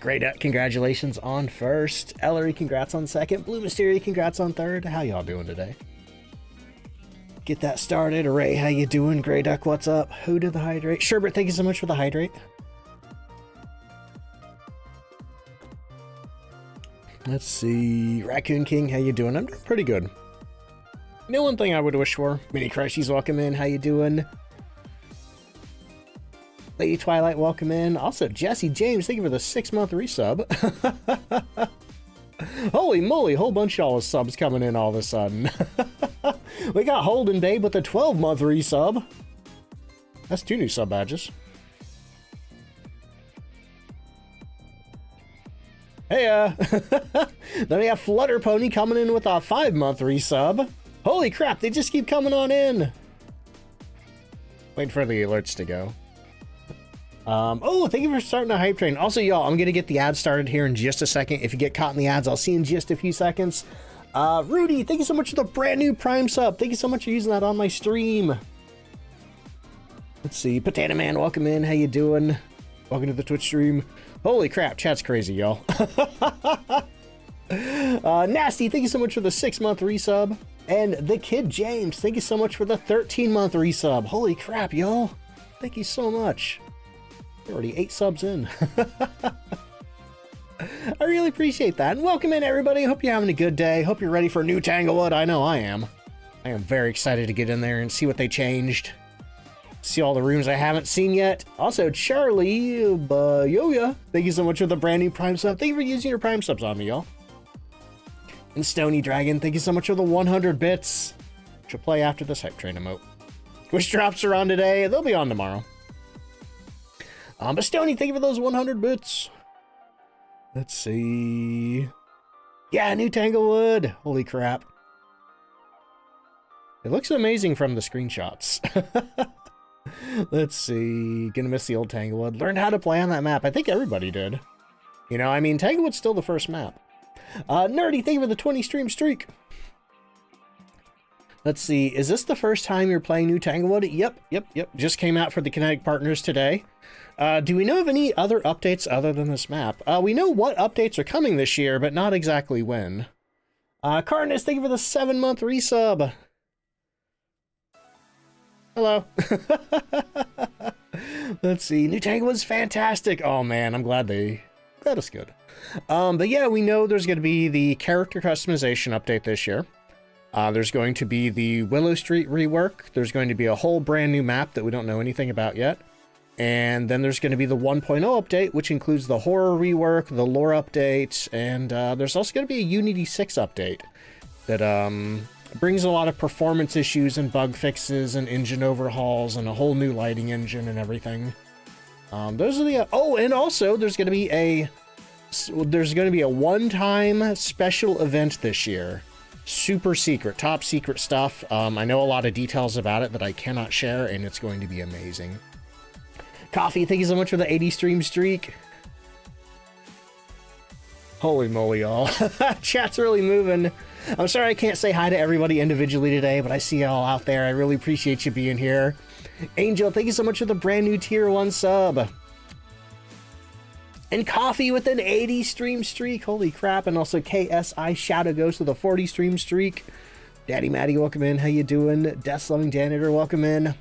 Great, congratulations on first. Ellery, congrats on second. Blue Mystery, congrats on third. How y'all doing today? Get that started. Ray, how you doing? Grey Duck, what's up? Who did the hydrate? Sherbert, thank you so much for the hydrate. Let's see. Raccoon King, how you doing? I'm doing pretty good. You know one thing I would wish for? Mini Crushies, welcome in. How you doing? Lady Twilight, welcome in. Also, Jesse James, thank you for the 6-month resub. Holy moly, whole bunch of y'all with subs coming in all of a sudden. We got Holden Babe with a 12-month resub. That's 2 new sub badges. Hey, then we have Flutter Pony coming in with a 5-month resub. Holy crap, they just keep coming on in. Waiting for the alerts to go. Oh, thank you for starting the hype train. Also, y'all, I'm going to get the ads started here in just a second. If you get caught in the ads, I'll see you in just a few seconds. Rudy, thank you so much for the brand new Prime sub. Thank you so much for using that on my stream. Let's see. Potato Man, welcome in. How you doing? Welcome to the Twitch stream. Holy crap, chat's crazy, y'all. Nasty, thank you so much for the 6-month resub. And the Kid James, thank you so much for the 13-month resub. Holy crap, y'all. Thank you so much. We're already 8 subs in. I really appreciate that. And welcome in, everybody. Hope you're having a good day. Hope you're ready for New Tanglewood. I know I am. I am very excited to get in there and see what they changed. See all the rooms I haven't seen yet. Also, Charlie Bayoya, thank you so much for the brand new Prime sub. Thank you for using your Prime subs on me, y'all. And Stony Dragon, thank you so much for the 100 bits. Should play after this hype train emote. Which drops are on today. They'll be on tomorrow. But Stony, thank you for those 100 bits. Let's see. Yeah, New Tanglewood. Holy crap. It looks amazing from the screenshots. Let's see. Gonna miss the old Tanglewood. Learned how to play on that map. I think everybody did. You know, I mean, Tanglewood's still the first map. Nerdy, thank you for the 20 stream streak. Let's see. Is this the first time you're playing New Tanglewood? Yep. Just came out for the Kinetic Partners today. Do we know of any other updates other than this map? We know what updates are coming this year, but not exactly when. Carnus, thank you for the 7-month resub. Hello. Let's see. New Tanglewood's fantastic. Oh man, I'm glad it's good. But yeah, we know there's going to be the character customization update this year. There's going to be the Willow Street rework. There's going to be a whole brand new map that we don't know anything about yet. And then there's going to be the 1.0 update, which includes the horror rework, the lore update, and there's also going to be a Unity 6 update that brings a lot of performance issues and bug fixes and engine overhauls and a whole new lighting engine and everything. Those are the... oh, and also there's going to be a one-time special event this year. Super secret, top secret stuff. I know a lot of details about it that I cannot share, and it's going to be amazing. Coffee, thank you so much for the 80 stream streak. Holy moly, y'all. Chat's really moving. I'm sorry I can't say hi to everybody individually today, but I see y'all out there. I really appreciate you being here. Angel, thank you so much for the brand new tier 1 sub. And Coffee with an 80 stream streak. Holy crap. And also KSI Shadow Ghost with a 40 stream streak. Daddy Maddie, welcome in. How you doing? Death Loving Janitor, welcome in.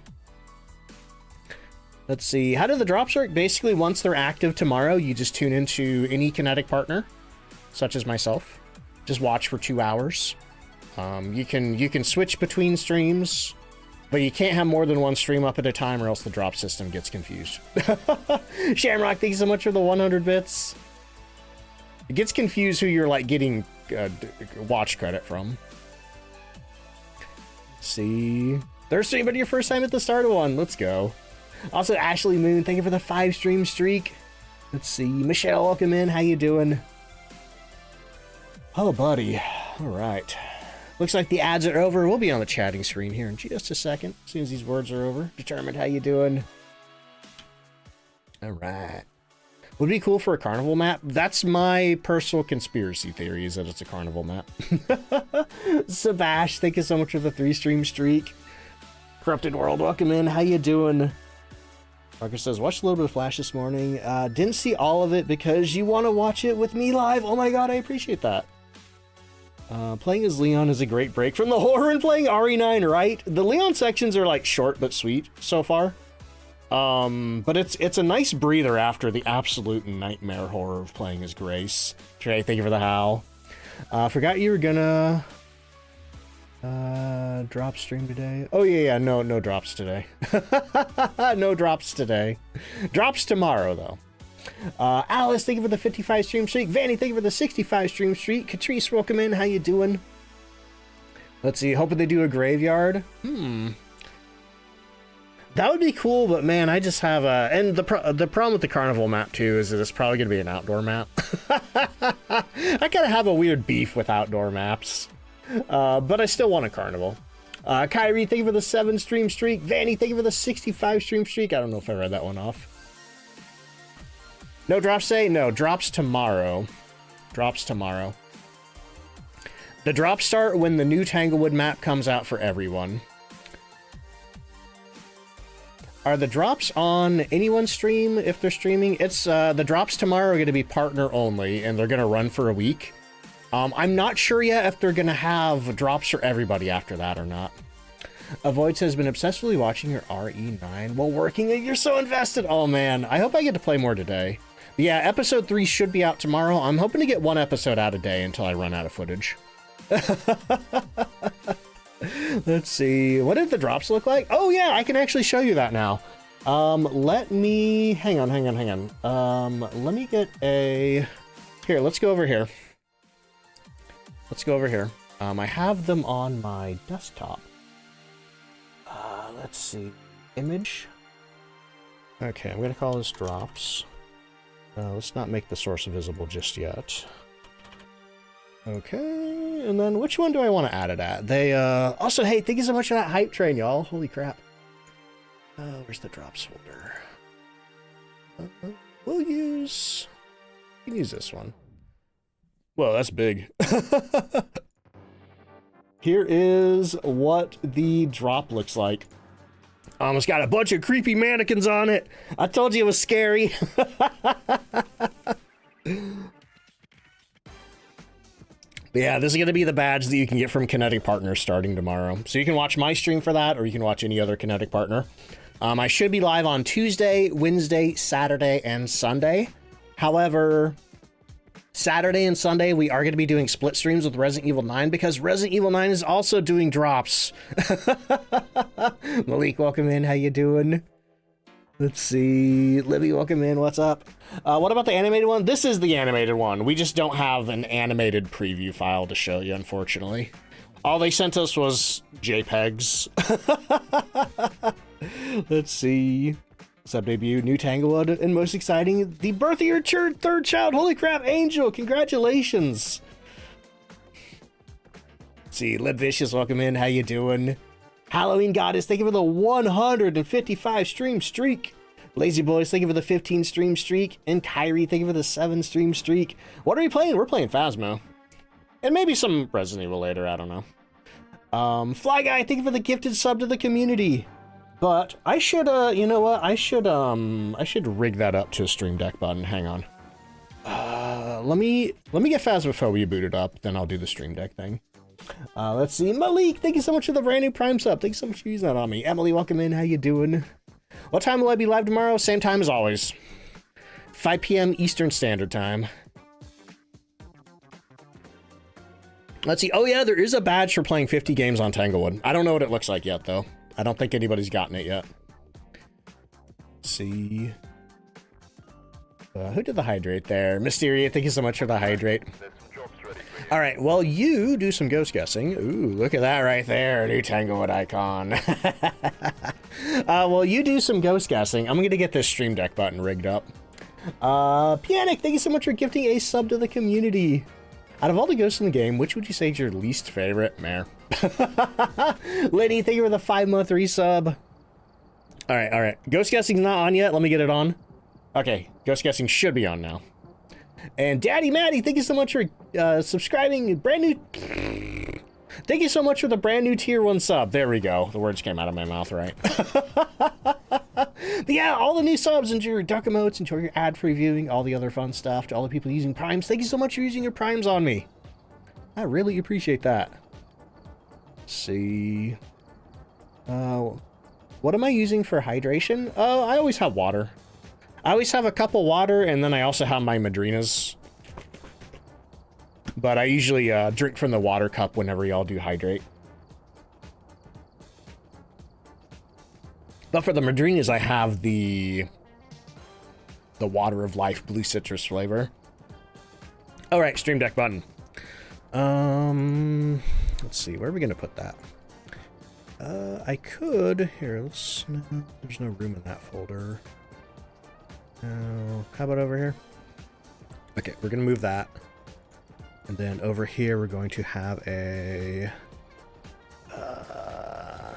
Let's see. How do the drops work? Basically, once they're active tomorrow, you just tune into any Kinetic partner, such as myself. Just watch for 2 hours. You can switch between streams, but you can't have more than one stream up at a time or else the drop system gets confused. Shamrock, thank you so much for the 100 bits. It gets confused who you're like getting watch credit from. Let's see. Third stream, but your first time at the start of one. Let's go. Also, Ashley Moon, thank you for the 5 stream streak. Let's see. Michelle, welcome in. How you doing? Oh, buddy. All right. Looks like the ads are over. We'll be on the chatting screen here in just a second. As soon as these words are over. Determined, how you doing? All right. Would it be cool for a carnival map? That's my personal conspiracy theory, is that it's a carnival map. Sebash, thank you so much for the 3 stream streak. Corrupted World, welcome in. How you doing? Marcus says, watched a little bit of Flash this morning. Didn't see all of it because you want to watch it with me live. Oh my god, I appreciate that. Playing as Leon is a great break from the horror and playing RE9, right? The Leon sections are like short but sweet so far. But it's a nice breather after the absolute nightmare horror of playing as Grace. Trey, thank you for the howl. Forgot you were gonna drop stream today. Oh yeah, no drops today. No drops today. Drops tomorrow though. Alice, thank you for the 55 stream streak. Vanny, thank you for the 65 stream streak. Catrice, welcome in. How you doing? Let's see. Hoping they do a graveyard. That would be cool, but man, I just have a... And the problem with the carnival map, too, is that it's probably going to be an outdoor map. I kind of have a weird beef with outdoor maps. But I still want a carnival. Kyrie, thank you for the 7 stream streak. Vanny, thank you for the 65 stream streak. I don't know if I read that one off. No drops today? No, drops tomorrow. Drops tomorrow. The drops start when the new Tanglewood map comes out for everyone. Are the drops on anyone's stream if they're streaming? It's the drops tomorrow are going to be partner only, and they're going to run for a week. I'm not sure yet if they're going to have drops for everybody after that or not. Avoid has been obsessively watching your RE9 while working. You're so invested. Oh man, I hope I get to play more today. Yeah, episode 3 should be out tomorrow. I'm hoping to get 1 episode out a day until I run out of footage. Let's see. What did the drops look like? Oh yeah, I can actually show you that now. Let me... Hang on. Let me get a... Here, let's go over here. I have them on my desktop. Let's see. Image. Okay, I'm gonna call this drops. Let's not make the source visible just yet. Okay, and then which one do I want to add it at? They, also, hey, thank you so much for that hype train, y'all. Holy crap. Where's the drops folder? We can use this one. Whoa, that's big. Here is what the drop looks like. It's got a bunch of creepy mannequins on it. I told you it was scary. But yeah, this is going to be the badge that you can get from Kinetic Partners starting tomorrow. So you can watch my stream for that, or you can watch any other Kinetic Partner. I should be live on Tuesday, Wednesday, Saturday, and Sunday. However, Saturday and Sunday, we are going to be doing split streams with Resident Evil 9 because Resident Evil 9 is also doing drops. Malik, welcome in. How you doing? Let's see. Libby, welcome in. What's up? What about the animated one? This is the animated one. We just don't have an animated preview file to show you, unfortunately. All they sent us was JPEGs. Let's see. What's up, debut? New Tanglewood, and most exciting, the birth of your third child. Holy crap, Angel! Congratulations. Let's see, Lib Vicious, welcome in. How you doing? Halloween Goddess, thank you for the 155 stream streak. Lazy Boys, thank you for the 15 stream streak. And Kyrie, thank you for the 7 stream streak. What are we playing? We're playing Phasmo. And maybe some Resident Evil later, I don't know. Fly Guy, thank you for the gifted sub to the community. But I should, you know what? I should rig that up to a stream deck button. Hang on. Let me get Phasmophobia booted up, then I'll do the stream deck thing. Let's see. Malik, thank you so much for the brand new Prime sub. Thanks so much for using that on me. Emily, welcome in. How you doing? What time will I be live tomorrow? Same time as always. 5 p.m. Eastern Standard Time. Let's see. Oh yeah, there is a badge for playing 50 games on Tanglewood. I don't know what it looks like yet, though. I don't think anybody's gotten it yet. Let's see. Who did the hydrate there? Mysteria, thank you so much for the hydrate. All right, well, you do some ghost guessing. Ooh, look at that right there. New Tanglewood icon. Well, you do some ghost guessing. I'm going to get this stream deck button rigged up. Pianic, thank you so much for gifting a sub to the community. Out of all the ghosts in the game, which would you say is your least favorite? Mare. Lenny, thank you for the 5-month resub. All right. Ghost guessing's not on yet. Let me get it on. Okay, ghost guessing should be on now. And Daddy Maddie, thank you so much for subscribing. Brand new. Thank you so much for the brand new tier 1 sub. There we go. The words came out of my mouth right. But yeah, all the new subs, enjoy your duck emotes, enjoy your ad-free viewing, all the other fun stuff. To all the people using Primes, thank you so much for using your Primes on me. I really appreciate that. Let's see. What am I using for hydration? I always have water. I always have a cup of water, and then I also have my Madrinas. But I usually drink from the water cup whenever y'all do hydrate. But for the Madrinas, I have the Water of Life blue citrus flavor. All right, stream deck button. Let's see, where are we gonna put that? I could here. Let's. No, there's no room in that folder. How about over here? Okay, we're gonna move that, and then over here we're going to have a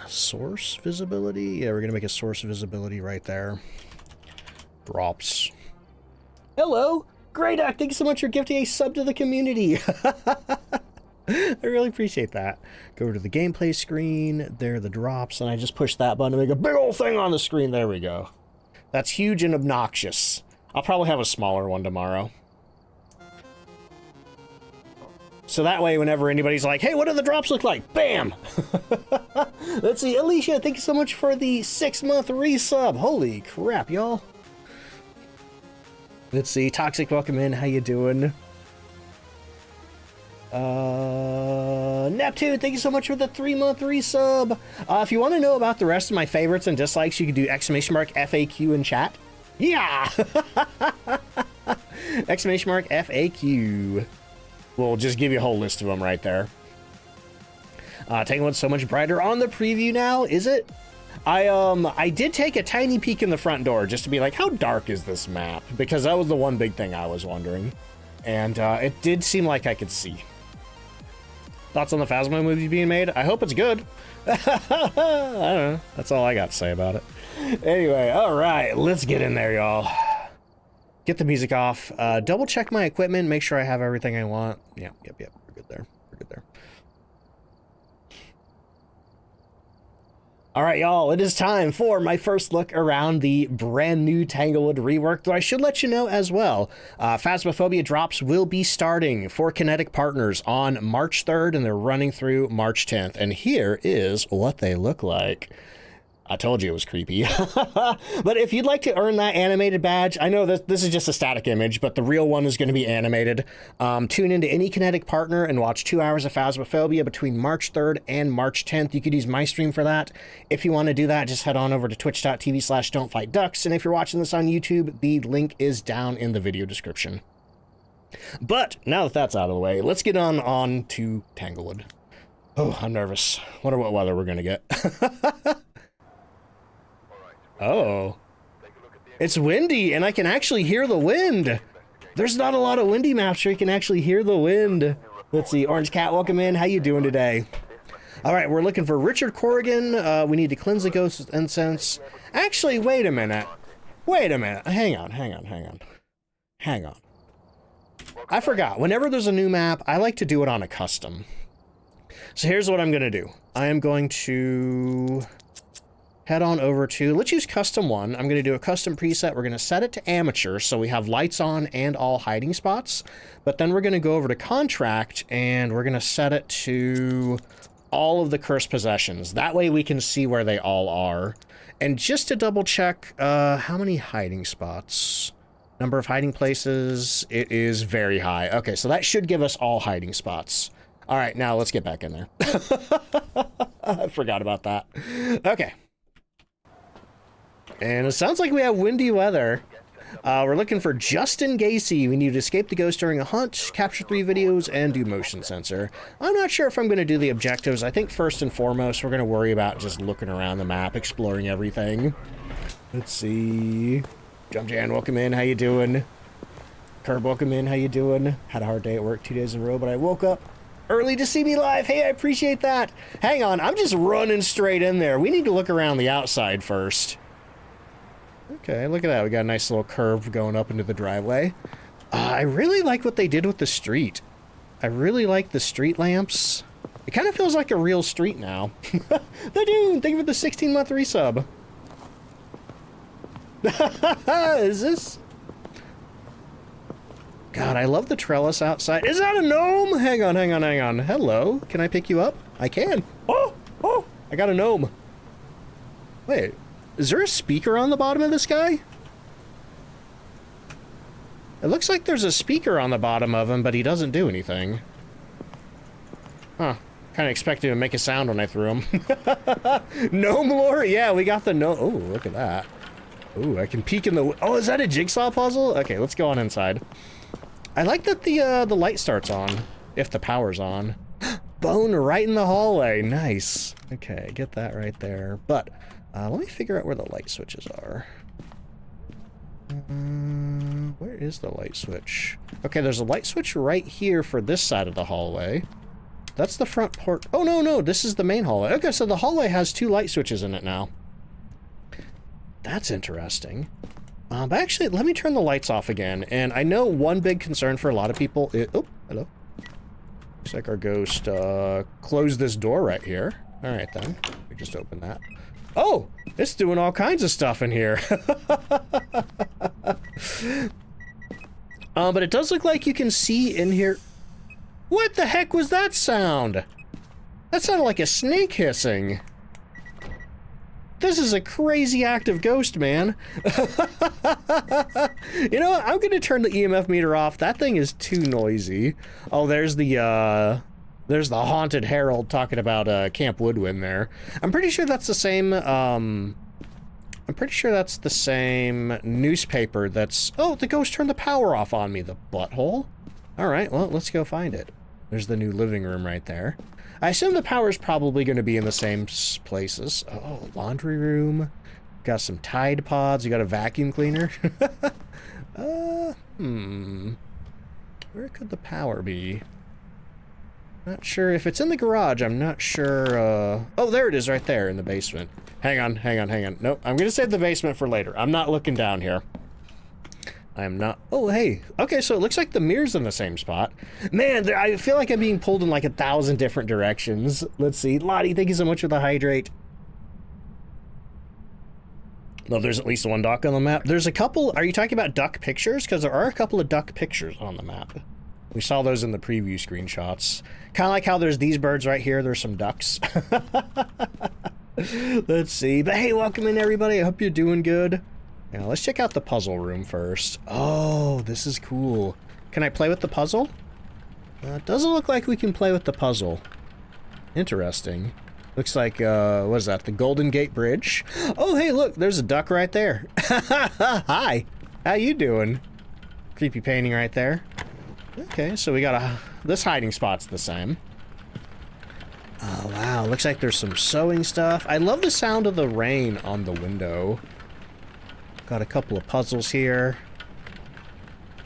source visibility. Yeah, we're gonna make a source visibility right there. Drops. Hello, Great Act. Thank you so much for gifting a sub to the community. I really appreciate that. Go over to the gameplay screen. There are the drops, and I just push that button to make a big old thing on the screen. There we go. That's huge and obnoxious. I'll probably have a smaller one tomorrow. So that way, whenever anybody's like, hey, what do the drops look like? Bam! Let's see. Alicia, thank you so much for the 6-month resub. Holy crap, y'all. Let's see. Toxic, welcome in. How you doing? Neptune, thank you so much for the 3-month resub. If you want to know about the rest of my favorites and dislikes, you can do !FAQ in chat. Yeah! !FAQ. We'll just give you a whole list of them right there. Tanglewood's so much brighter on the preview now, is it? I did take a tiny peek in the front door just to be like, how dark is this map? Because that was the one big thing I was wondering. And it did seem like I could see. Thoughts on the Phasmo movie being made? I hope it's good. I don't know. That's all I got to say about it. Anyway, all right, let's get in there, y'all. Get the music off. Double check my equipment. Make sure I have everything I want. Yep. We're good there. We're good there. All right, y'all, it is time for my first look around the brand new Tanglewood rework, though I should let you know as well, Phasmophobia drops will be starting for Kinetic Partners on March 3rd, and they're running through March 10th, and here is what they look like. I told you it was creepy. But if you'd like to earn that animated badge, I know this is just a static image, but the real one is going to be animated. Tune into any Kinetic partner and watch 2 hours of Phasmophobia between March 3rd and March 10th. You could use my stream for that. If you want to do that, just head on over to twitch.tv/DontFightDucks. And if you're watching this on YouTube, the link is down in the video description. But now that that's out of the way, let's get on to Tanglewood. Oh, I'm nervous. Wonder what weather we're going to get. Oh, it's windy, and I can actually hear the wind. There's not a lot of windy maps where you can actually hear the wind. Let's see, Orange Cat, welcome in. How you doing today? All right, we're looking for Richard Corrigan. We need to cleanse the ghost with incense. Actually, wait a minute. Hang on. I forgot. Whenever there's a new map, I like to do it on a custom. So here's what I'm going to do. I am going to head on over to, let's use custom 1. I'm going to do a custom preset. We're going to set it to amateur so we have lights on and all hiding spots. But then we're going to go over to contract and we're going to set it to all of the cursed possessions. That way we can see where they all are. And just to double check, how many hiding spots? Number of hiding places, it is very high. Okay, so that should give us all hiding spots. All right, now let's get back in there. I forgot about that. Okay. And it sounds like we have windy weather. We're looking for Justin Gacy. We need to escape the ghost during a hunt, capture 3 videos, and do motion sensor. I'm not sure if I'm going to do the objectives. I think first and foremost, we're going to worry about just looking around the map, exploring everything. Let's see. Jump Jan, welcome in. How you doing? Curb, welcome in. How you doing? Had a hard day at work 2 days in a row, but I woke up early to see me live. Hey, I appreciate that. Hang on, I'm just running straight in there. We need to look around the outside first. Okay, look at that. We got a nice little curve going up into the driveway. I really like what they did with the street. I really like the street lamps. It kind of feels like a real street now. The Dune, thank you for the 16-month resub. Is this? God, I love the trellis outside. Is that a gnome? Hang on, hang on, hang on. Hello, can I pick you up? I can. Oh, oh, I got a gnome. Wait, is there a speaker on the bottom of this guy? It looks like there's a speaker on the bottom of him, but he doesn't do anything. Huh. Kind of expected to make a sound when I threw him. Gnome lore? Yeah, we got the gnome. Oh, look at that. Ooh, I can peek in the... Oh, is that a jigsaw puzzle? Okay, let's go on inside. I like that the light starts on, if the power's on. Bone right in the hallway. Nice. Okay, get that right there. But, let me figure out where the light switches are. Where is the light switch? Okay, there's a light switch right here for this side of the hallway. That's the front port. Oh, no, no, this is the main hallway. Okay, so the hallway has 2 light switches in it now. That's interesting. But actually, let me turn the lights off again. And I know one big concern for a lot of people is... Oh, hello. Looks like our ghost closed this door right here. All right, then. We just opened that. Oh, it's doing all kinds of stuff in here. But it does look like you can see in here... What the heck was that sound? That sounded like a snake hissing. This is a crazy active ghost, man. You know what? I'm gonna turn the EMF meter off. That thing is too noisy. Oh, there's the Haunted Herald talking about Camp Woodwind there. I'm pretty sure that's the same, I'm pretty sure that's the same newspaper that's... Oh, the ghost turned the power off on me, the butthole. Alright, well, let's go find it. There's the new living room right there. I assume the power's probably going to be in the same places. Oh, laundry room. Got some Tide Pods. You got a vacuum cleaner. Where could the power be? Not sure. If it's in the garage, I'm not sure. Oh, there it is right there in the basement. Hang on, hang on, hang on. Nope, I'm going to save the basement for later. I'm not looking down here. I am not... Oh, hey. Okay, so it looks like the mirror's in the same spot. Man, I feel like I'm being pulled in like 1,000 different directions. Let's see. Lottie, thank you so much for the hydrate. No, there's at least 1 duck on the map. There's a couple... Are you talking about duck pictures? Because there are a couple of duck pictures on the map. We saw those in the preview screenshots. Kind of like how there's these birds right here. There's some ducks. Let's see. But hey, welcome in, everybody. I hope you're doing good. Now, let's check out the puzzle room first. Oh, this is cool. Can I play with the puzzle? It doesn't look like we can play with the puzzle. Interesting. Looks like, what is that? The Golden Gate Bridge? Oh, hey, look, there's a duck right there. Hi. How you doing? Creepy painting right there. Okay, so we got this hiding spot's the same. Oh, wow. Looks like there's some sewing stuff. I love the sound of the rain on the window. Got a couple of puzzles here.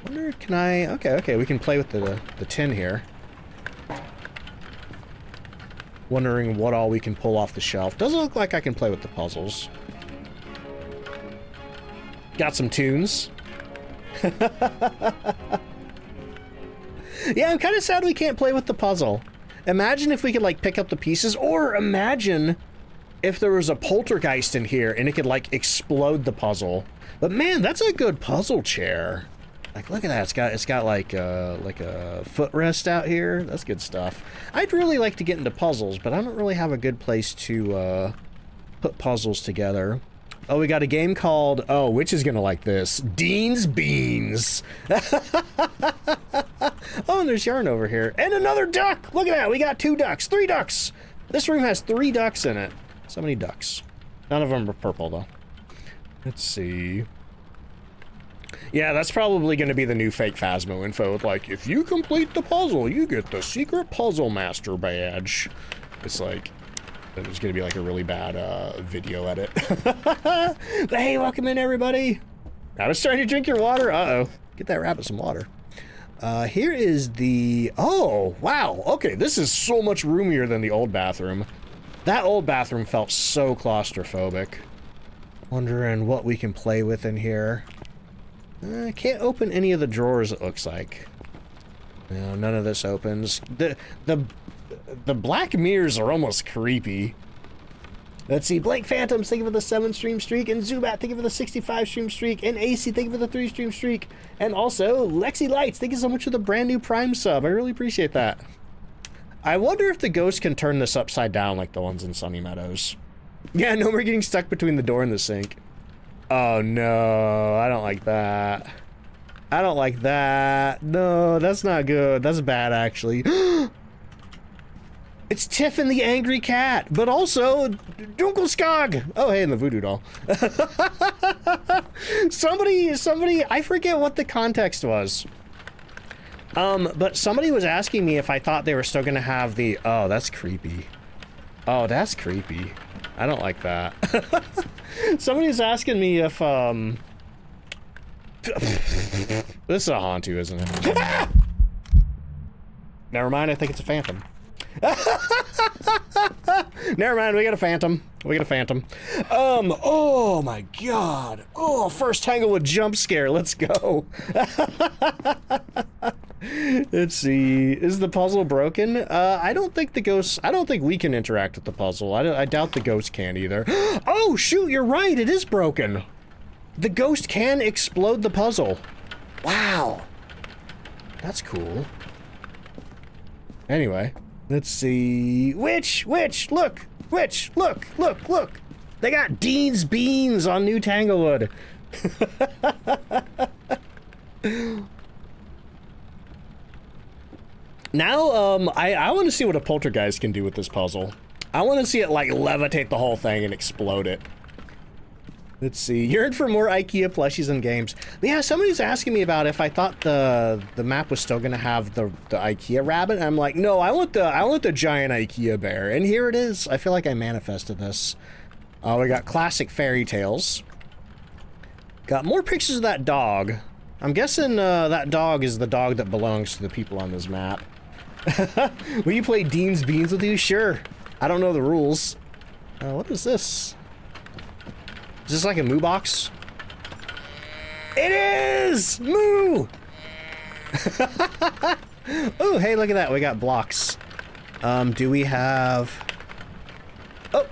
Wonder, can I... Okay, we can play with the tin here. Wondering what all we can pull off the shelf. Doesn't look like I can play with the puzzles. Got some tunes. Yeah, I'm kind of sad we can't play with the puzzle. Imagine if we could, like, pick up the pieces, or imagine if there was a poltergeist in here and it could, like, explode the puzzle. But man, that's a good puzzle chair. Like, look at that. It's got like a footrest out here. That's good stuff. I'd really like to get into puzzles, but I don't really have a good place to put puzzles together. Oh, we got a game called, oh, which is gonna like this? Dean's Beans. Oh, and there's yarn over here. And another duck! Look at that, we got 2 ducks, 3 ducks! This room has 3 ducks in it. So many ducks. None of them are purple, though. Let's see. Yeah, that's probably going to be the new fake Phasmo info. With like, if you complete the puzzle, you get the secret puzzle master badge. It's like, there's going to be like a really bad video edit. But hey, welcome in, everybody. I was trying to drink your water. Uh-oh. Get that rabbit some water. Here is the... Oh, wow. Okay, this is so much roomier than the old bathroom. That old bathroom felt so claustrophobic. Wondering what we can play with in here. I can't open any of the drawers, it looks like. No, none of this opens. The black mirrors are almost creepy. Let's see, Blake Phantoms, thank you for the 7 stream streak, and Zubat, thank you for the 65 stream streak, and AC, thank you for the 3 stream streak, and also Lexi Lights, thank you so much for the brand new Prime sub. I really appreciate that. I wonder if the ghost can turn this upside down like the ones in Sunny Meadows. Yeah, no more getting stuck between the door and the sink. Oh no, I don't like that. I don't like that. No, that's not good. That's bad, actually. It's Tiffin the Angry Cat, but also Dunkelskog. Oh, hey, and the voodoo doll. somebody, I forget what the context was. But somebody was asking me if I thought they were still gonna have the, oh, that's creepy. Oh, that's creepy. I don't like that. Somebody was asking me if, this is a Hantu, isn't it? Never mind, I think it's a phantom. Never mind, we got a phantom. We got a phantom. Oh my god. Oh, first Tanglewood jump scare. Let's go. Let's see. Is the puzzle broken? I don't think the ghosts, I don't think we can interact with the puzzle. I doubt the ghost can either. Oh, shoot, you're right. It is broken. The ghost can explode the puzzle. Wow. That's cool. Anyway. Let's see. Witch! Look! Look! They got Dean's Beans on New Tanglewood. Now, I want to see what a poltergeist can do with this puzzle. I want to see it, like, levitate the whole thing and explode it. Let's see. You're in for more IKEA plushies and games. Yeah, somebody's asking me about if I thought the map was still gonna have the IKEA rabbit. And I'm like, no, I want the giant IKEA bear. And here it is. I feel like I manifested this. We got classic fairy tales. Got more pictures of that dog. I'm guessing that dog is the dog that belongs to the people on this map. Will you play Dean's Beans with you? Sure. I don't know the rules. What is this? Is this like a moo box? It is! Moo! Oh, hey, look at that. We got blocks. Do we have... Oh!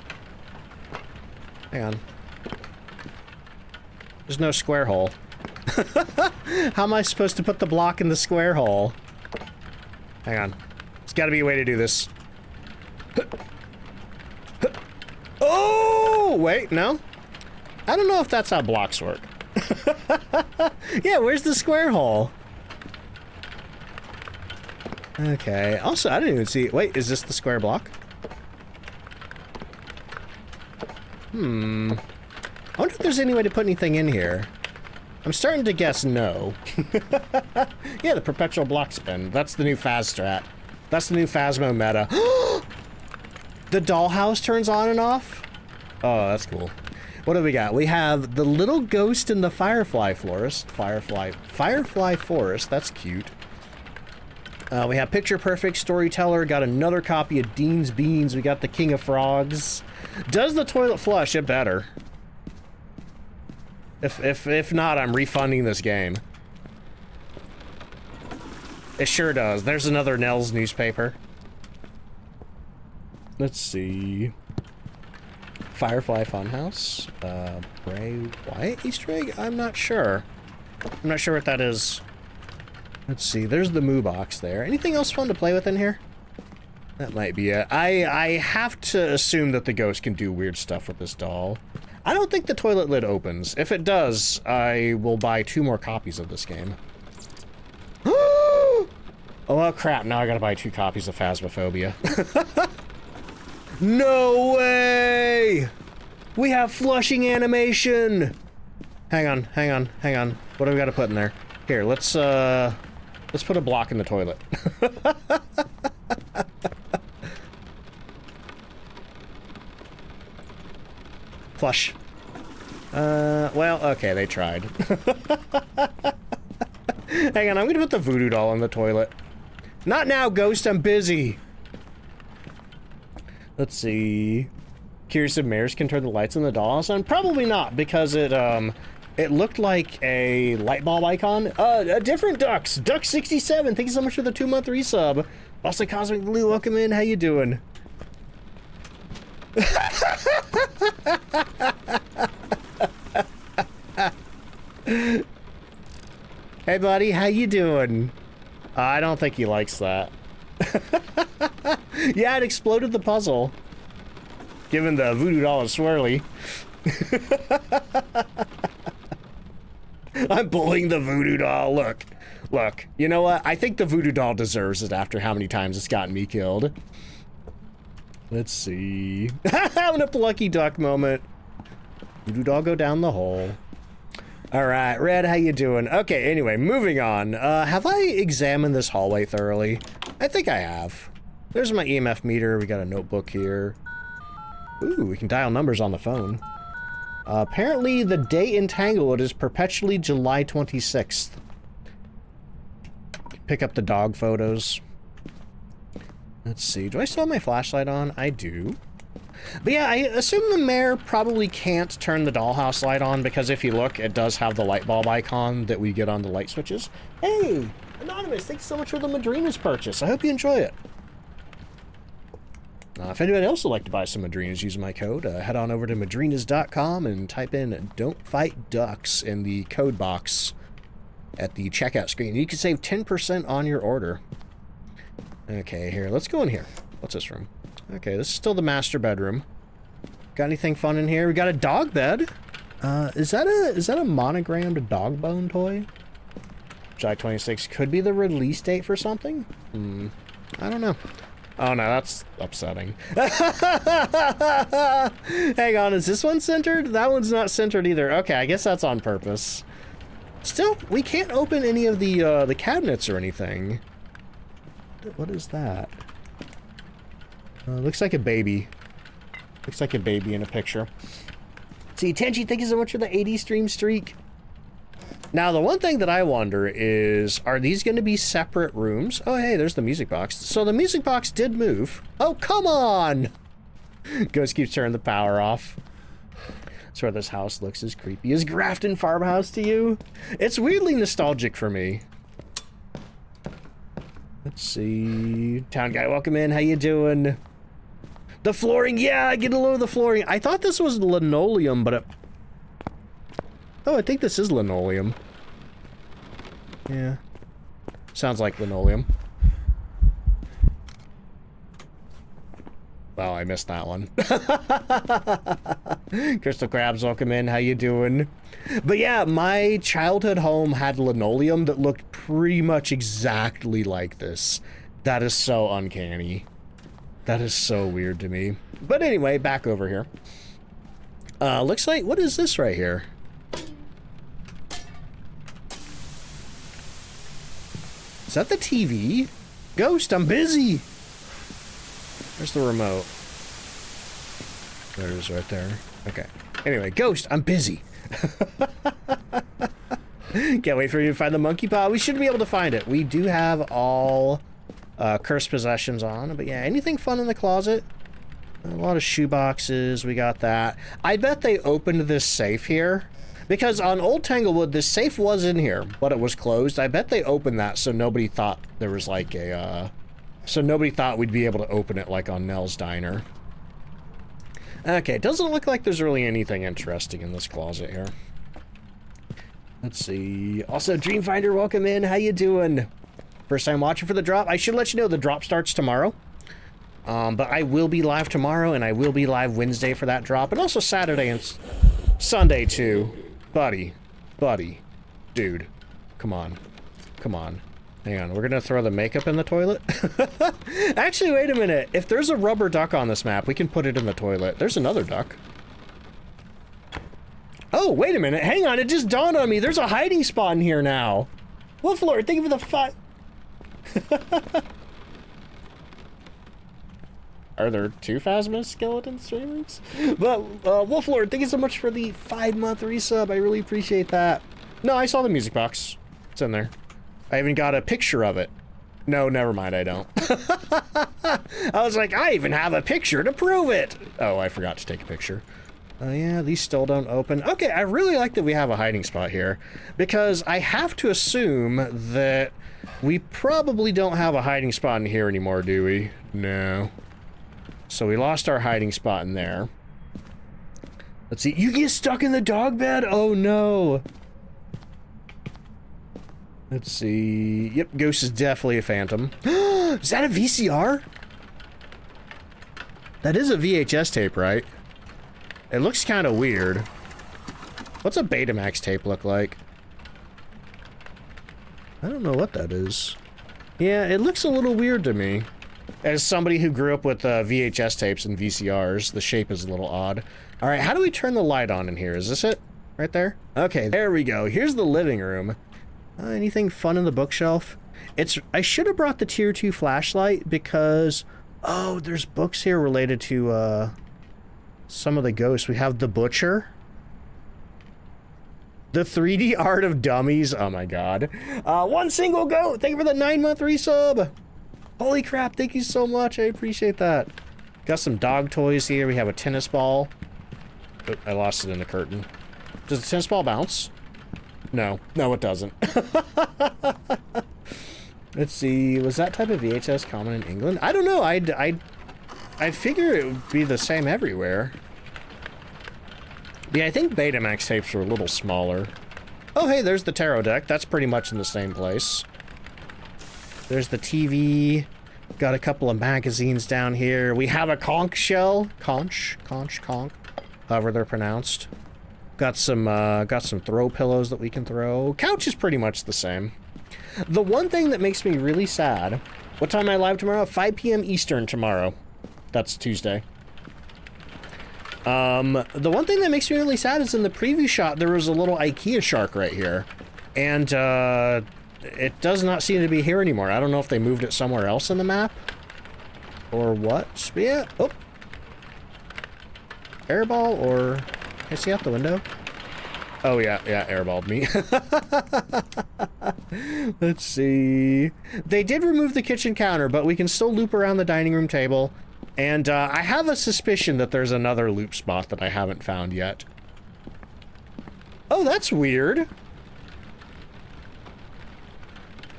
Hang on. There's no square hole. How am I supposed to put the block in the square hole? Hang on. There's gotta be a way to do this. Oh! Wait, no? I don't know if that's how blocks work. Yeah, where's the square hole? Okay, also, I didn't even see... Wait, is this the square block? I wonder if there's any way to put anything in here. I'm starting to guess no. Yeah, the perpetual block spin. That's the new Phas strat. That's the new Phasmo meta. The dollhouse turns on and off? Oh, that's cool. What do we got? We have the little ghost in the Firefly Forest. Firefly Forest. That's cute. We have Picture Perfect Storyteller. Got another copy of Dean's Beans. We got the King of Frogs. Does the toilet flush? It better. If not, I'm refunding this game. It sure does. There's another Nell's newspaper. Let's see. Firefly Funhouse. Bray Wyatt Easter egg? I'm not sure. I'm not sure what that is. Let's see. There's the moo box there. Anything else fun to play with in here? That might be it. I have to assume that the ghost can do weird stuff with this doll. I don't think the toilet lid opens. If it does, I will buy 2 more copies of this game. Oh, well, crap. Now I gotta buy 2 copies of Phasmophobia. No way! We have flushing animation! Hang on. What do we gotta put in there? Here, let's put a block in the toilet. Flush. Well, okay, they tried. Hang on, I'm gonna put the voodoo doll in the toilet. Not now, ghost, I'm busy. Let's see. Curious if mares can turn the lights on the doll on? Probably not, because it looked like a light bulb icon. A different Ducks. Duck67, thank you so much for the 2-month resub. Boston Cosmic Blue, welcome in, how you doing? Hey, buddy, how you doing? I don't think he likes that. Yeah, it exploded the puzzle. Given the voodoo doll is swirly. I'm bullying the voodoo doll. Look. Look. You know what? I think the voodoo doll deserves it after how many times it's gotten me killed. Let's see. Having a lucky duck moment. Voodoo doll go down the hole. Alright, Red, how you doing? Okay, anyway, moving on. Have I examined this hallway thoroughly? I think I have. There's my EMF meter. We got a notebook here. Ooh, we can dial numbers on the phone. Apparently, the date in Tanglewood is perpetually July 26th. Pick up the dog photos. Let's see. Do I still have my flashlight on? I do. But yeah, I assume the mayor probably can't turn the dollhouse light on because if you look, it does have the light bulb icon that we get on the light switches. Hey, Anonymous, thanks so much for the Madrinas purchase. I hope you enjoy it. If anybody else would like to buy some Madrinas using my code, head on over to madrinas.com and type in DontFightDucks in the code box at the checkout screen. You can save 10% on your order. Okay, here, let's go in here. What's this room? Okay, this is still the master bedroom. Got anything fun in here? We got a dog bed. Is that a monogrammed dog bone toy? July 26 could be the release date for something? I don't know. Oh no, that's upsetting. Hang on, is this one centered? That one's not centered either. Okay, I guess that's on purpose. Still, we can't open any of the cabinets or anything. What is that? Looks like a baby. Looks like a baby in a picture. See, Tenchi, thank you so much for the 80 stream streak. Now, the one thing that I wonder is, are these going to be separate rooms? Oh, hey, there's the music box. So the music box did move. Oh, come on! Ghost keeps turning the power off. That's where this house looks as creepy as Grafton Farmhouse to you. It's weirdly nostalgic for me. Let's see. Town guy, welcome in. How you doing? The flooring, yeah, I get a load of the flooring. I thought this was linoleum, but it... Oh, I think this is linoleum. Yeah. Sounds like linoleum. Well, I missed that one. Crystal Crabs, welcome in. How you doing? But yeah, my childhood home had linoleum that looked pretty much exactly like this. That is so uncanny. That is so weird to me. But anyway, back over here. Looks like, what is this right here? Is that the TV? Ghost, I'm busy. Where's the remote? There it is right there. Okay. Anyway, Ghost, I'm busy. Can't wait for you to find the monkey paw. We should be able to find it. We do have all cursed possessions on. But yeah, anything fun in the closet? A lot of shoe boxes. We got that. I bet they opened this safe here. Because on Old Tanglewood, this safe was in here, but it was closed. I bet they opened that so nobody thought there was like a, so nobody thought we'd be able to open it like on Nell's Diner. Okay, it doesn't look like there's really anything interesting in this closet here. Let's see. Also, Dreamfinder, welcome in. How you doing? First time watching for the drop. I should let you know the drop starts tomorrow. But I will be live tomorrow, and I will be live Wednesday for that drop, and also Saturday and Sunday too. Buddy, dude, come on. Hang on, we're gonna throw the makeup in the toilet? Actually, wait a minute. If there's a rubber duck on this map, we can put it in the toilet. There's another duck. Oh, wait a minute. Hang on, it just dawned on me. There's a hiding spot in here now. Wolflord, thank you for the Are there 2 Phasma skeleton streamers? But, Wolflord, thank you so much for the 5-month resub. I really appreciate that. No, I saw the music box. It's in there. I even got a picture of it. No, never mind, I don't. I was like, I even have a picture to prove it. Oh, I forgot to take a picture. Oh yeah, these still don't open. Okay, I really like that we have a hiding spot here, because I have to assume that we probably don't have a hiding spot in here anymore, do we? No. So we lost our hiding spot in there. Let's see. You get stuck in the dog bed? Oh no. Let's see. Yep, ghost is definitely a phantom. Is that a VCR? That is a VHS tape, right? It looks kind of weird. What's a Betamax tape look like? I don't know what that is. Yeah, it looks a little weird to me. As somebody who grew up with VHS tapes and VCRs, the shape is a little odd. All right, how do we turn the light on in here? Is this it? Right there? Okay, there we go. Here's the living room. Anything fun in the bookshelf? I should have brought the tier 2 flashlight because, oh, there's books here related to some of the ghosts. We have The Butcher. The 3D Art of Dummies. Oh my god. One single goat. Thank you for the 9-month resub. Holy crap, thank you so much. I appreciate that. Got some dog toys here. We have a tennis ball. Oh, I lost it in the curtain. Does the tennis ball bounce? No. No, it doesn't. Let's see. Was that type of VHS common in England? I don't know. I figure it would be the same everywhere. Yeah, I think Betamax tapes were a little smaller. Oh, hey, there's the tarot deck. That's pretty much in the same place. There's the TV. Got a couple of magazines down here. We have a conch shell. Conch. However they're pronounced. Got some throw pillows that we can throw. Couch is pretty much the same. The one thing that makes me really sad... What time am I live tomorrow? 5 p.m. Eastern tomorrow. That's Tuesday. The one thing that makes me really sad is in the preview shot, there was a little IKEA shark right here. And, it does not seem to be here anymore. I don't know if they moved it somewhere else in the map. Or what. But yeah. Oh. Airball or... Can I see out the window? Oh, yeah, airballed me. Let's see. They did remove the kitchen counter, but we can still loop around the dining room table. And I have a suspicion that there's another loop spot that I haven't found yet. Oh, that's weird.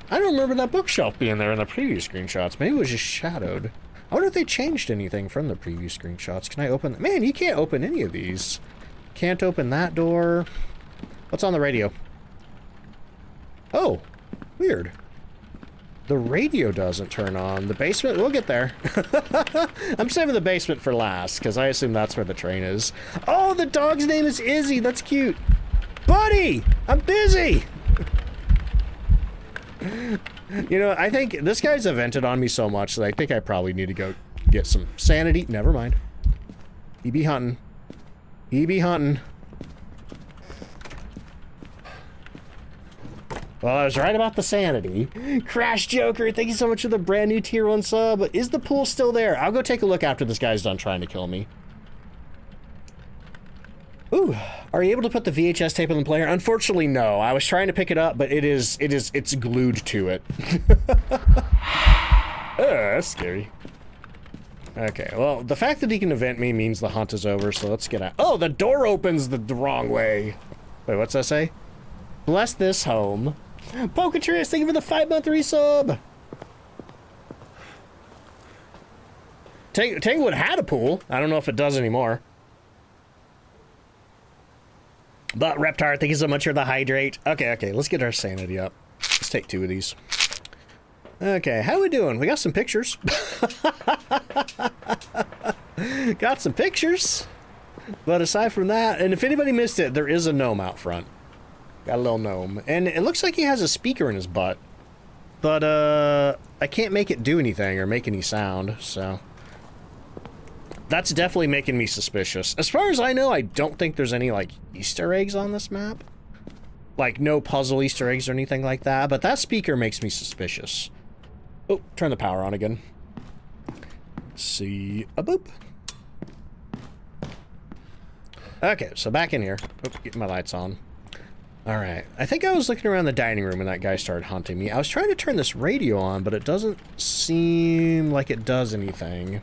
I don't remember that bookshelf being there in the previous screenshots. Maybe it was just shadowed. I wonder if they changed anything from the previous screenshots. Can I open... Man, you can't open any of these. Can't open that door. What's on the radio? Oh, weird. The radio doesn't turn on. The basement, we'll get there. I'm saving the basement for last, because I assume that's where the train is. Oh, the dog's name is Izzy. That's cute. Buddy, I'm busy. You know, I think this guy's vented on me so much that I think I probably need to go get some sanity. Never mind. He be hunting. He be hunting. Well, I was right about the sanity. Crash Joker, thank you so much for the brand new tier 1 sub. Is the pool still there? I'll go take a look after this guy's done trying to kill me. Ooh, are you able to put the VHS tape in the player? Unfortunately, no. I was trying to pick it up, but it's glued to it. That's scary. Okay, well, the fact that he can event me means the hunt is over, so let's get out. Oh, the door opens the wrong way. Wait, what's that say? Bless this home. Pocatris, thank you for the 5-month resub. Tanglewood had a pool. I don't know if it does anymore. But Reptar, thank you so much for the hydrate. Okay, let's get our sanity up. Let's take 2 of these. Okay, how we doing? We got some pictures. Got some pictures. But aside from that, and if anybody missed it, there is a gnome out front. Got a little gnome. And it looks like he has a speaker in his butt. But, I can't make it do anything or make any sound, so... That's definitely making me suspicious. As far as I know, I don't think there's any, like, Easter eggs on this map. Like, no puzzle Easter eggs or anything like that, but that speaker makes me suspicious. Oh, turn the power on again. Let's see. A boop. Okay, so back in here. Oh, getting my lights on. Alright, I think I was looking around the dining room when that guy started hunting me. I was trying to turn this radio on, but it doesn't seem like it does anything.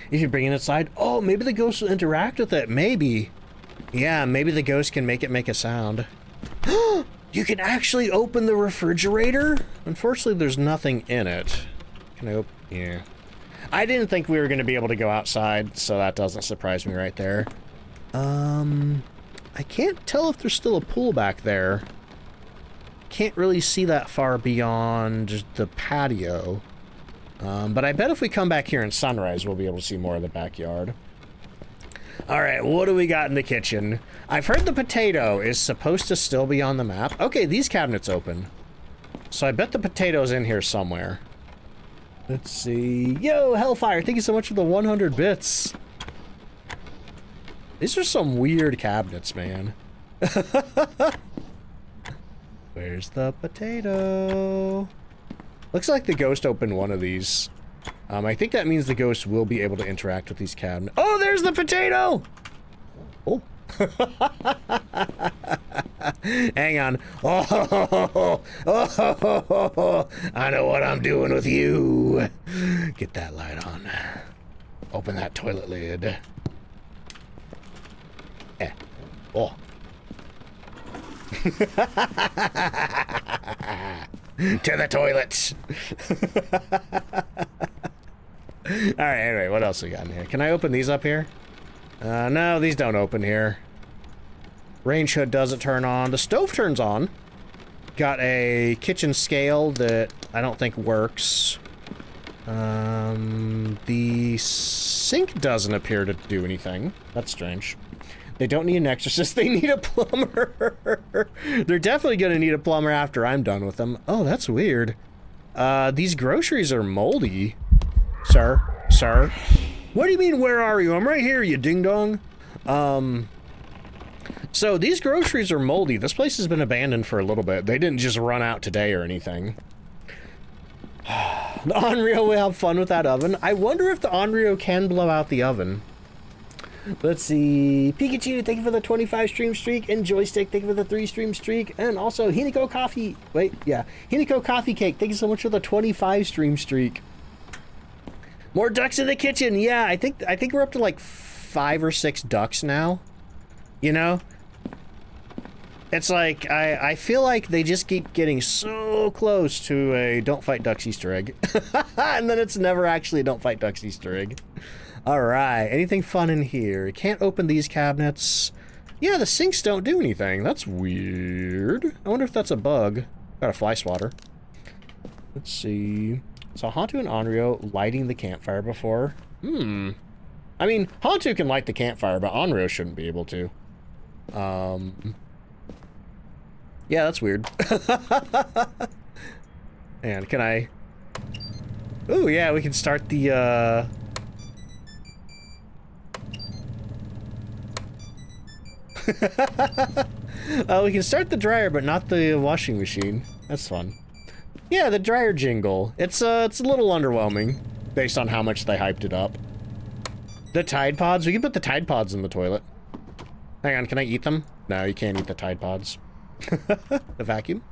If you bring it inside, oh, maybe the ghost will interact with it. Maybe. Yeah, maybe the ghost can make it make a sound. You can actually open the refrigerator? Unfortunately, there's nothing in it. Can I open? Yeah. I didn't think we were going to be able to go outside, so that doesn't surprise me right there. I can't tell if there's still a pool back there. Can't really see that far beyond the patio. But I bet if we come back here in sunrise, we'll be able to see more of the backyard. All right, what do we got in the kitchen? I've heard the potato is supposed to still be on the map. Okay, these cabinets open. So I bet the potato's in here somewhere. Let's see. Yo, Hellfire, thank you so much for the 100 bits. These are some weird cabinets, man. Where's the potato? Looks like the ghost opened one of these. I think that means the ghost will be able to interact with these cabinets. Oh, there's the potato! Oh. Hang on. Oh, I know what I'm doing with you. Get that light on. Open that toilet lid. Eh. Oh. To the toilet. Alright, anyway, what else we got in here? Can I open these up here? No, these don't open here. Range hood doesn't turn on. The stove turns on. Got a kitchen scale that I don't think works. The sink doesn't appear to do anything. That's strange. They don't need an exorcist, they need a plumber. They're definitely gonna need a plumber after I'm done with them. Oh, that's weird. These groceries are moldy. Sir? Sir? What do you mean, where are you? I'm right here, you ding-dong. So these groceries are moldy. This place has been abandoned for a little bit. They didn't just run out today or anything. The Onryo will have fun with that oven. I wonder if the Onryo can blow out the oven. Let's see. Pikachu, thank you for the 25 stream streak. And Joystick, thank you for the 3 stream streak. And also Hinako Coffee. Wait, yeah. Hinako Coffee Cake, thank you so much for the 25 stream streak. More ducks in the kitchen. Yeah, I think we're up to like 5 or 6 ducks now. You know? It's like, I feel like they just keep getting so close to a Don't Fight Ducks Easter egg. And then it's never actually a Don't Fight Ducks Easter egg. Alright, anything fun in here? Can't open these cabinets. Yeah, the sinks don't do anything. That's weird. I wonder if that's a bug. Got a fly swatter. Let's see. So Hantu and Onryo lighting the campfire before. I mean, Hantu can light the campfire, but Onryo shouldn't be able to. Yeah, that's weird. And can I... Ooh, yeah, we can start the, we can start the dryer, but not the washing machine. That's fun. Yeah, the dryer jingle. It's a little underwhelming, based on how much they hyped it up. The Tide Pods, we can put the Tide Pods in the toilet. Hang on, can I eat them? No, you can't eat the Tide Pods. The vacuum?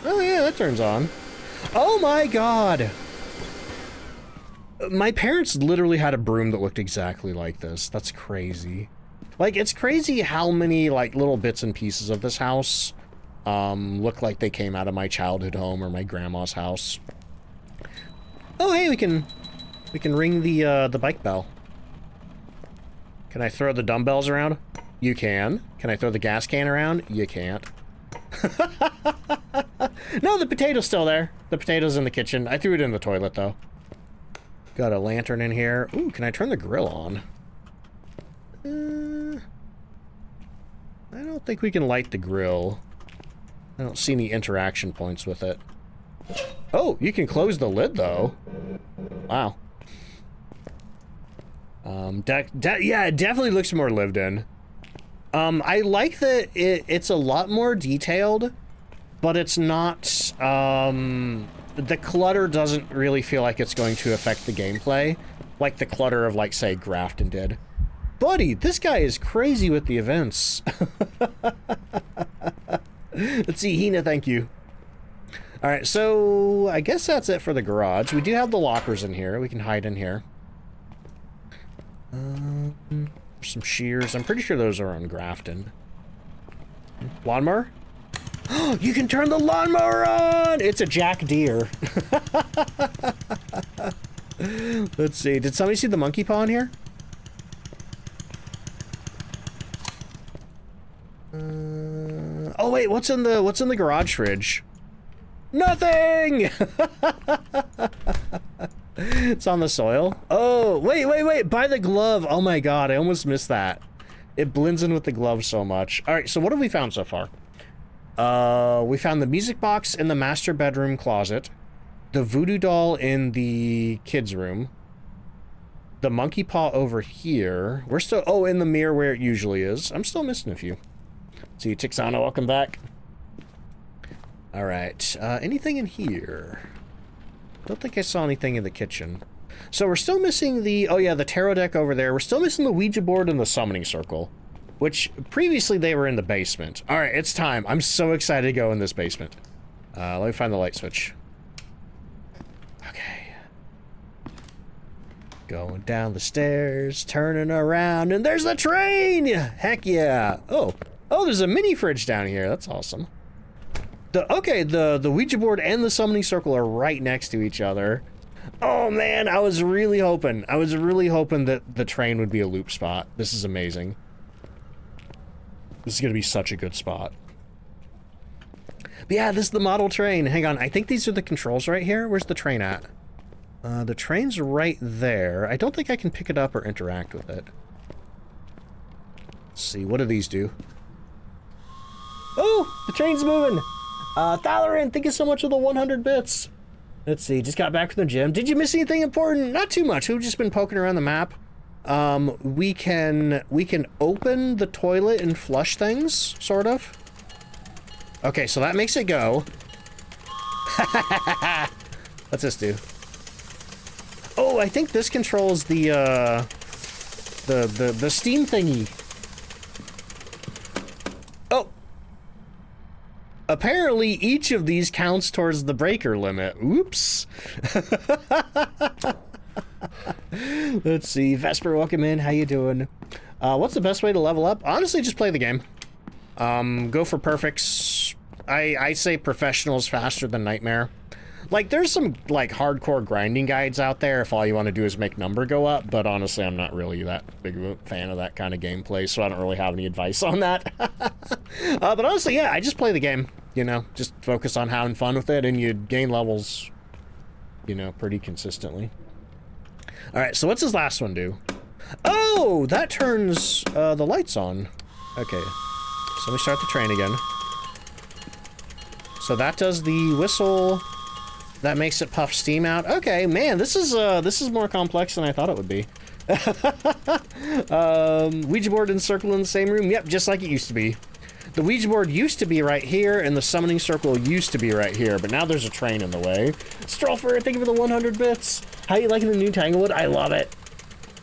Oh yeah, that turns on. Oh my god! My parents literally had a broom that looked exactly like this. That's crazy. Like, it's crazy how many, like, little bits and pieces of this house look like they came out of my childhood home or my grandma's house. Oh, hey, we can ring the bike bell. Can I throw the dumbbells around? You can. Can I throw the gas can around? You can't. No, the potato's still there. The potato's in the kitchen. I threw it in the toilet, though. Got a lantern in here. Ooh, can I turn the grill on? I don't think we can light the grill. I don't see any interaction points with it. Oh, you can close the lid, though. Wow. Yeah, it definitely looks more lived in. I like that it's a lot more detailed, but it's not, the clutter doesn't really feel like it's going to affect the gameplay, like the clutter of, like, say, Grafton did. Buddy, this guy is crazy with the events. Let's see, Hina, thank you. Alright, so I guess that's it for the garage. We do have the lockers in here. We can hide in here. Some shears. I'm pretty sure those are on Grafton. Lawnmower? You can turn the lawnmower on! It's a Jack Deere. Let's see. Did somebody see the monkey paw in here? what's in the garage fridge? Nothing! It's on the soil. Oh, wait, by the glove. Oh my god, I almost missed that. It blends in with the glove so much. All right, so what have we found so far? We found the music box in the master bedroom closet, the voodoo doll in the kids' room, the monkey paw over here. We're still, oh, in the mirror where it usually is. I'm still missing a few. See, Tixana, welcome back. All right, anything in here? Don't think I saw anything in the kitchen. So we're still missing the, oh yeah, the tarot deck over there. We're still missing the Ouija board and the summoning circle, which previously they were in the basement. All right, it's time. I'm so excited to go in this basement. Let me find the light switch. Okay. Going down the stairs, turning around, and there's the train! Heck yeah. Oh, there's a mini fridge down here. That's awesome. Okay, the Ouija board and the summoning circle are right next to each other. Oh man, I was really hoping that the train would be a loop spot. This is amazing. This is gonna be such a good spot. But yeah, this is the model train. Hang on, I think these are the controls right here. Where's the train at? The train's right there. I don't think I can pick it up or interact with it. Let's see, what do these do? Oh, the train's moving! Thalarin, thank you so much for the 100 bits. Let's see, just got back from the gym. Did you miss anything important? Not too much. We've just been poking around the map. We can open the toilet and flush things, sort of. Okay, so that makes it go. What's this do? Oh, I think this controls the steam thingy. Oh. Apparently, each of these counts towards the breaker limit. Oops. Let's see. Vesper, welcome in. How you doing? What's the best way to level up? Honestly, just play the game. Go for perfects. I say professional is faster than nightmare. Like, there's some, like, hardcore grinding guides out there if all you want to do is make number go up, but honestly, I'm not really that big of a fan of that kind of gameplay, so I don't really have any advice on that. But honestly, yeah, I just play the game, you know, just focus on having fun with it, and you gain levels, you know, pretty consistently. Alright, so what's this last one do? Oh, that turns the lights on. Okay, so let me start the train again. So that does the whistle. That makes it puff steam out. Okay, man, this is more complex than I thought it would be. Ouija board and circle in the same room. Yep, just like it used to be. The Ouija board used to be right here, and the summoning circle used to be right here, but now there's a train in the way. Strolfer, thank you for the 100 bits. How you liking the new Tanglewood? I love it.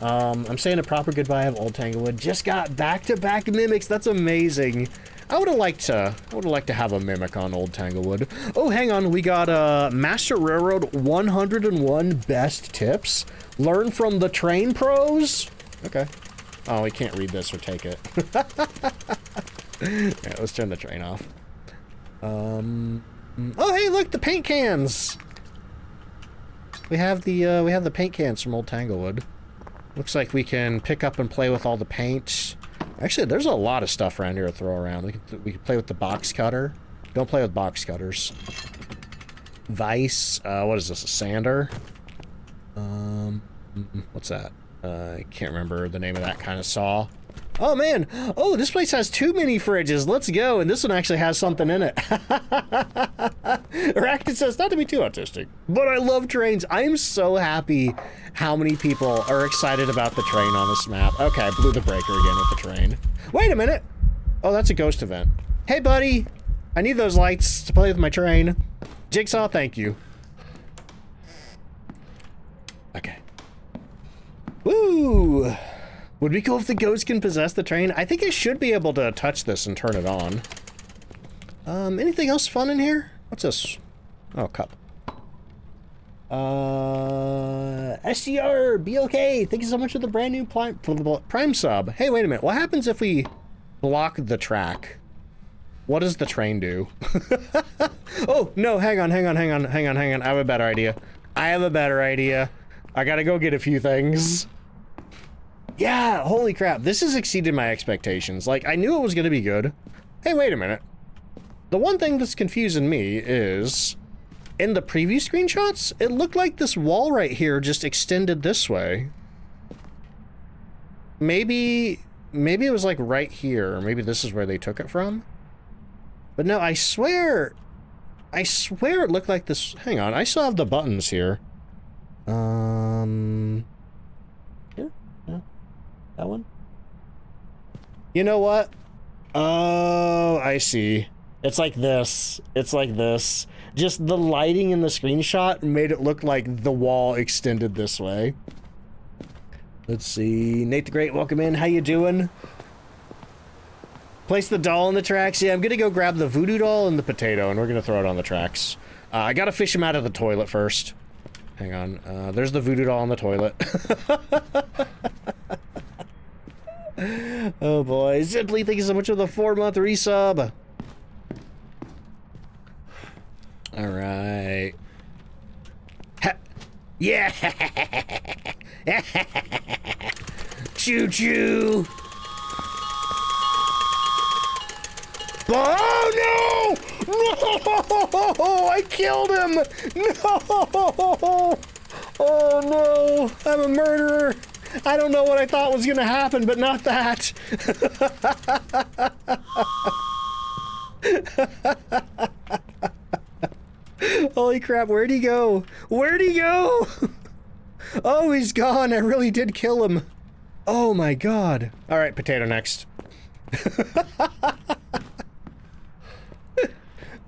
I'm saying a proper goodbye of old Tanglewood. Just got back-to-back mimics. That's amazing. I would have liked to have a mimic on Old Tanglewood. Oh, hang on, we got Master Railroad 101 best tips. Learn from the train pros. Okay. Oh, we can't read this or take it. Alright, let's turn the train off. Oh, hey, look, the paint cans. We have the paint cans from Old Tanglewood. Looks like we can pick up and play with all the paint. Actually, there's a lot of stuff around here to throw around. We can play with the box cutter. Don't play with box cutters. Vice. What is this? A sander? What's that? I can't remember the name of that kind of saw. Oh man! Oh, this place has 2 mini fridges. Let's go! And this one actually has something in it. Arachnid says, not to be too autistic, but I love trains. I am so happy how many people are excited about the train on this map. Okay, I blew the breaker again with the train. Wait a minute! Oh, that's a ghost event. Hey, buddy! I need those lights to play with my train. Jigsaw, thank you. Okay. Woo! Would be cool if the ghost can possess the train. I think I should be able to touch this and turn it on. Anything else fun in here? What's this? Oh, cup. SGR, be okay. Thank you so much for the brand new Prime sub. Hey, wait a minute. What happens if we block the track? What does the train do? Oh, no, hang on. I have a better idea. I gotta go get a few things. Yeah, holy crap. This has exceeded my expectations. Like, I knew it was gonna be good. Hey, wait a minute. The one thing that's confusing me is, in the preview screenshots, it looked like this wall right here just extended this way. Maybe it was like right here, or maybe this is where they took it from. But no, I swear it looked like this. Hang on, I still have the buttons here. Here? Yeah. That one? You know what? Oh, I see. It's like this. It's like this. Just the lighting in the screenshot made it look like the wall extended this way. Let's see. Nate the Great, welcome in. How you doing? Place the doll on the tracks. Yeah, I'm gonna go grab the voodoo doll and the potato, and we're gonna throw it on the tracks. I gotta fish him out of the toilet first. Hang on. There's the voodoo doll on the toilet. Oh boy. Simply, thank you so much for the 4-month resub. Alright. Yeah! Choo-choo! Oh no! No! I killed him! No! Oh no! I'm a murderer! I don't know what I thought was gonna happen, but not that! Holy crap, where'd he go? Where'd he go? Oh, he's gone. I really did kill him. Oh my god. Alright, potato next.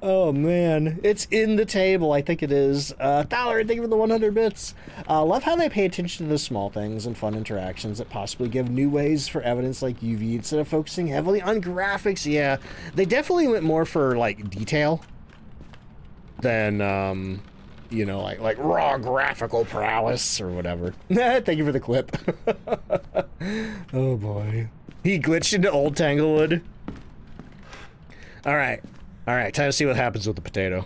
Oh man, it's in the table. I think it is. Tyler, thank you for the 100 bits. Love how they pay attention to the small things and fun interactions that possibly give new ways for evidence like UV instead of focusing heavily on graphics. Yeah, they definitely went more for like detail than, you know, like raw graphical prowess or whatever. Thank you for the clip. Oh boy. He glitched into Old Tanglewood. Alright. Alright, time to see what happens with the potato.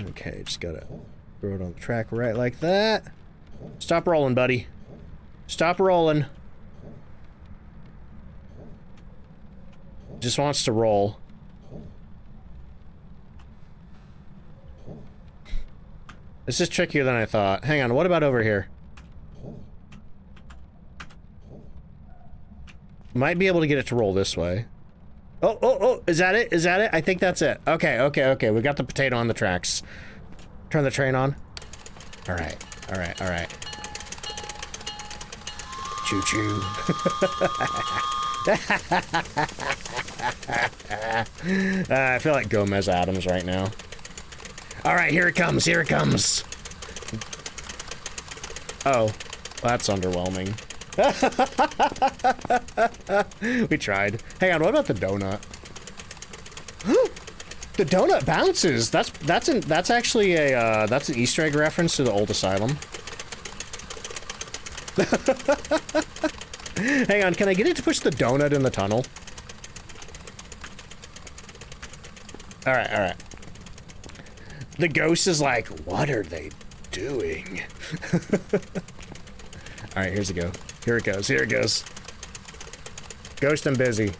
Okay, just gotta throw it on the track right like that. Stop rolling, buddy. Stop rolling. Just wants to roll. This is trickier than I thought. Hang on, what about over here? Might be able to get it to roll this way. Oh, is that it? Is that it? I think that's it. Okay. We got the potato on the tracks. Turn the train on. Alright. Choo-choo. I feel like Gomez Adams right now. Alright, here it comes. Oh, that's underwhelming. We tried. Hang on, what about the donut? The donut bounces. That's actually a that's an Easter egg reference to the old asylum. Hang on, can I get it to push the donut in the tunnel? Alright. The ghost is like, what are they doing? Alright, here's a go. Here it goes. Ghost, I'm busy.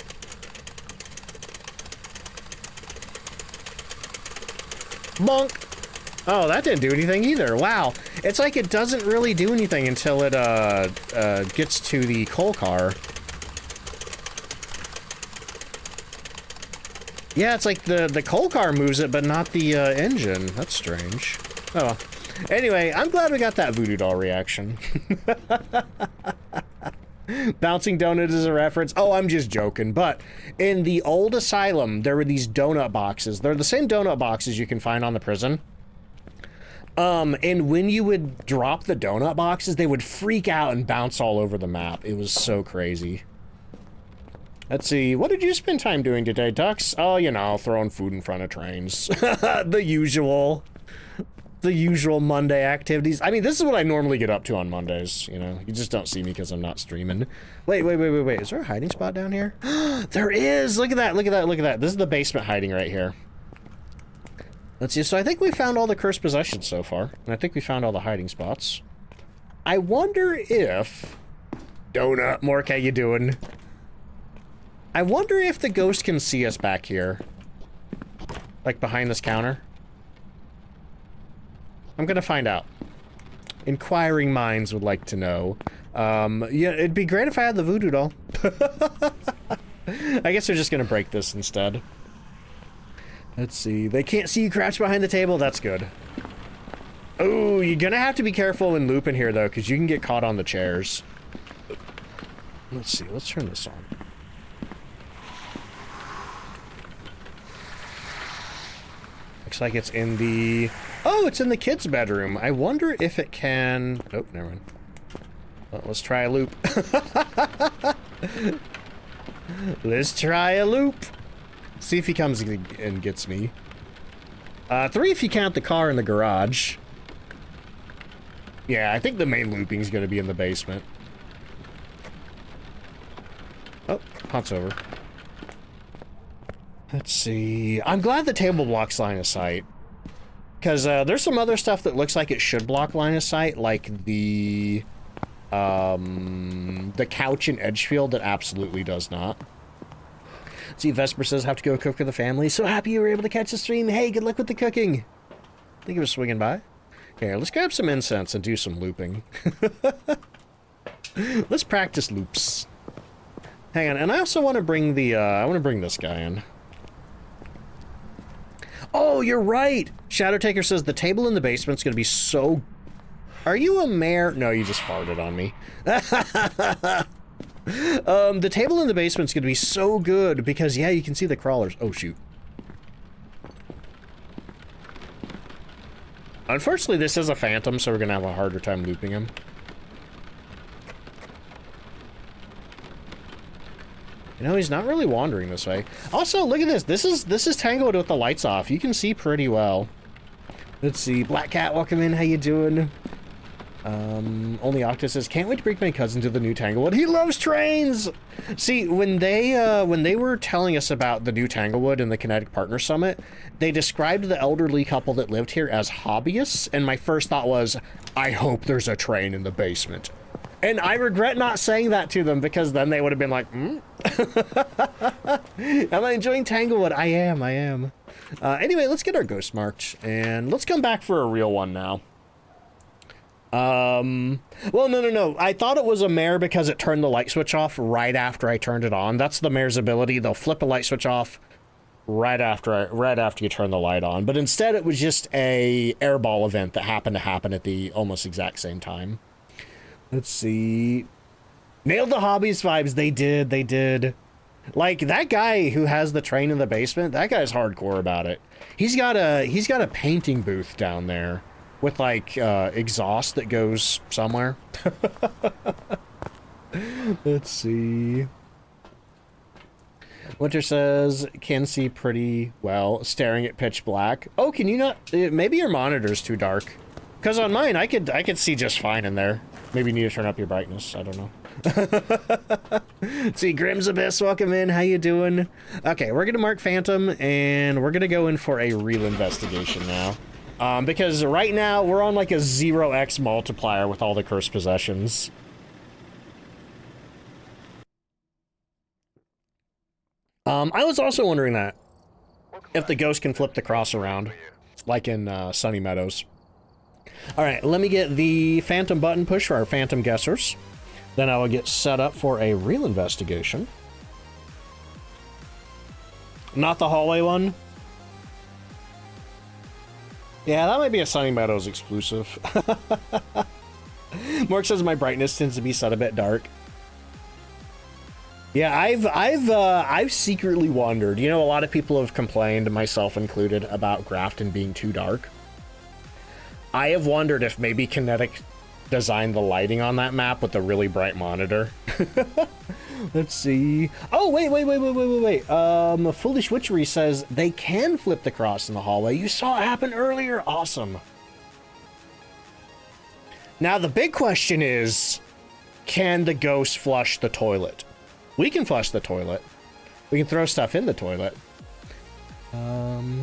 Bonk! Oh, that didn't do anything either. Wow. It's like it doesn't really do anything until it, gets to the coal car. Yeah, it's like the coal car moves it, but not the, engine. That's strange. Oh. Anyway, I'm glad we got that voodoo doll reaction. Bouncing donut is a reference. Oh, I'm just joking. But in the old asylum, there were these donut boxes. They're the same donut boxes you can find on the prison. And when you would drop the donut boxes, they would freak out and bounce all over the map. It was so crazy. Let's see. What did you spend time doing today, Ducks? Oh, you know, throwing food in front of trains. The usual Monday activities. I mean, this is what I normally get up to on Mondays, you know. You just don't see me because I'm not streaming. Wait. Is there a hiding spot down here? There is! Look at that. This is the basement hiding right here. Let's see. So I think we found all the cursed possessions so far. And I think we found all the hiding spots. I wonder if... Donut, Mork, how you doing? I wonder if the ghost can see us back here. Like behind this counter? I'm gonna find out. Inquiring minds would like to know. Yeah, it'd be great if I had the voodoo doll. I guess they're just gonna break this instead. Let's see. They can't see you crouch behind the table. That's good. Oh, you're gonna have to be careful when looping here, though, because you can get caught on the chairs. Let's see. Let's turn this on. Looks like it's in the... Oh, it's in the kids' bedroom. I wonder if it can... Oh, never mind. Well, let's try a loop. Let's try a loop. See if he comes and gets me. 3 if you count the car in the garage. Yeah, I think the main looping is going to be in the basement. Oh, Hunt's over. Let's see. I'm glad the table blocks line of sight. Because there's some other stuff that looks like it should block line of sight, like the couch in Edgefield that absolutely does not. Let's see, Vesper says, have to go cook for the family. So happy you were able to catch the stream. Hey, good luck with the cooking. I think it was swinging by. Here, let's grab some incense and do some looping. Let's practice loops. Hang on, and I also want to bring the, I want to bring this guy in. Oh, you're right! Shadow Taker says the table in the basement's gonna be so... Are you a mare? No, you just farted on me. The table in the basement's gonna be so good because, yeah, you can see the crawlers. Oh, shoot. Unfortunately, this is a phantom, so we're gonna have a harder time looping him. You know, he's not really wandering this way. Also, look at this. This is Tanglewood with the lights off. You can see pretty well. Let's see. Black Cat, welcome in. How you doing? Only Octa says, can't wait to bring my cousin to the new Tanglewood. He loves trains! See, when they were telling us about the new Tanglewood and the Kinetic Partner Summit, they described the elderly couple that lived here as hobbyists, and my first thought was, I hope there's a train in the basement. And I regret not saying that to them, because then they would have been like, Am I enjoying Tanglewood? I am. Anyway, let's get our ghost marked, and let's come back for a real one now. Well, no. I thought it was a mare because it turned the light switch off right after I turned it on. That's the mare's ability. They'll flip a light switch off right after you turn the light on. But instead, it was just a airball event that happened to happen at the almost exact same time. Let's see. Nailed the hobbies vibes. They did. Like, that guy who has the train in the basement, that guy's hardcore about it. He's got a painting booth down there with, like, exhaust that goes somewhere. Let's see. Winter says, can see pretty well, staring at pitch black. Oh, can you not? Maybe your monitor's too dark. Because on mine, I could see just fine in there. Maybe you need to turn up your brightness. I don't know. See, Grimm's Abyss, welcome in. How you doing? Okay, we're going to mark Phantom, and we're going to go in for a real investigation now. Because right now, we're on like a 0x multiplier with all the cursed possessions. I was also wondering that. If the ghost can flip the cross around. Like in Sunny Meadows. Alright, let me get the Phantom button push for our Phantom guessers. Then I will get set up for a real investigation. Not the hallway one. Yeah, that might be a Sunny Meadows exclusive. Mark says my brightness tends to be set a bit dark. Yeah, I've secretly wondered. You know, a lot of people have complained, myself included, about Grafton being too dark. I have wondered if maybe Kinetic designed the lighting on that map with a really bright monitor. Let's see. Oh, wait. Foolish Witchery says they can flip the cross in the hallway. You saw it happen earlier. Awesome. Now, the big question is, can the ghost flush the toilet? We can flush the toilet. We can throw stuff in the toilet.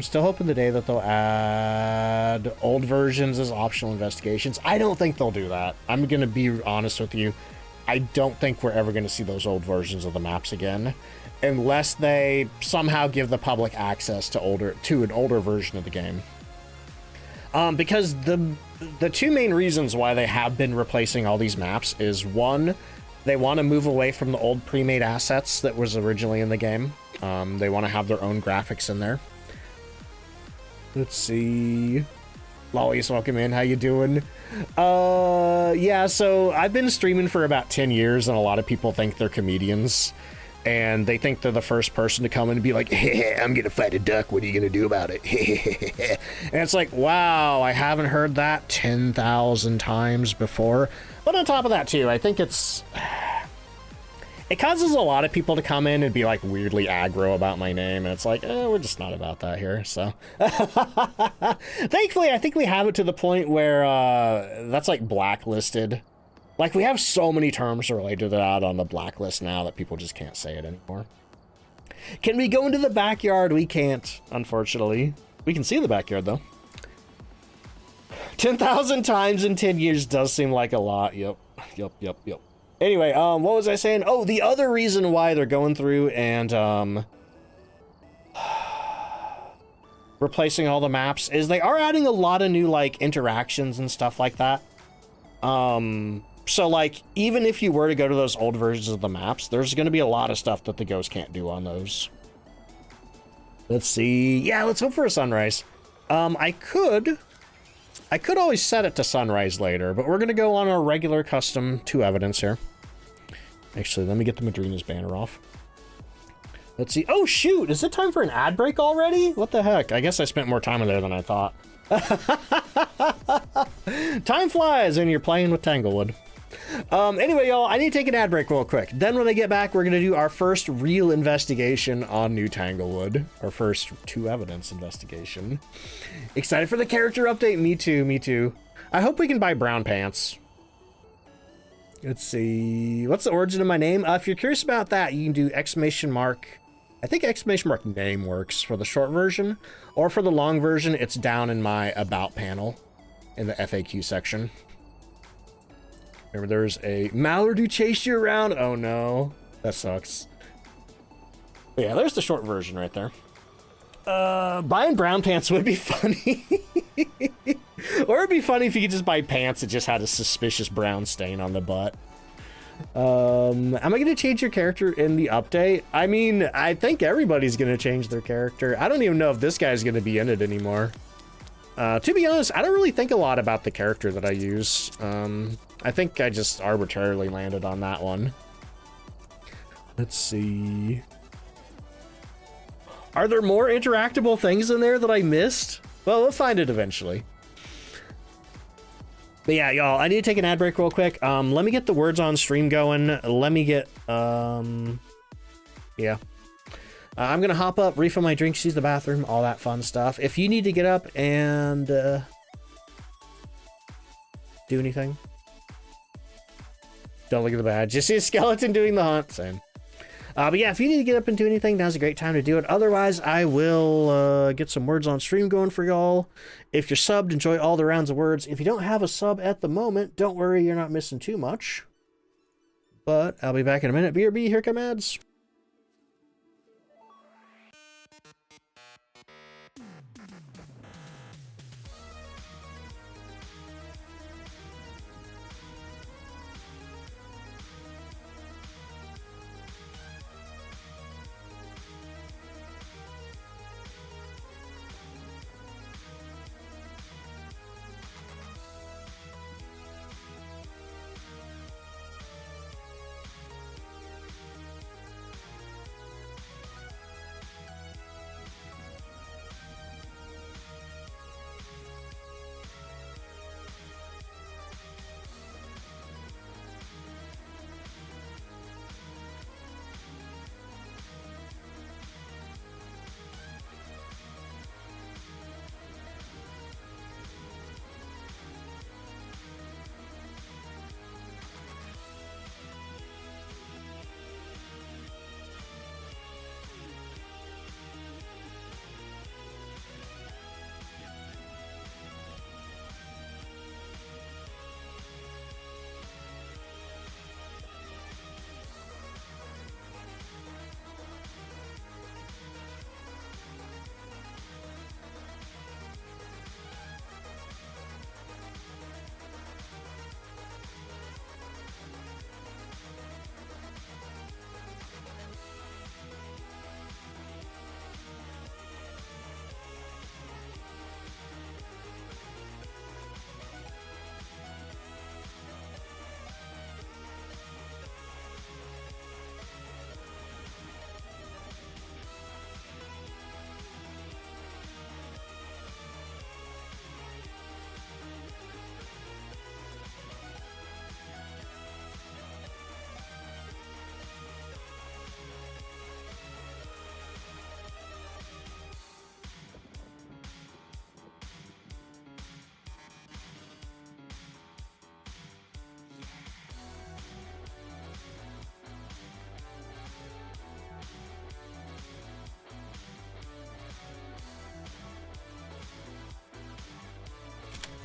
Still hoping today that they'll add old versions as optional investigations. I don't think they'll do that. I'm going to be honest with you. I don't think we're ever going to see those old versions of the maps again. unless they somehow give the public access to an older version of the game. Because the two main reasons why they have been replacing all these maps is, one, they want to move away from the old pre-made assets that was originally in the game. They want to have their own graphics in there. Let's see. Lollies, welcome in. How you doing? Yeah, so I've been streaming for about 10 years, and a lot of people think they're comedians. And they think they're the first person to come in and be like, hey, I'm gonna fight a duck, what are you gonna do about it? And it's like, wow, I haven't heard that 10,000 times before. But on top of that, too, I think it causes a lot of people to come in and be like weirdly aggro about my name, and it's like, we're just not about that here. So thankfully, I think we have it to the point where that's like blacklisted. Like, we have so many terms related to that on the blacklist now that people just can't say it anymore. Can we go into the backyard? We can't, unfortunately. We can see the backyard, though. 10,000 times in 10 years does seem like a lot. Yep. Anyway, what was I saying? Oh, the other reason why they're going through and replacing all the maps is they are adding a lot of new, like, interactions and stuff like that. So, like, even if you were to go to those old versions of the maps, there's going to be a lot of stuff that the ghost can't do on those. Let's see. Yeah, let's hope for a sunrise. I could always set it to sunrise later, but we're going to go on our regular custom 2 evidence here. Actually, let me get the Madrina's banner off. Let's see. Oh, shoot. Is it time for an ad break already? What the heck? I guess I spent more time in there than I thought. Time flies and you're playing with Tanglewood. Anyway, y'all, I need to take an ad break real quick. Then when I get back, we're going to do our first real investigation on New Tanglewood. Our first 2 evidence investigation. Excited for the character update? Me too. I hope we can buy brown pants. Let's see. What's the origin of my name? If you're curious about that, you can do exclamation mark. I think exclamation mark name works for the short version. Or for the long version, it's down in my about panel in the FAQ section. Remember, there's a mallard who chased you around. Oh no, that sucks. But yeah, there's the short version right there. Buying brown pants would be funny. Or it'd be funny if you could just buy pants that just had a suspicious brown stain on the butt. Am I going to change your character in the update? I mean, I think everybody's going to change their character. I don't even know if this guy's going to be in it anymore. To be honest, I don't really think a lot about the character that I use. I think I just arbitrarily landed on that one. Let's see. Are there more interactable things in there that I missed? Well, we'll find it eventually. But yeah, y'all, I need to take an ad break real quick. Let me get the words on stream going. Let me get, yeah. I'm gonna hop up, refill my drinks, use the bathroom, all that fun stuff. If you need to get up and, do anything. Don't look at the badge. Just see a skeleton doing the hunt. Same. But yeah, if you need to get up and do anything, now's a great time to do it. Otherwise, I will get some words on stream going for y'all. If you're subbed, enjoy all the rounds of words. If you don't have a sub at the moment, don't worry, you're not missing too much. But I'll be back in a minute. BRB, here come ads.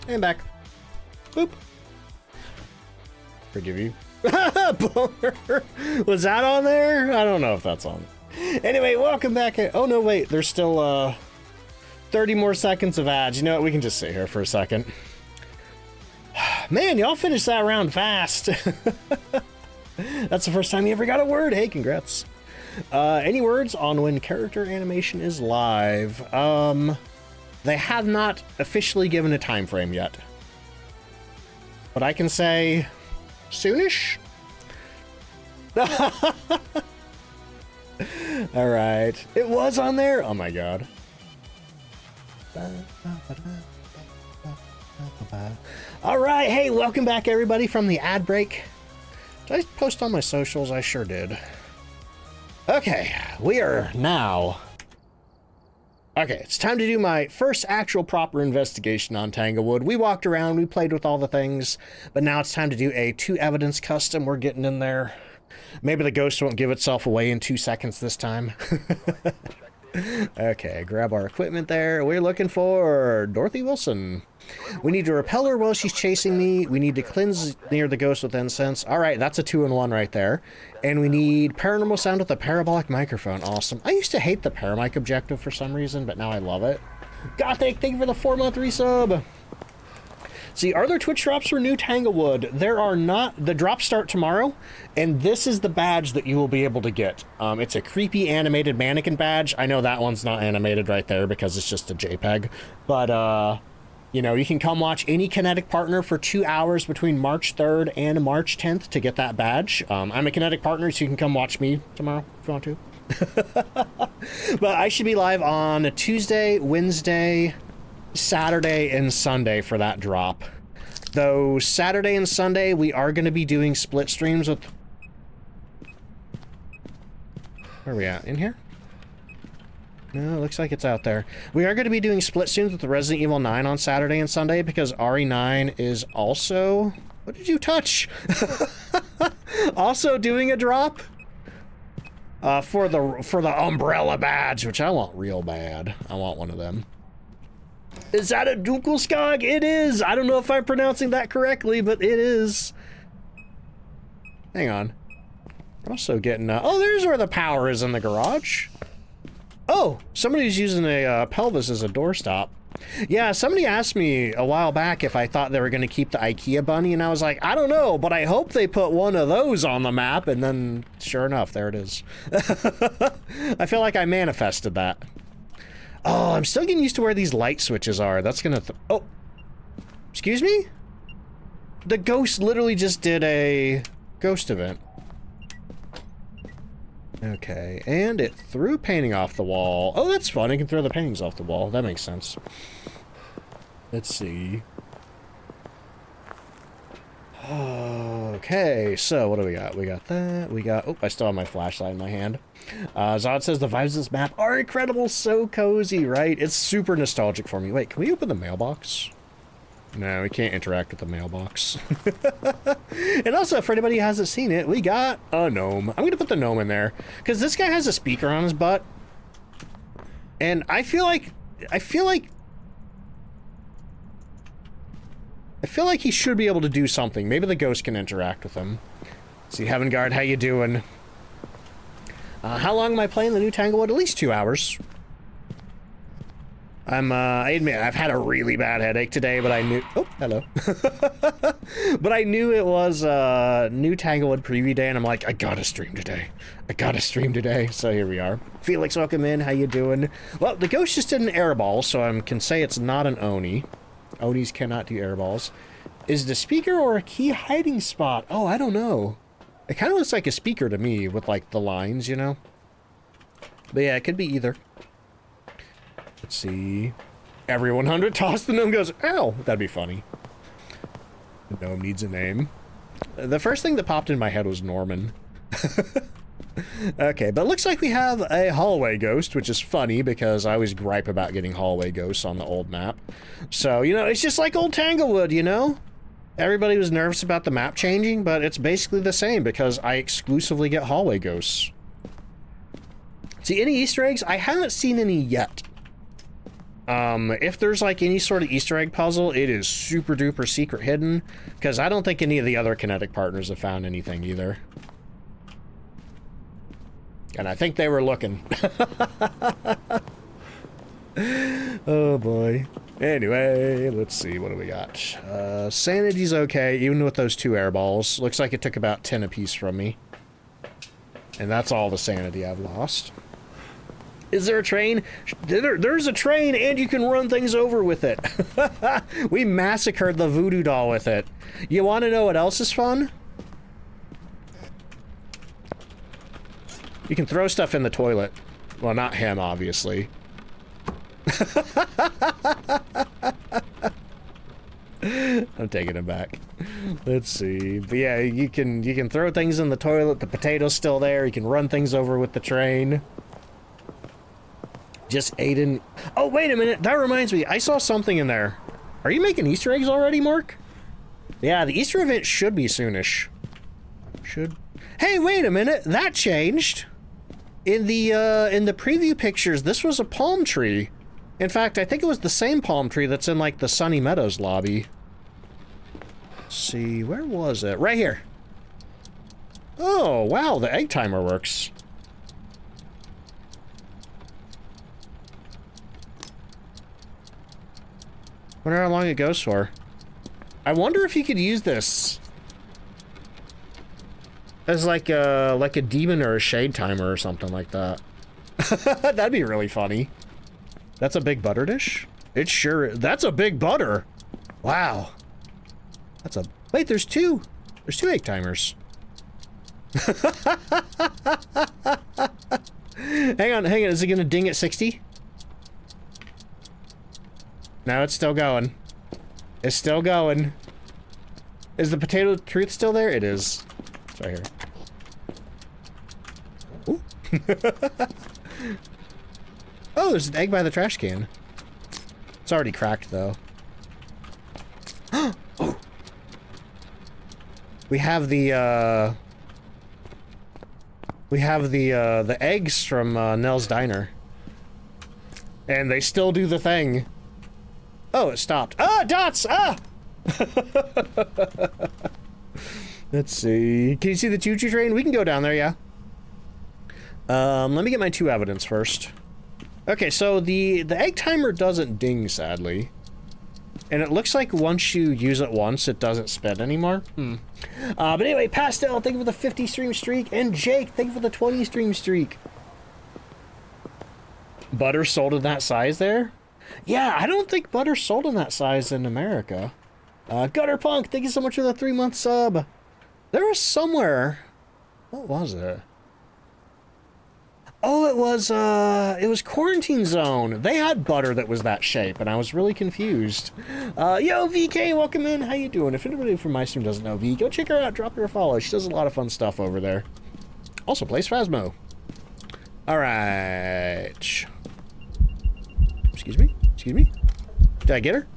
And back. Boop. Forgive you. Was that on there? I don't know if that's on. Anyway, welcome back. Oh, no, wait. There's still 30 more seconds of ads. You know what? We can just sit here for a second. Man, y'all finished that round fast. That's the first time you ever got a word. Hey, congrats. Any words on when character animation is live? They have not officially given a time frame yet. But I can say soonish. All right. It was on there. Oh my god. All right. Hey, welcome back everybody from the ad break. Did I post on my socials? I sure did. Okay, we are now... Okay, it's time to do my first actual proper investigation on Tanglewood. We walked around, we played with all the things, but now it's time to do a 2 evidence custom. We're getting in there. Maybe the ghost won't give itself away in 2 seconds this time. Okay, grab our equipment there. We're looking for Dorothy Wilson. We need to repel her while she's chasing me. We need to cleanse near the ghost with incense. All right, that's a 2-in-1 right there. And we need paranormal sound with a parabolic microphone. Awesome. I used to hate the paramic objective for some reason, but now I love it. Gothic, thank you for the 4-month resub. See, are there Twitch drops for new Tanglewood? There are not. The drops start tomorrow, and this is the badge that you will be able to get. It's a creepy animated mannequin badge. I know that one's not animated right there because it's just a JPEG. But, you know, you can come watch any Kinetic partner for 2 hours between March 3rd and March 10th to get that badge. I'm a Kinetic partner, so you can come watch me tomorrow if you want to. But I should be live on Tuesday, Wednesday, Saturday, and Sunday for that drop. Though Saturday and Sunday we are going to be doing split streams with... Where are we at? In here? No, it looks like it's out there. We are going to be doing split streams with the Resident Evil 9 on Saturday and Sunday because RE9 is also... What did you touch? Also doing a drop for the umbrella badge, which I want real bad. I want one of them. Is that a Dunkelskog? It is! I don't know if I'm pronouncing that correctly, but it is. Hang on. We're also getting... oh, there's where the power is in the garage. Oh, somebody's using a pelvis as a doorstop. Yeah, somebody asked me a while back if I thought they were going to keep the IKEA bunny, and I was like, I don't know, but I hope they put one of those on the map, and then sure enough, there it is. I feel like I manifested that. Oh, I'm still getting used to where these light switches are. That's gonna... oh. Excuse me? The ghost literally just did a ghost event. Okay, and it threw a painting off the wall. Oh, that's fun. It can throw the paintings off the wall. That makes sense. Let's see. Okay, so what do we got? We got that. We got... oh, I still have my flashlight in my hand. Zod says the vibes of this map are incredible. So cozy, right? It's super nostalgic for me. Wait, can we open the mailbox? No, we can't interact with the mailbox. And also, for anybody who hasn't seen it, we got a gnome. I'm going to put the gnome in there because this guy has a speaker on his butt. And I feel like he should be able to do something. Maybe the ghost can interact with him. Let's see, Heaven Guard, how you doing? How long am I playing the new Tanglewood? At least 2 hours. I admit, I've had a really bad headache today, but I knew... oh, hello. But I knew it was new Tanglewood preview day, and I'm like, I gotta stream today. I gotta stream today. So here we are. Felix, welcome in. How you doing? Well, the ghost just did an airball, so I can say it's not an Oni. Onis cannot do airballs. Is it a speaker or a key hiding spot? Oh, I don't know. It kind of looks like a speaker to me with, like, the lines, you know? But yeah, it could be either. Let's see. Every 100 toss the gnome goes, ow! That'd be funny. The gnome needs a name. The first thing that popped in my head was Norman. Okay, but it looks like we have a hallway ghost, which is funny because I always gripe about getting hallway ghosts on the old map. So, you know, it's just like old Tanglewood, you know? Everybody was nervous about the map changing, but it's basically the same because I exclusively get hallway ghosts. See, any Easter eggs? I haven't seen any yet. If there's like any sort of Easter egg puzzle, it is super duper secret hidden, because I don't think any of the other Kinetic partners have found anything either. And I think they were looking. Oh boy. Anyway, let's see, what do we got? Sanity's okay, even with those 2 air balls. Looks like it took about 10 apiece from me. And that's all the sanity I've lost. Is there a train? There's a train, and you can run things over with it. We massacred the voodoo doll with it. You want to know what else is fun? You can throw stuff in the toilet. Well, not him, obviously. I'm taking him back. Let's see. But yeah, you can throw things in the toilet. The potato's still there. You can run things over with the train. Just Aiden. Oh, wait a minute. That reminds me. I saw something in there. Are you making Easter eggs already, Mark? Yeah, the Easter event should be soonish. Should. Hey, wait a minute. That changed. In the preview pictures, this was a palm tree. In fact, I think it was the same palm tree that's in, like, the Sunny Meadows lobby. Let's see, where was it? Right here. Oh, wow, the egg timer works. Wonder how long it goes for. I wonder if you could use this as like a demon or a shade timer or something like that. That'd be really funny. That's a big butter dish? It sure is. That's a big butter. Wow. That's a... Wait, there's 2. There's 2 egg timers. Hang on. Is it gonna ding at 60? No, it's still going. It's still going. Is the potato truth still there? It is. It's right here. Ooh. Oh, there's an egg by the trash can. It's already cracked, though. Oh! We have the eggs from Nell's Diner. And they still do the thing. Oh, it stopped. Ah, dots! Ah! Let's see. Can you see the choo-choo train? We can go down there, yeah. Let me get my 2 evidence first. Okay, so the egg timer doesn't ding, sadly. And it looks like once you use it once, it doesn't spin anymore. But anyway, Pastel, thank you for the 50 stream streak. And Jake, thank you for the 20 stream streak. Butter sold in that size there? Yeah, I don't think butter sold in that size in America. Gutterpunk, thank you so much for the 3-month sub. There was somewhere... What was it? Oh, it was Quarantine Zone. They had butter that was that shape, and I was really confused. Yo, VK, welcome in. How you doing? If anybody from my stream doesn't know V, go check her out. Drop her a follow. She does a lot of fun stuff over there. Also plays Phasmo. All right. Excuse me? Excuse me? Did I get her?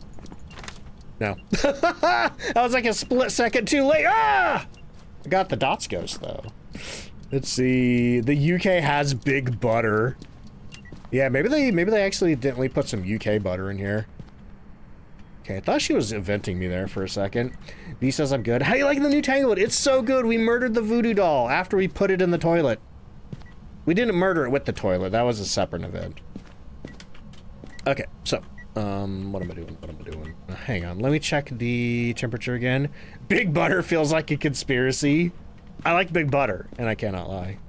No. I was like a split second too late. Ah! I got the dots ghost, though. Let's see. The UK has big butter. Yeah, maybe they accidentally put some UK butter in here. Okay, I thought she was inventing me there for a second. V says I'm good. How you liking the new Tanglewood? It's so good. We murdered the voodoo doll after we put it in the toilet. We didn't murder it with the toilet. That was a separate event. Okay, so, what am I doing? Hang on, let me check the temperature again. Big butter feels like a conspiracy. I like big butter, and I cannot lie.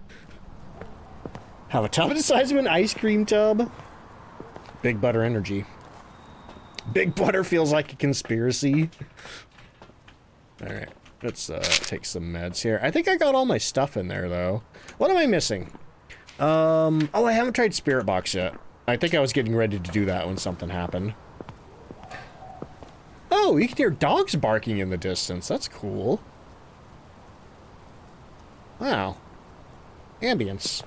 Have a tub the size of an ice cream tub. Big butter energy. Big butter feels like a conspiracy. Alright, let's take some meds here. I think I got all my stuff in there, though. What am I missing? Oh, I haven't tried Spirit Box yet. I think I was getting ready to do that when something happened. Oh, you can hear dogs barking in the distance. That's cool. Wow. Ambience.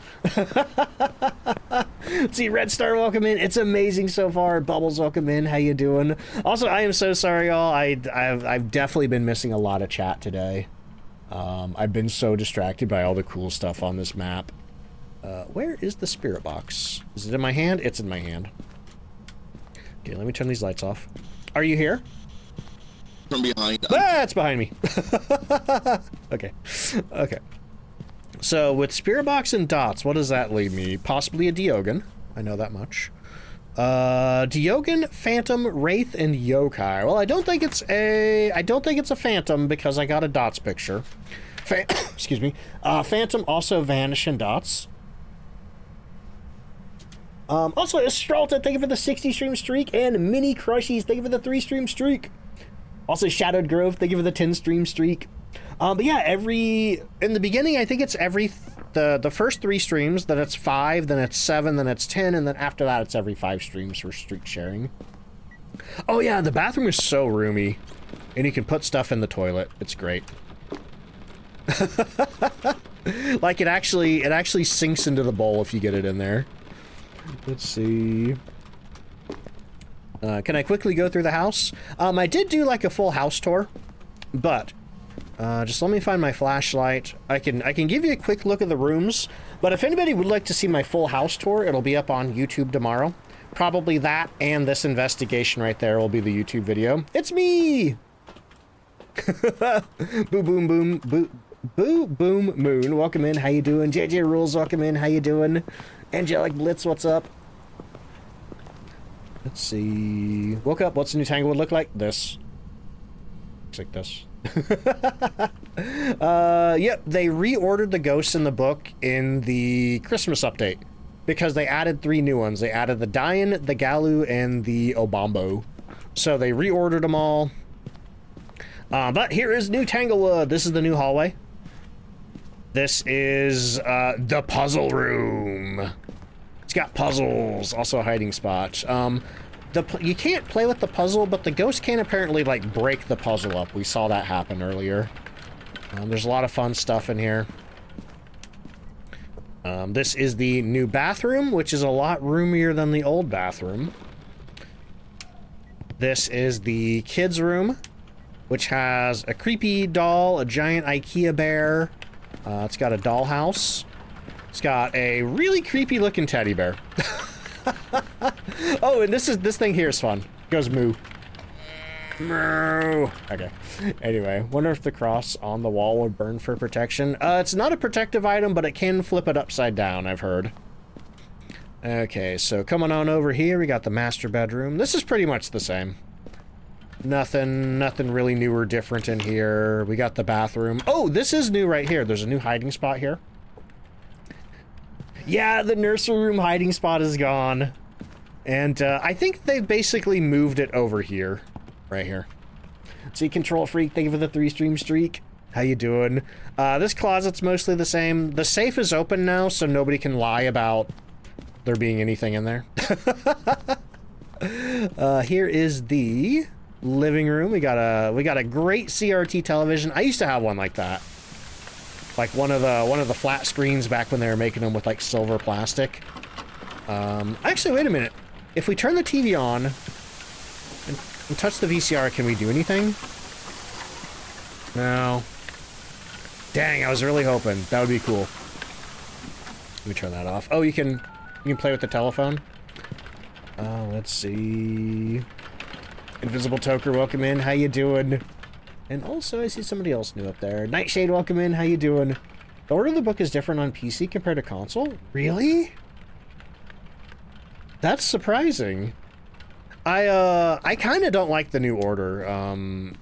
Let's see, Red Star, welcome in. It's amazing so far. Bubbles, welcome in. How you doing? Also, I am so sorry, y'all. I've definitely been missing a lot of chat today. I've been so distracted by all the cool stuff on this map. Where is the spirit box? Is it in my hand? It's in my hand. Here, let me turn these lights off. Are you here? From behind. That's behind me. Okay. Okay. So with Spirit Box and Dots, what does that leave me? Possibly a Diogen. I know that much. Diogen, Phantom, Wraith, and Yokai. Well, I don't think it's a Phantom because I got a Dots picture. Excuse me. Phantom, also Vanish and Dots. Also, Estralta, thank you for the 60 stream streak, and Mini Crushies, thank you for the 3 stream streak. Also, Shadowed Grove, thank you for the 10 stream streak. But yeah, in the beginning, I think it's the first 3 streams, then it's 5, then it's 7, then it's 10, and then after that, it's every 5 streams for streak sharing. Oh yeah, the bathroom is so roomy, and you can put stuff in the toilet. It's great. Like, it actually sinks into the bowl if you get it in there. Let's see. Can I quickly go through the house? I did do like a full house tour, but just let me find my flashlight. I can give you a quick look at the rooms, but if anybody would like to see my full house tour, it'll be up on YouTube tomorrow. Probably that and this investigation right there will be the YouTube video. It's me! Boo boom boom boo boo boom moon. Welcome in, how you doing? JJ Rules, welcome in, how you doing? Angelic Blitz, what's up? Let's see. Woke up. What's the new Tanglewood look like? This. Looks like this. Yep, they reordered the ghosts in the book in the Christmas update because they added 3 new ones. They added the Dian, the Galu, and the Obambo. So they reordered them all. But here is new Tanglewood. This is the new hallway. This is the puzzle room. It's got puzzles, also a hiding spot. You can't play with the puzzle, but the ghost can apparently like break the puzzle up. We saw that happen earlier. There's a lot of fun stuff in here. This is the new bathroom, which is a lot roomier than the old bathroom. This is the kids' room, which has a creepy doll, a giant IKEA bear. It's got a dollhouse. It's got a really creepy looking teddy bear. Oh, and this thing here is fun. It goes moo. Moo. Okay. Anyway, wonder if the cross on the wall would burn for protection. It's not a protective item, but it can flip it upside down, I've heard. Okay, so coming on over here, we got the master bedroom. This is pretty much the same. Nothing really new or different in here. We got the bathroom. Oh, this is new right here. There's a new hiding spot here. Yeah, the nursery room hiding spot is gone. And I think they basically moved it over here. Right here. See, Control Freak, thank you for the 3 stream streak. How you doing? This closet's mostly the same. The safe is open now, so nobody can lie about there being anything in there. Here is the living room. We got a great CRT television. I used to have one like that. Like one of the flat screens back when they were making them with like silver plastic. Actually, wait a minute. If we turn the TV on and touch the VCR, can we do anything? No. Dang, I was really hoping. That would be cool. Let me turn that off. Oh, you can play with the telephone? Let's see. Invisible Toker, welcome in. How you doing? And also, I see somebody else new up there. Nightshade, welcome in. How you doing? The order of the book is different on PC compared to console? Really? That's surprising. I kind of don't like the new order.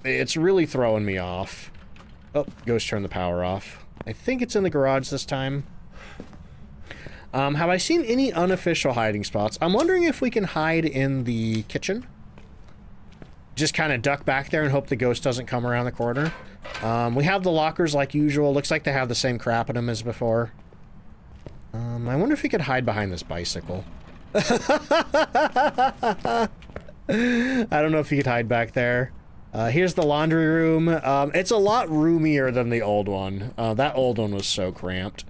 It's really throwing me off. Oh, Ghost turned the power off. I think it's in the garage this time. Have I seen any unofficial hiding spots? I'm wondering if we can hide in the kitchen. Just kind of duck back there and hope the ghost doesn't come around the corner. We have the lockers like usual. Looks like they have the same crap in them as before. I wonder if we could hide behind this bicycle. I don't know if you could hide back there. Here's the laundry room. It's a lot roomier than the old one. That old one was so cramped.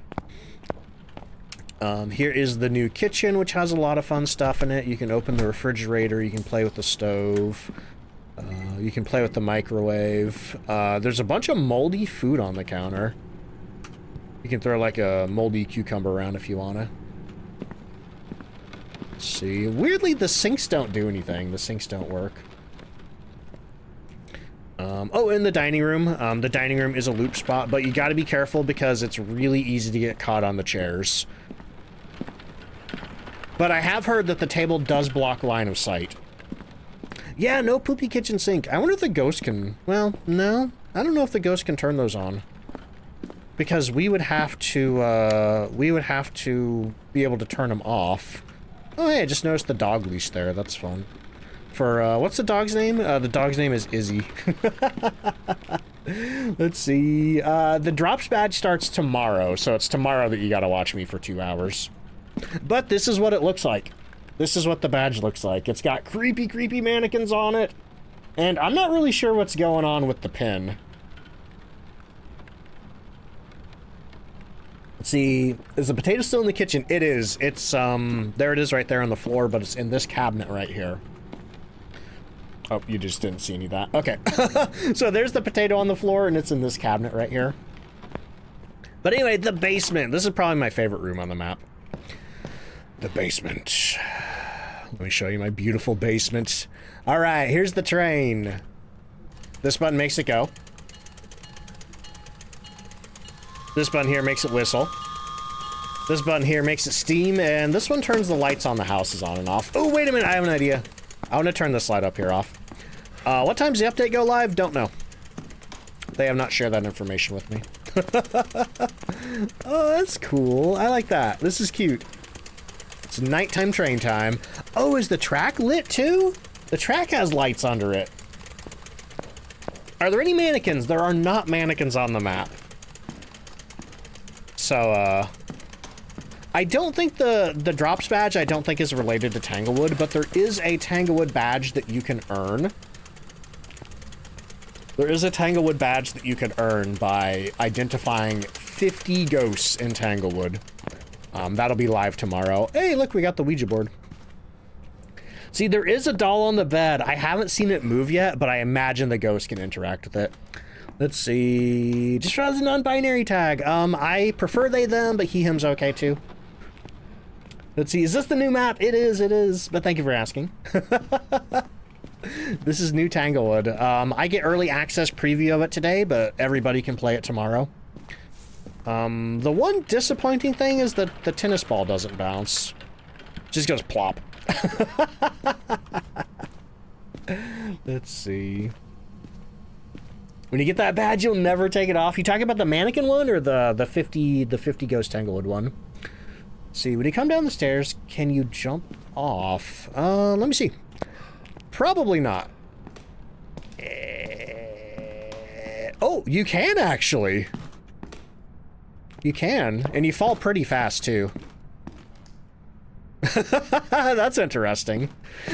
Here is the new kitchen, which has a lot of fun stuff in it. You can open the refrigerator. You can play with the stove. You can play with the microwave. There's a bunch of moldy food on the counter. You can throw like a moldy cucumber around if you wanna. Let's see. Weirdly, the sinks don't do anything. The sinks don't work. Oh, in the dining room. The dining room is a loop spot, but you gotta be careful because it's really easy to get caught on the chairs. But I have heard that the table does block line of sight. Yeah, no poopy kitchen sink. I wonder if the ghost can... Well, no. I don't know if the ghost can turn those on. Because we would have to be able to turn them off. Oh, hey, I just noticed the dog leash there. That's fun. For, what's the dog's name? The dog's name is Izzy. Let's see. The drops badge starts tomorrow, so it's tomorrow that you gotta watch me for 2 hours. But this is what it looks like. This is what the badge looks like. It's got creepy, creepy mannequins on it. And I'm not really sure what's going on with the pin. Let's see. Is the potato still in the kitchen? It is. It's, there it is right there on the floor, but it's in this cabinet right here. Oh, you just didn't see any of that. Okay. So there's the potato on the floor, and it's in this cabinet right here. But anyway, the basement. This is probably my favorite room on the map. The basement. Let me show you my beautiful basement. All right, here's the train. This button makes it go. This button here makes it whistle. This button here makes it steam, and this one turns the lights on the houses on and off. Oh, wait a minute, I have an idea. I want to turn this light up here off. What time's the update go live? Don't know. They have not shared that information with me. Oh, that's cool. I like that. This is cute. It's nighttime train time. Oh, is the track lit too? The track has lights under it. Are there any mannequins? There are not mannequins on the map. So, I don't think the drops badge, I don't think is related to Tanglewood, but there is a Tanglewood badge that you can earn. There is a Tanglewood badge that you can earn by identifying 50 ghosts in Tanglewood. That'll be live tomorrow. Hey, look, we got the Ouija board. See, there is a doll on the bed. I haven't seen it move yet, but I imagine the ghost can interact with it. Let's see. Just as a non-binary tag. I prefer they, them, but he, him's okay too. Let's see. Is this the new map? It is, it is. But thank you for asking. This is new Tanglewood. I get early access preview of it today, but everybody can play it tomorrow. The one disappointing thing is that the tennis ball doesn't bounce. It just goes plop. Let's see. When you get that badge, you'll never take it off. You talking about the mannequin one or the 50 ghost Tanglewood one? Let's see, when you come down the stairs, can you jump off? Let me see. Probably not. Oh, you can actually. You can, and you fall pretty fast too. That's interesting.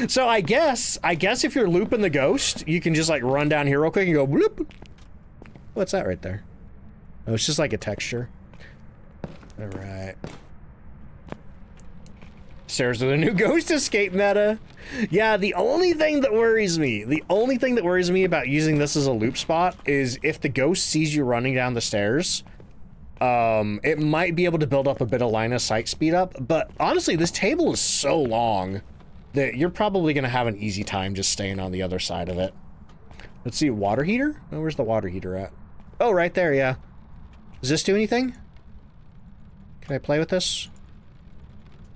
So I guess if you're looping the ghost, you can just like run down here real quick and go bloop. What's that right there? Oh, it's just like a texture. All right. Stairs with a new ghost escape meta. Yeah, the only thing that worries me about using this as a loop spot is if the ghost sees you running down the stairs, it might be able to build up a bit of line of sight speed up, but honestly, this table is so long that you're probably gonna have an easy time just staying on the other side of it. Let's see, water heater? Oh, where's the water heater at? Oh, right there, yeah. Does this do anything? Can I play with this?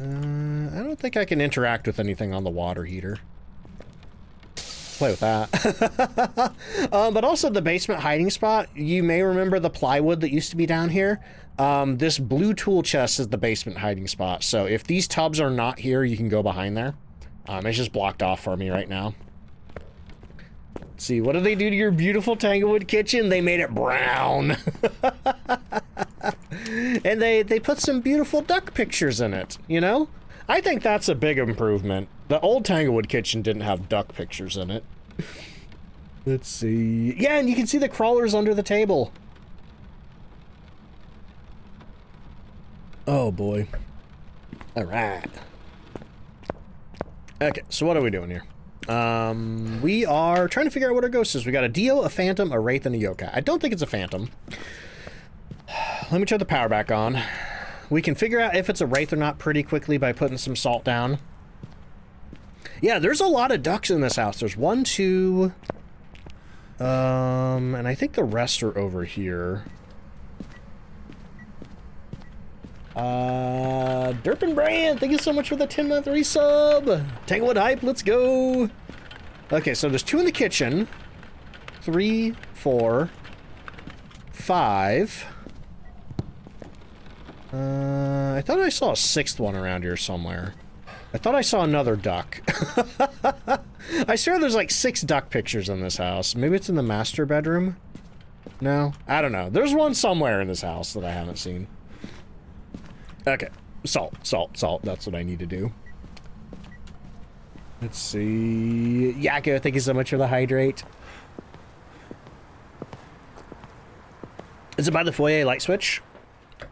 I don't think I can interact with anything on the water heater. Play with that. But also the basement hiding spot, you may remember the plywood that used to be down here. This blue tool chest is the basement hiding spot. So if these tubs are not here, you can go behind there. It's just blocked off for me right now. Let's see, what did they do to your beautiful Tanglewood kitchen? They made it brown. And they put some beautiful duck pictures in it, you know? I think that's a big improvement. The old Tanglewood kitchen didn't have duck pictures in it. Let's see. Yeah, and you can see the crawlers under the table. Oh boy. All right. Okay, so what are we doing here? We are trying to figure out what our ghost is. We got a Dio, a Phantom, a Wraith, and a Yokai. I don't think it's a Phantom. Let me turn the power back on. We can figure out if it's a Wraith or not pretty quickly by putting some salt down. Yeah, there's a lot of ducks in this house. There's 1, 2... and I think the rest are over here. Derpin Brand, thank you so much for the 10-month resub. Tanglewood Hype, let's go. Okay, so there's 2 in the kitchen. 3, 4, 5. I thought I saw a 6th one around here somewhere. I thought I saw another duck. I swear there's like 6 duck pictures in this house. Maybe it's in the master bedroom? No? I don't know. There's one somewhere in this house that I haven't seen. Okay. Salt, salt, salt. That's what I need to do. Let's see. Yakko, thank you so much for the hydrate. Is it by the foyer light switch?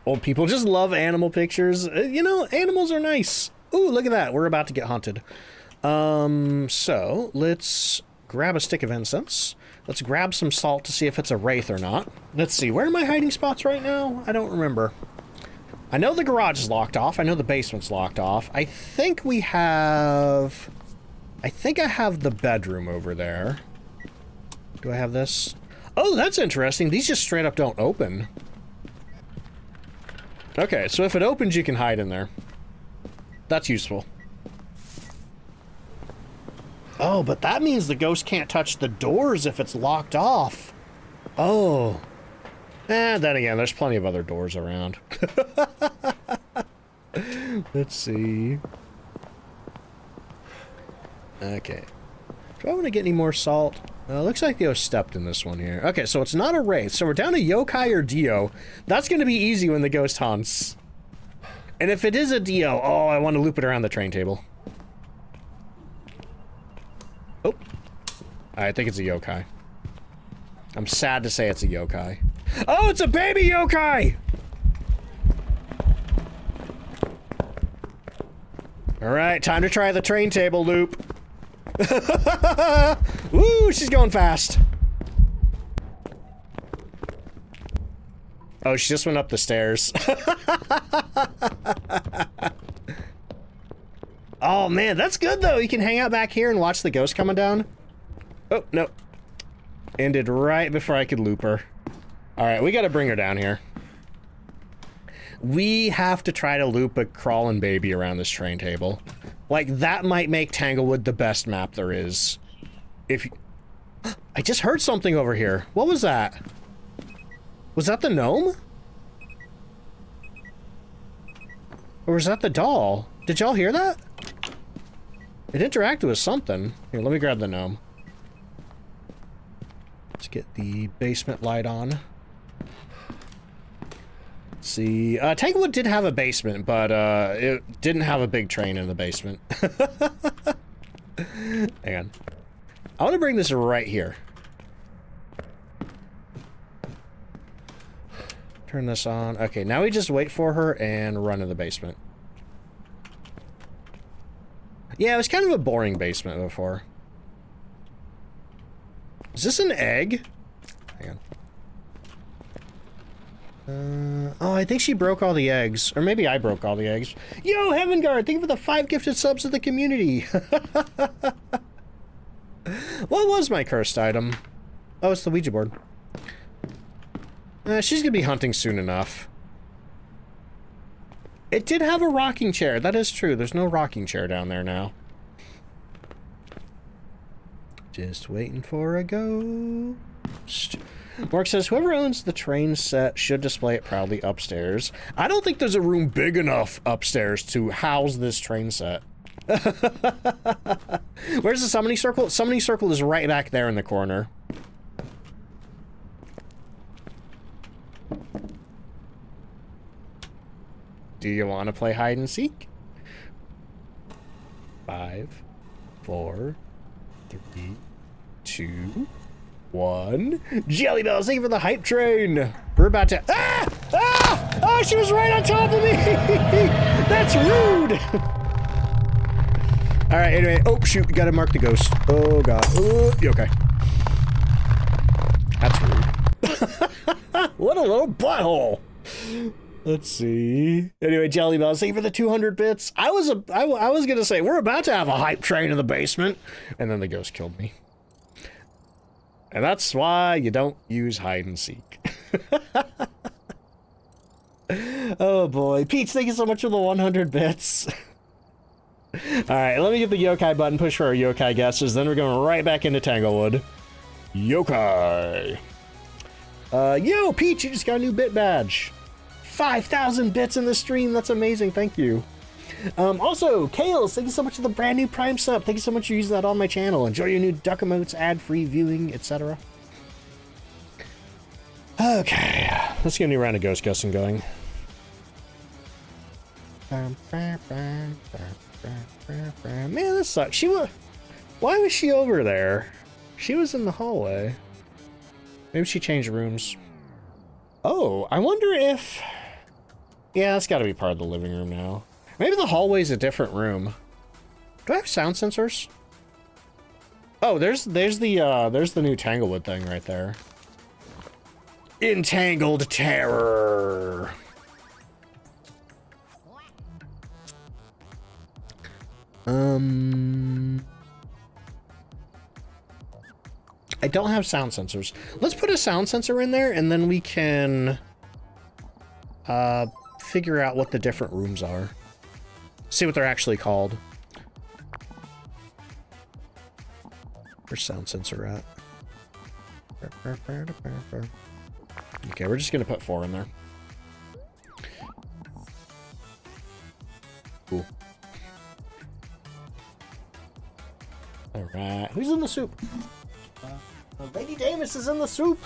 Old people just love animal pictures. You know, animals are nice. Ooh, look at that. We're about to get haunted. So let's grab a stick of incense. Let's grab some salt to see if it's a wraith or not. Let's see. Where are my hiding spots right now? I don't remember. I know the garage is locked off. I know the basement's locked off. I think we have... I think I have the bedroom over there. Do I have this? Oh, that's interesting. These just straight up don't open. Okay, so if it opens, you can hide in there. That's useful. Oh, but that means the ghost can't touch the doors if it's locked off. Oh. Then again, there's plenty of other doors around. Let's see. Okay. Do I want to get any more salt? Looks like the ghost stepped in this one here. Okay, so it's not a wraith. So we're down to yokai or dio. That's going to be easy when the ghost hunts. And if it is a dio, oh, I want to loop it around the train table. Oh. I think it's a yokai. I'm sad to say it's a yokai. Oh, it's a baby yokai! Alright, time to try the train table loop. Woo, she's going fast. Oh, she just went up the stairs. Oh, man, that's good, though. You can hang out back here and watch the ghost coming down. Oh, no. Ended right before I could loop her. All right, we got to bring her down here. We have to try to loop a crawling baby around this train table. Like, that might make Tanglewood the best map there is. If you... I just heard something over here. What was that? Was that the gnome? Or was that the doll? Did y'all hear that? It interacted with something. Here, let me grab the gnome. Let's get the basement light on. Let's see. Tanglewood did have a basement, but it didn't have a big train in the basement. Hang on. I want to bring this right here. Turn this on. Okay, now we just wait for her and run in the basement. Yeah, it was kind of a boring basement before. Is this an egg? Hang on. Oh, I think she broke all the eggs. Or maybe I broke all the eggs. Yo, Heaven Guard, thank you for the 5 gifted subs to the community. What was my cursed item? Oh, it's the Ouija board. She's gonna be hunting soon enough. It did have a rocking chair. That is true. There's no rocking chair down there now. Just waiting for a ghost. Mark says, whoever owns the train set should display it proudly upstairs. I don't think there's a room big enough upstairs to house this train set. Where's the summoning circle? Summoning circle is right back there in the corner. Do you want to play hide and seek? 5, 4, 3, 2, 1. Jelly Bells, thank you for the hype train. We're about to... Ah! Ah! Oh, she was right on top of me! That's rude! Alright, anyway. Oh, shoot. We gotta mark the ghost. Oh, God. Oh, okay. That's rude. What a little butthole. Let's see. Anyway, Jelly Bells, thank you for the 200 bits. I was gonna say we're about to have a hype train in the basement, and then the ghost killed me. And that's why you don't use hide and seek. Oh boy, Peach, thank you so much for the 100 bits. All right, let me get the yokai button push for our yokai guesses. Then we're going right back into Tanglewood. Yokai. Yo, Peach, you just got a new bit badge. 5,000 bits in the stream. That's amazing. Thank you. Also, Kales, thank you so much for the brand new Prime sub. Thank you so much for using that on my channel. Enjoy your new duck emotes, ad-free viewing, etc. Okay, let's get a new round of ghost guessing going. Man, this sucks. Why was she over there? She was in the hallway. Maybe she changed rooms. Oh, I wonder if... Yeah, that's got to be part of the living room now. Maybe the hallway's a different room. Do I have sound sensors? Oh, there's the new Tanglewood thing right there. Entangled terror. I don't have sound sensors. Let's put a sound sensor in there, and then we can figure out what the different rooms are. See what they're actually called. Where's sound sensor at? Okay, we're just gonna put 4 in there. Cool. Alright, who's in the soup? Lady Davis is in the soup.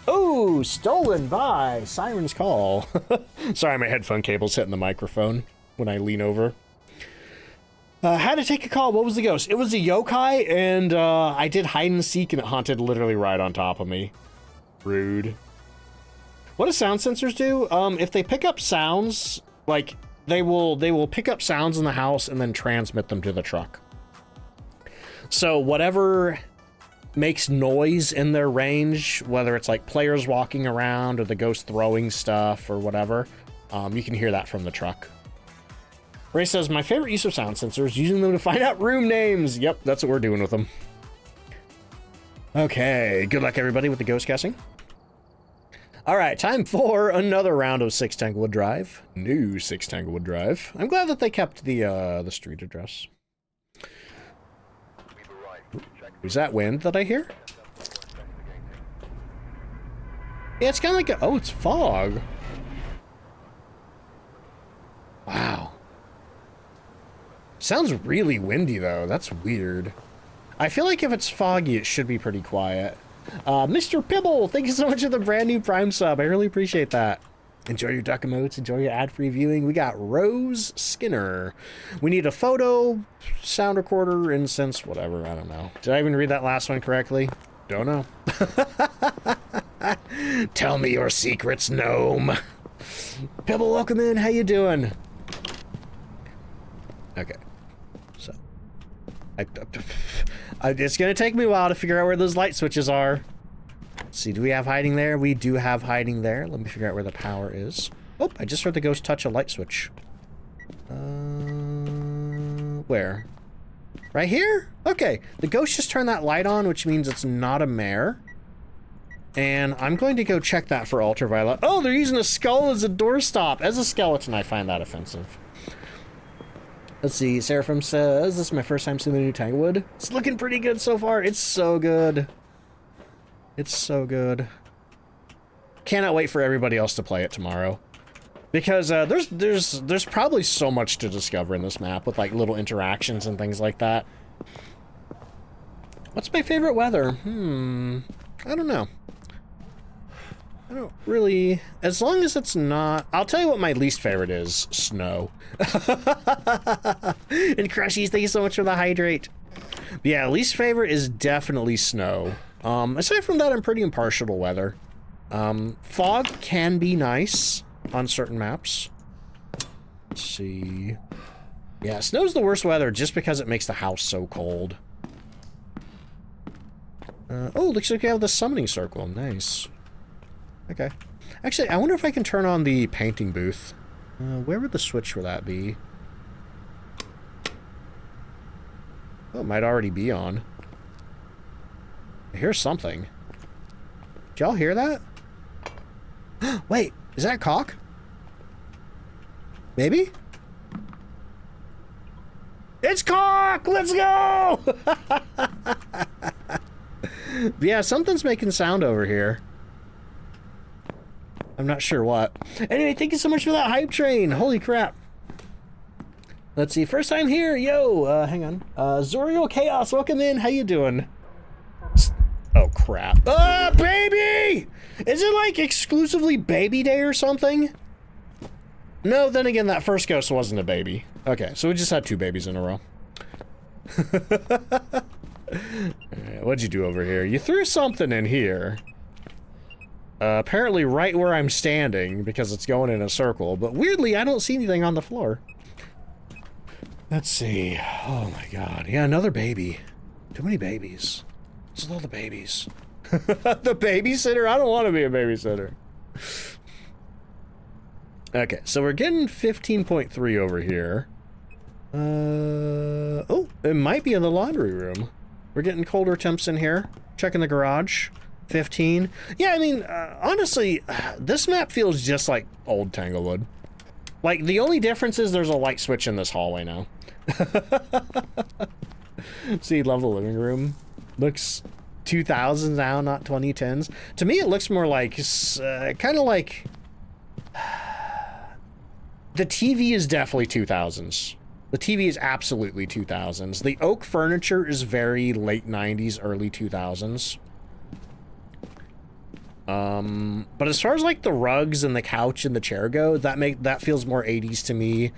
Oh, stolen by Siren's Call. Sorry, my headphone cable's hitting the microphone when I lean over. Had to take a call. What was the ghost? It was a yokai, and I did hide and seek, and it haunted literally right on top of me. Rude. What do sound sensors do? If they pick up sounds, like they will pick up sounds in the house and then transmit them to the truck. So whatever makes noise in their range, whether it's like players walking around or the ghost throwing stuff or whatever, you can hear that from the truck. Ray says, my favorite use of sound sensors, using them to find out room names. Yep, that's what we're doing with them. Okay, good luck everybody with the ghost guessing. All right, time for another round of 6 Tanglewood Drive. New 6 Tanglewood Drive. I'm glad that they kept the street address. Was that wind that I hear? Yeah, it's kind of like a... Oh, it's fog. Wow. Sounds really windy, though. That's weird. I feel like if it's foggy, it should be pretty quiet. Mr. Pibble, thank you so much for the brand new Prime sub. I really appreciate that. Enjoy your duck emotes, enjoy your ad-free viewing. We got Rose Skinner. We need a photo, sound recorder, incense, whatever, I don't know. Did I even read that last one correctly? Don't know. Tell me your secrets, gnome. Pibble, welcome in, how you doing? Okay, so. It's gonna take me a while to figure out where those light switches are. Let's see, do we have hiding there? We do have hiding there. Let me figure out where the power is. Oh, I just heard the ghost touch a light switch. Where? Right here? Okay, the ghost just turned that light on, which means it's not a mare. And I'm going to go check that for ultraviolet. Oh, they're using a skull as a doorstop. As a skeleton, I find that offensive. Let's see, Seraphim says, this is my first time seeing the new Tanglewood. It's looking pretty good so far. It's so good. It's so good. Cannot wait for everybody else to play it tomorrow. Because there's probably so much to discover in this map with like little interactions and things like that. What's my favorite weather? I don't know. I don't really... As long as it's not... I'll tell you what my least favorite is. Snow. And Crushies, thank you so much for the hydrate. But yeah, least favorite is definitely snow. Aside from that, I'm pretty impartial to weather. Fog can be nice on certain maps. Let's see. Yeah, snow's the worst weather just because it makes the house so cold. Oh, looks like we have the summoning circle. Nice. Okay. Actually, I wonder if I can turn on the painting booth. Where would the switch for that be? Oh, it might already be on. I hear something. Did y'all hear that? Wait, is that cock? Maybe? It's cock! Let's go! Yeah, something's making sound over here. I'm not sure what. Anyway, thank you so much for that hype train. Holy crap. Let's see. First time here. Yo, hang on. Zoriel Chaos, welcome in. How you doing? Oh, crap. Baby! Is it like exclusively baby day or something? No, then again, that first ghost wasn't a baby. Okay, so we just had 2 babies in a row. Alright, what'd you do over here? You threw something in here. Apparently right where I'm standing, because it's going in a circle, but weirdly, I don't see anything on the floor. Let's see. Oh my god. Yeah, another baby. Too many babies. What's with all the babies? The babysitter? I don't want to be a babysitter. Okay, so we're getting 15.3 over here. Oh, it might be in the laundry room. We're getting colder temps in here. Checking the garage. 15. Yeah, I mean, honestly, this map feels just like old Tanglewood. Like, the only difference is there's a light switch in this hallway now. See, love the living room. Looks 2000s now, not 2010s. To me, it looks more like, kind of like... The TV is definitely 2000s. The TV is absolutely 2000s. The oak furniture is very late 90s, early 2000s. But as far as like the rugs and the couch and the chair go, that feels more 80s to me.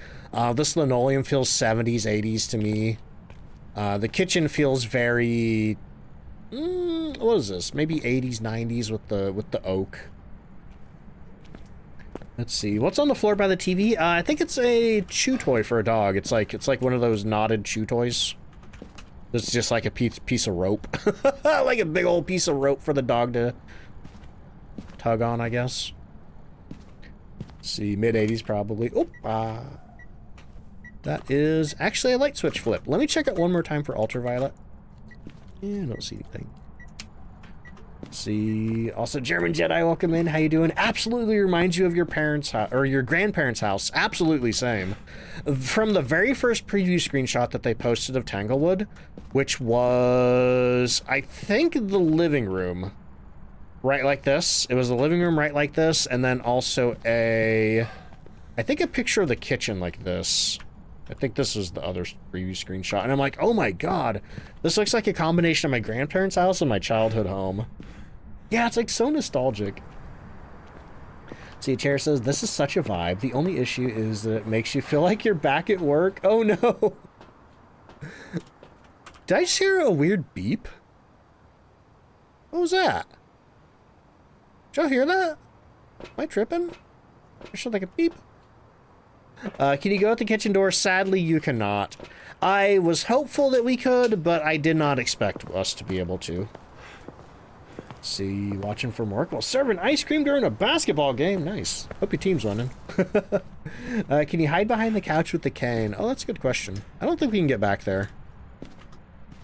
This linoleum feels 70s, 80s to me. The kitchen feels very, what is this? Maybe 80s, 90s with the oak. Let's see. What's on the floor by the TV? I think it's a chew toy for a dog. It's like one of those knotted chew toys. It's just like a piece of rope. Like a big old piece of rope for the dog to tug on, I guess. Let's see, mid-80s probably. Oh, that is actually a light switch flip. Let me check it one more time for ultraviolet. Yeah, I don't see anything. Let's see. Also, German Jedi, welcome in. How you doing? Absolutely reminds you of your parents' house or your grandparents' house. Absolutely same. From the very first preview screenshot that they posted of Tanglewood, which was, I think, the living room. Right like this. It was the living room right like this, and then also I think a picture of the kitchen like this. I think this was the other preview screenshot, and I'm like, oh my god, this looks like a combination of my grandparents' house and my childhood home. Yeah, it's like so nostalgic. See, Chair says, this is such a vibe. The only issue is that it makes you feel like you're back at work. Oh no. Did I just hear a weird beep? What was that? Did y'all hear that? Am I tripping? There's something like a beep. Can you go out the kitchen door? Sadly, you cannot. I was hopeful that we could, but I did not expect us to be able to. Let's see, watching from work while serving ice cream during a basketball game. Nice. Hope your team's winning. Can you hide behind the couch with the cane? Oh, that's a good question. I don't think we can get back there.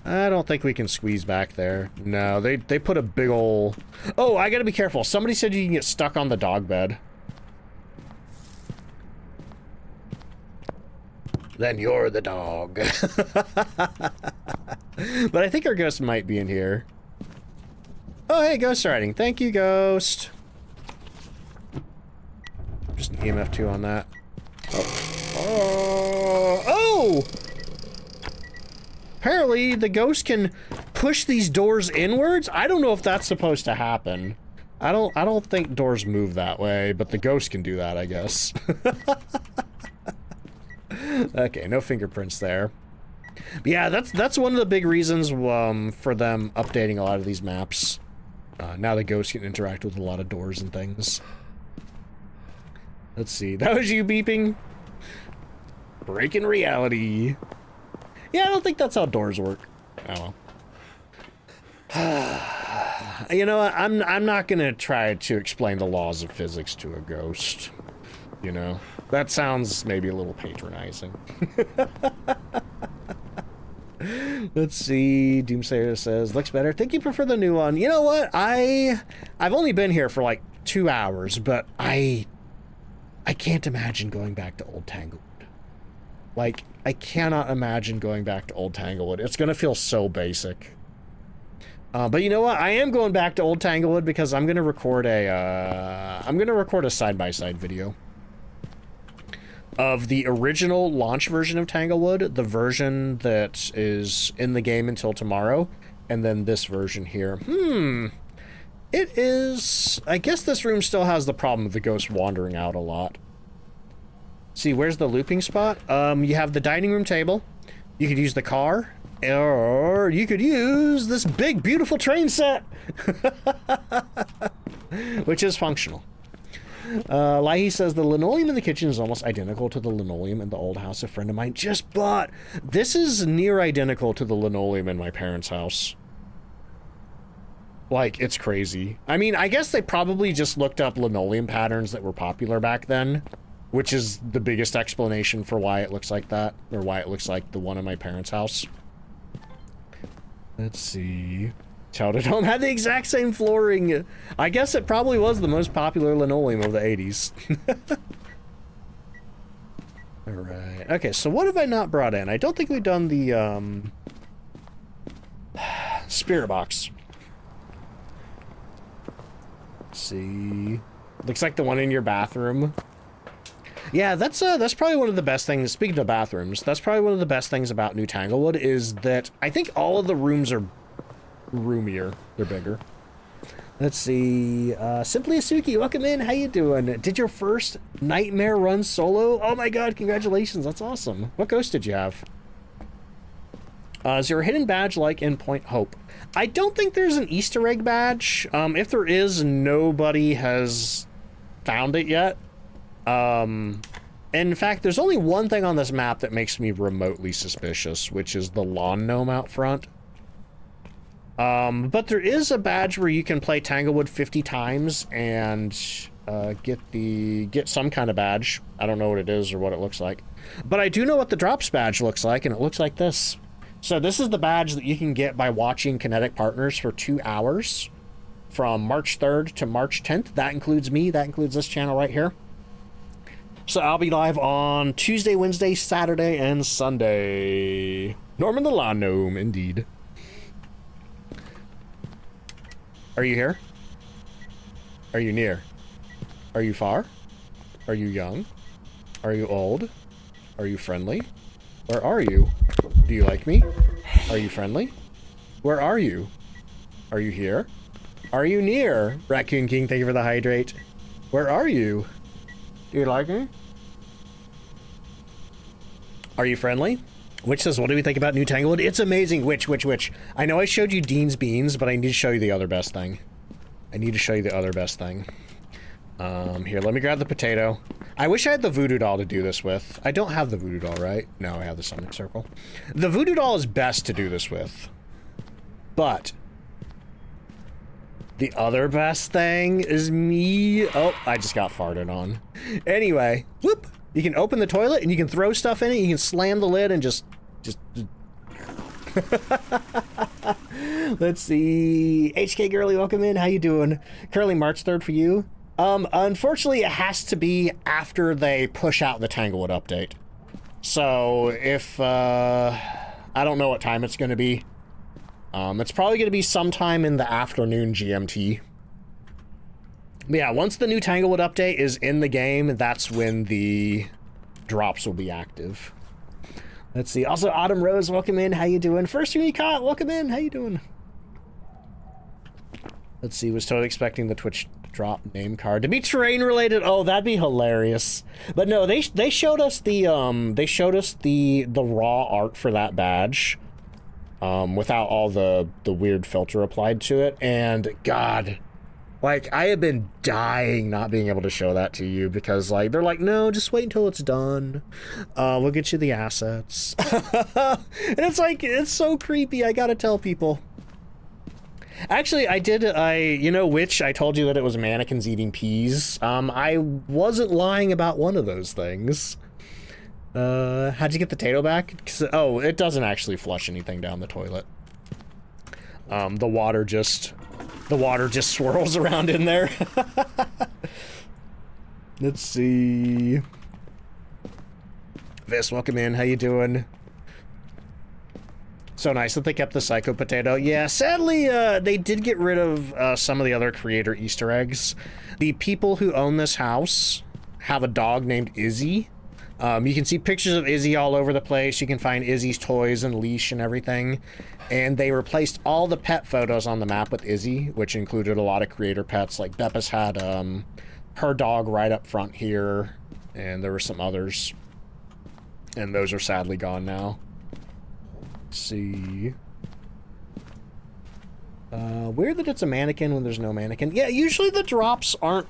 I don't think we can squeeze back there. No, they put a big ol'... Oh, I gotta be careful. Somebody said you can get stuck on the dog bed. Then you're the dog. But I think our ghost might be in here. Oh, hey, ghost riding. Thank you, ghost. Just an EMF 2 on that. Oh! Apparently, the ghost can push these doors inwards. I don't know if that's supposed to happen. I don't think doors move that way, but the ghost can do that, I guess. Okay, no fingerprints there. But yeah, that's one of the big reasons for them updating a lot of these maps. Now the ghost can interact with a lot of doors and things. Let's see. That was you beeping? Breaking reality. Yeah, I don't think that's how doors work. Oh well. You know what? I'm not gonna try to explain the laws of physics to a ghost. You know, that sounds maybe a little patronizing. Let's see. Doomsayer says, looks better. Think you prefer the new one. You know what? I've only been here for like 2 hours, but I can't imagine going back to Old Tanglewood. Like, I cannot imagine going back to Old Tanglewood. It's gonna feel so basic. But you know what? I am going back to Old Tanglewood because I'm gonna record a side-by-side video of the original launch version of Tanglewood, the version that is in the game until tomorrow, and then this version here. It is... I guess this room still has the problem of the ghost wandering out a lot. See, where's the looping spot? You have the dining room table. You could use the car, or you could use this big, beautiful train set, which is functional. Lahi says the linoleum in the kitchen is almost identical to the linoleum in the old house a friend of mine just bought. This is near identical to the linoleum in my parents' house. Like, it's crazy. I mean, I guess they probably just looked up linoleum patterns that were popular back then, which is the biggest explanation for why it looks like that, or why it looks like the one in my parents' house. Let's see. Childhood Home had the exact same flooring. I guess it probably was the most popular linoleum of the 80s. Alright. Okay, so what have I not brought in? I don't think we've done the, spirit box. Let's see. Looks like the one in your bathroom. Yeah, that's probably one of the best things. Speaking of bathrooms, that's probably one of the best things about New Tanglewood is that I think all of the rooms are roomier. They're bigger. Let's see. Simply Asuki, welcome in. How you doing? Did your first nightmare run solo? Oh my god, congratulations. That's awesome. What ghost did you have? Is there a hidden badge like in Point Hope? I don't think there's an Easter egg badge. If there is, nobody has found it yet. In fact, there's only one thing on this map that makes me remotely suspicious, which is the lawn gnome out front. But there is a badge where you can play Tanglewood 50 times and get some kind of badge. I don't know what it is or what it looks like. But I do know what the drops badge looks like, and it looks like this. So this is the badge that you can get by watching Kinetic Partners for 2 hours from March 3rd to March 10th. That includes me. That includes this channel right here. So I'll be live on Tuesday, Wednesday, Saturday, and Sunday. Norman the Lawn Gnome, indeed. Are you here? Are you near? Are you far? Are you young? Are you old? Are you friendly? Where are you? Do you like me? Are you friendly? Where are you? Are you here? Are you near? Raccoon King, thank you for the hydrate. Where are you? Do you like me? Are you friendly? Which says, what do we think about New Tanglewood? It's amazing. Which? I know I showed you Dean's Beans, but I need to show you the other best thing. Here, let me grab the potato. I wish I had the voodoo doll to do this with. I don't have the voodoo doll, right? No, I have the sonic circle. The voodoo doll is best to do this with. But the other best thing is me. Oh, I just got farted on. Anyway, whoop. You can open the toilet and you can throw stuff in it. You can slam the lid and just... Let's see. HK Girly, welcome in. How you doing? Currently March 3rd for you. Unfortunately, it has to be after they push out the Tanglewood update. So if, I don't know what time it's going to be. It's probably going to be sometime in the afternoon GMT. But yeah, once the new Tanglewood update is in the game, that's when the drops will be active. Let's see. Also, Autumn Rose, welcome in. How you doing? First Unicot, welcome in. How you doing? Let's see. Was totally expecting the Twitch drop name card to be terrain related. Oh, that'd be hilarious. But no, they showed us the raw art for that badge, without all the weird filter applied to it. And God. Like, I have been dying not being able to show that to you because, like, they're like, no, just wait until it's done. We'll get you the assets. And it's like, it's so creepy. I gotta tell people. Actually, you know which? I told you that it was mannequins eating peas. I wasn't lying about one of those things. How'd you get the potato back? Oh, it doesn't actually flush anything down the toilet. The water just swirls around in there. Let's see. Vis, welcome in. How you doing? So nice that they kept the Psycho Potato. Yeah, sadly, they did get rid of some of the other creator Easter eggs. The people who own this house have a dog named Izzy. You can see pictures of Izzy all over the place. You can find Izzy's toys and leash and everything. And they replaced all the pet photos on the map with Izzy, which included a lot of creator pets. Like Beppis had her dog right up front here, and there were some others. And those are sadly gone now. Let's see. Weird that it's a mannequin when there's no mannequin. Yeah, usually the drops aren't...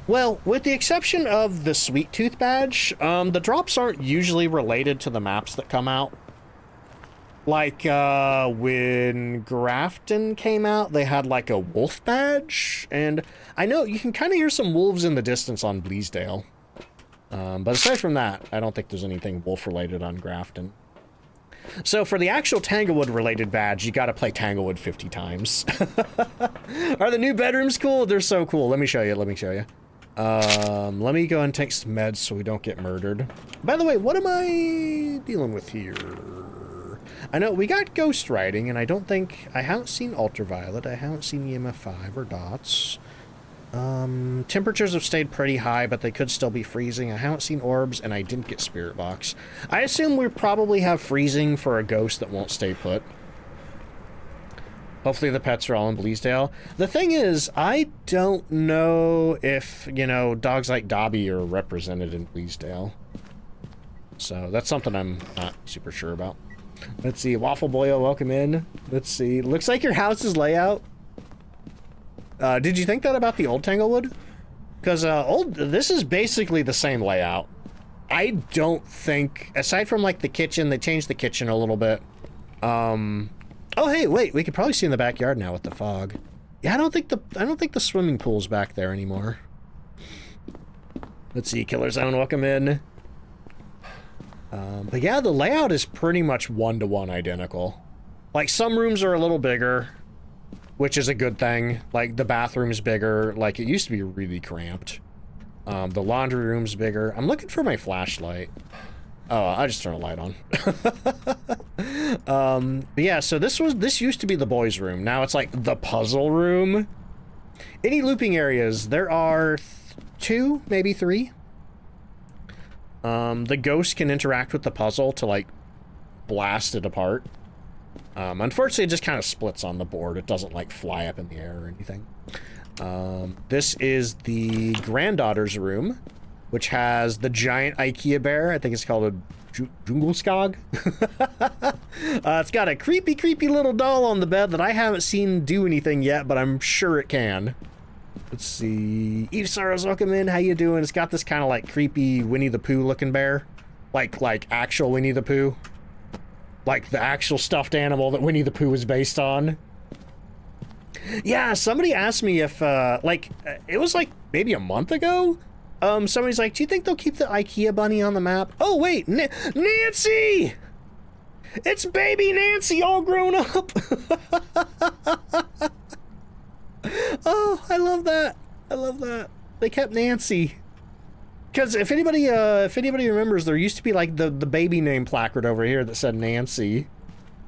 Well, with the exception of the Sweet Tooth badge, the drops aren't usually related to the maps that come out. Like, when Grafton came out, they had, like, a wolf badge, and I know you can kind of hear some wolves in the distance on Bleasdale. But aside from that, I don't think there's anything wolf-related on Grafton. So for the actual Tanglewood-related badge, you gotta play Tanglewood 50 times. Are the new bedrooms cool? They're so cool. Let me show you, let me let me go and take some meds so we don't get murdered. By the way, what am I dealing with here? I know we got ghost writing, and I haven't seen ultraviolet, I haven't seen EMF 5 or dots. Temperatures have stayed pretty high, but they could still be freezing. I haven't seen orbs, and I didn't get spirit box. I assume we probably have freezing for a ghost that won't stay put. Hopefully the pets are all in Bleasdale. The thing is, I don't know if, you know, dogs like Dobby are represented in Bleasdale. So that's something I'm not super sure about. Let's see, Waffle Boyo, welcome in. Let's see, looks like your house's layout. Did you think that about the old Tanglewood? Because this is basically the same layout. I don't think, aside from like the kitchen, they changed the kitchen a little bit. Oh hey, wait, we could probably see in the backyard now with the fog. Yeah, I don't think the swimming pool's back there anymore. Let's see, Killer Zone, welcome in. But yeah, the layout is pretty much one-to-one identical. Like, some rooms are a little bigger, which is a good thing. Like, the bathroom's bigger. Like, it used to be really cramped. The laundry room's bigger. I'm looking for my flashlight. Oh, I just turned a light on. But yeah, so this used to be the boys' room. Now it's like the puzzle room. Any looping areas? There are 2, maybe 3. The ghost can interact with the puzzle to, like, blast it apart. Unfortunately, it just kind of splits on the board. It doesn't, like, fly up in the air or anything. This is the granddaughter's room, which has the giant IKEA bear. I think it's called a Jungelskog. It's got a creepy, creepy little doll on the bed that I haven't seen do anything yet, but I'm sure it can. Let's see. Eve Sorrows, welcome in. How you doing? It's got this kind of like creepy Winnie the Pooh looking bear. Like actual Winnie the Pooh. Like the actual stuffed animal that Winnie the Pooh was based on. Yeah, somebody asked me if, it was like maybe a month ago. Somebody's like, do you think they'll keep the IKEA bunny on the map? Oh, wait, Nancy! It's baby Nancy all grown up! Oh, I love that. I love that. They kept Nancy. Because if anybody remembers, there used to be like the baby name placard over here that said Nancy.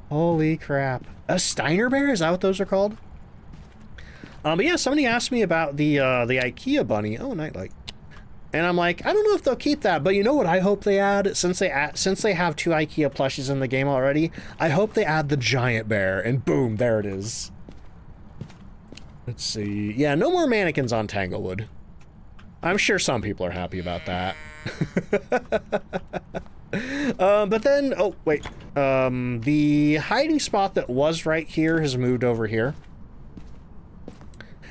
Holy crap. A Steiner bear? Is that what those are called? But yeah, somebody asked me about the IKEA bunny. Oh, nightlight. And I'm like, I don't know if they'll keep that, but you know what I hope they add? Since they have 2 IKEA plushies in the game already, I hope they add the giant bear, and boom, there it is. Let's see. Yeah, no more mannequins on Tanglewood. I'm sure some people are happy about that. But then, oh, wait. The hiding spot that was right here has moved over here.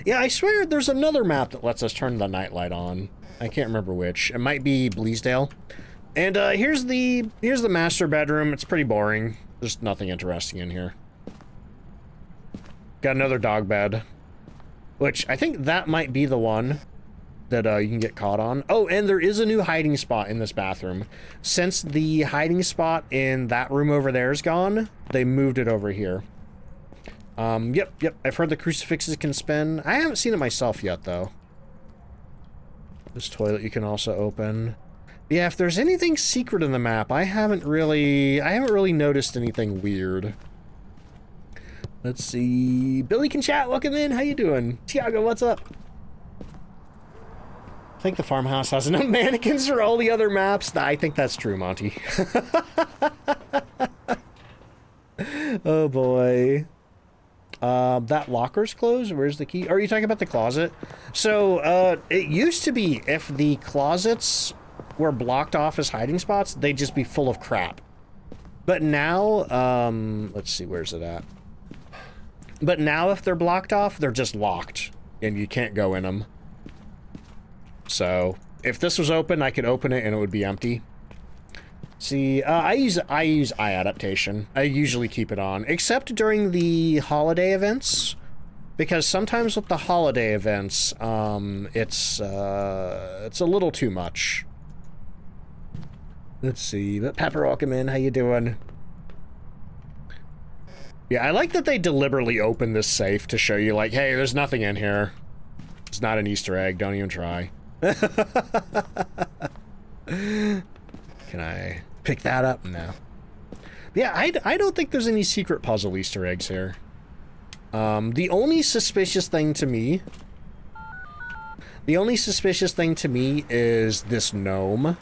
Yeah, I swear there's another map that lets us turn the nightlight on. I can't remember which. It might be Bleasdale. And here's the master bedroom. It's pretty boring. There's nothing interesting in here. Got another dog bed. Which, I think that might be the one that you can get caught on. Oh, and there is a new hiding spot in this bathroom. Since the hiding spot in that room over there is gone, they moved it over here. Yep. I've heard the crucifixes can spin. I haven't seen it myself yet, though. This toilet you can also open. Yeah, if there's anything secret in the map, I haven't really noticed anything weird. Let's see. Billy can chat. Welcome in. How you doing? Tiago, what's up? I think the farmhouse has enough mannequins for all the other maps. I think that's true, Monty. Oh boy. That locker's closed. Where's the key? Are you talking about the closet? So, it used to be if the closets were blocked off as hiding spots, they'd just be full of crap. But now, let's see, where's it at? But now if they're blocked off, they're just locked and you can't go in them. So if this was open, I could open it and it would be empty. See, I use eye adaptation. I usually keep it on, except during the holiday events, because sometimes with the holiday events, it's a little too much. Let's see, but Pepper, welcome in. How you doing? Yeah, I like that they deliberately open this safe to show you, like, hey, there's nothing in here. It's not an Easter egg. Don't even try. Can I pick that up? No. Yeah, I don't think there's any secret puzzle Easter eggs here. The only suspicious thing to me is this gnome.